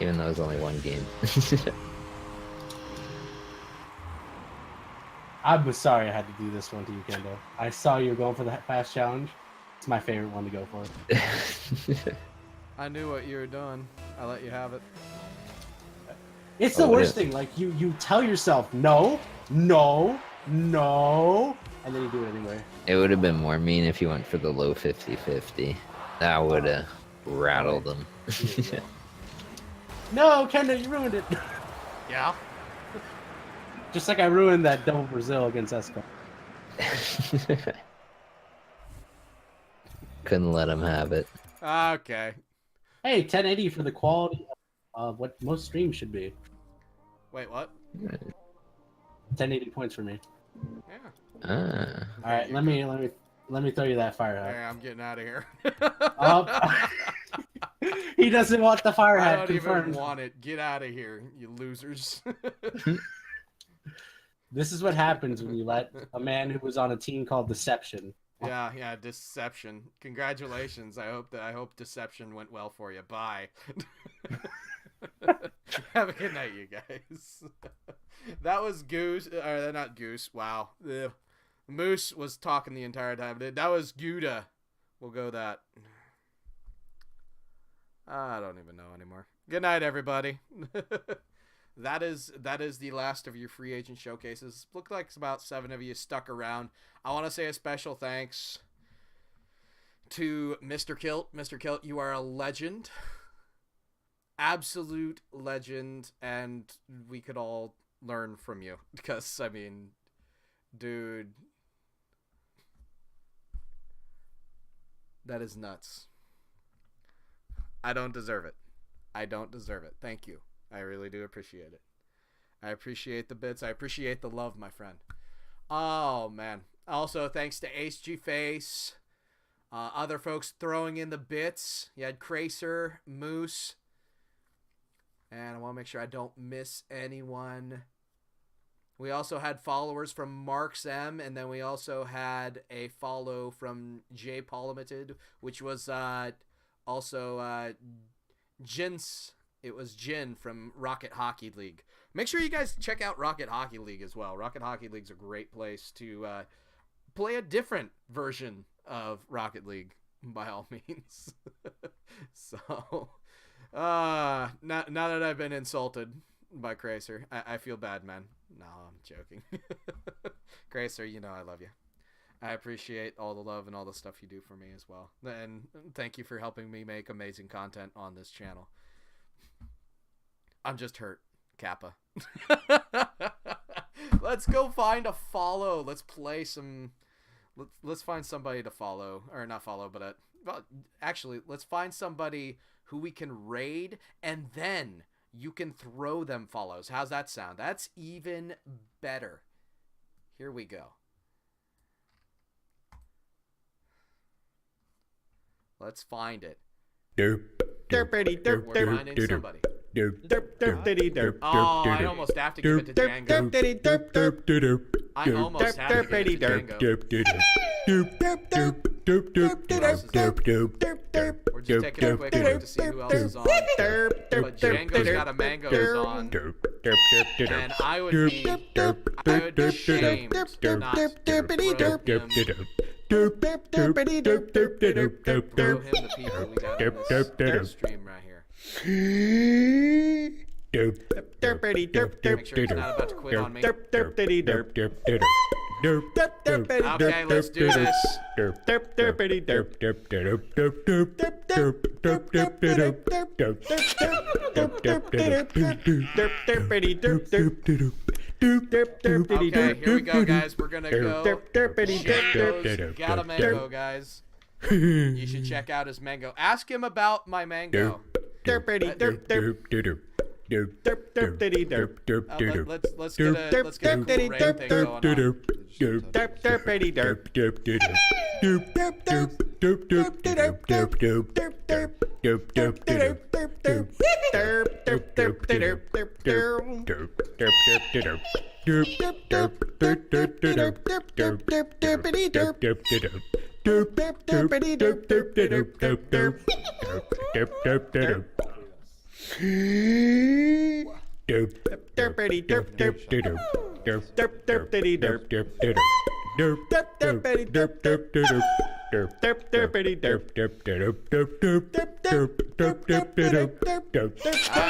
Even though it was only one game. I'm sorry I had to do this one to you, Kendo. I saw you were going for the fast challenge. It's my favorite one to go for. I knew what you were doing. I let you have it. It's the Oh, worst yeah. thing. Like you tell yourself no, no, no, and then you do it anyway. It would have been more mean if you went for the low 50-50. That would have rattled them. No, Kendo, you ruined it. Yeah. Just like I ruined that double Brazil against Esco. Couldn't let him have it. Okay. Hey, 1080 for the quality of what most streams should be. Wait, what? 1080 points for me. Yeah. All right, let me throw you that fire hat. Hey, I'm getting out of here. He doesn't want the fire I hat don't confirmed. even want it. Get out of here, you losers. This is what happens when you let a man who was on a team called Deception. Yeah, Deception. Congratulations. I hope Deception went well for you. Bye. Have a good night, you guys. That was Goose. Or not Goose. Wow. Ugh. Moose was talking the entire time. That was Gouda. We'll go that. I don't even know anymore. Good night, everybody. That is the last of your free agent showcases. Look like it's about 7 of you stuck around. I want to say a special thanks to Mr. Kilt. Mr. Kilt, you are a legend. Absolute legend, and we could all learn from you. Because, I mean, dude, that is nuts. I don't deserve it. I don't deserve it. Thank you. I really do appreciate it. I appreciate the bits. I appreciate the love, my friend. Oh, man. Also, thanks to HG Face. Other folks throwing in the bits. You had Cracer, Moose. And I want to make sure I don't miss anyone. We also had followers from Marks M. And then we also had a follow from J Limited, which was also Jin's. It was Jin from Rocket Hockey League. Make sure you guys check out Rocket Hockey League as well. Rocket Hockey League's a great place to play a different version of Rocket League, by all means. So, now that I've been insulted by Cracer, I feel bad, man. No, I'm joking. Cracer, you know I love you. I appreciate all the love and all the stuff you do for me as well. And thank you for helping me make amazing content on this channel. I'm just hurt, Kappa. Let's go find a follow. Let's play some... Let's find somebody to follow. Or not follow, but... well, actually, let's find somebody who we can raid, and then you can throw them follows. How's that sound? That's even better. Here we go. Let's find it. Derp. We're finding somebody. Oh, I almost have to give it to Django. I almost have to give it to Django. We're just taking a quick look to see who else is on. But Django's got a Mango's on. And I would be shamed not to throw him the people we got in this stream right here. Make sure he's not about to quit on me. Okay, let's do this. Okay, here we go, guys. We're gonna go. Django's got a mango, guys. You should check out his mango. Ask him about my mango. Let's get a cool rain thing going on.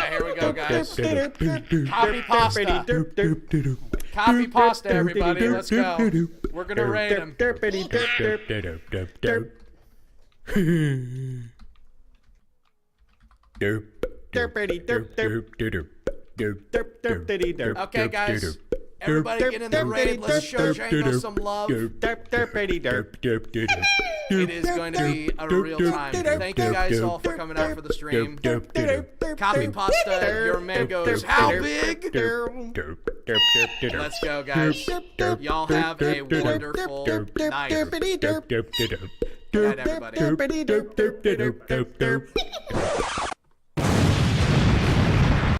Here we go, guys. Copy pasta. Copy pasta, everybody. Let's go. We're gonna raid him. Okay, guys. Everybody get in the raid. Let's show Django some love. It is going to be a real time. Thank you guys all for coming out for the stream. Copy pasta, your mangoes. How big? Let's go, guys. Y'all have a wonderful night. Good night, everybody.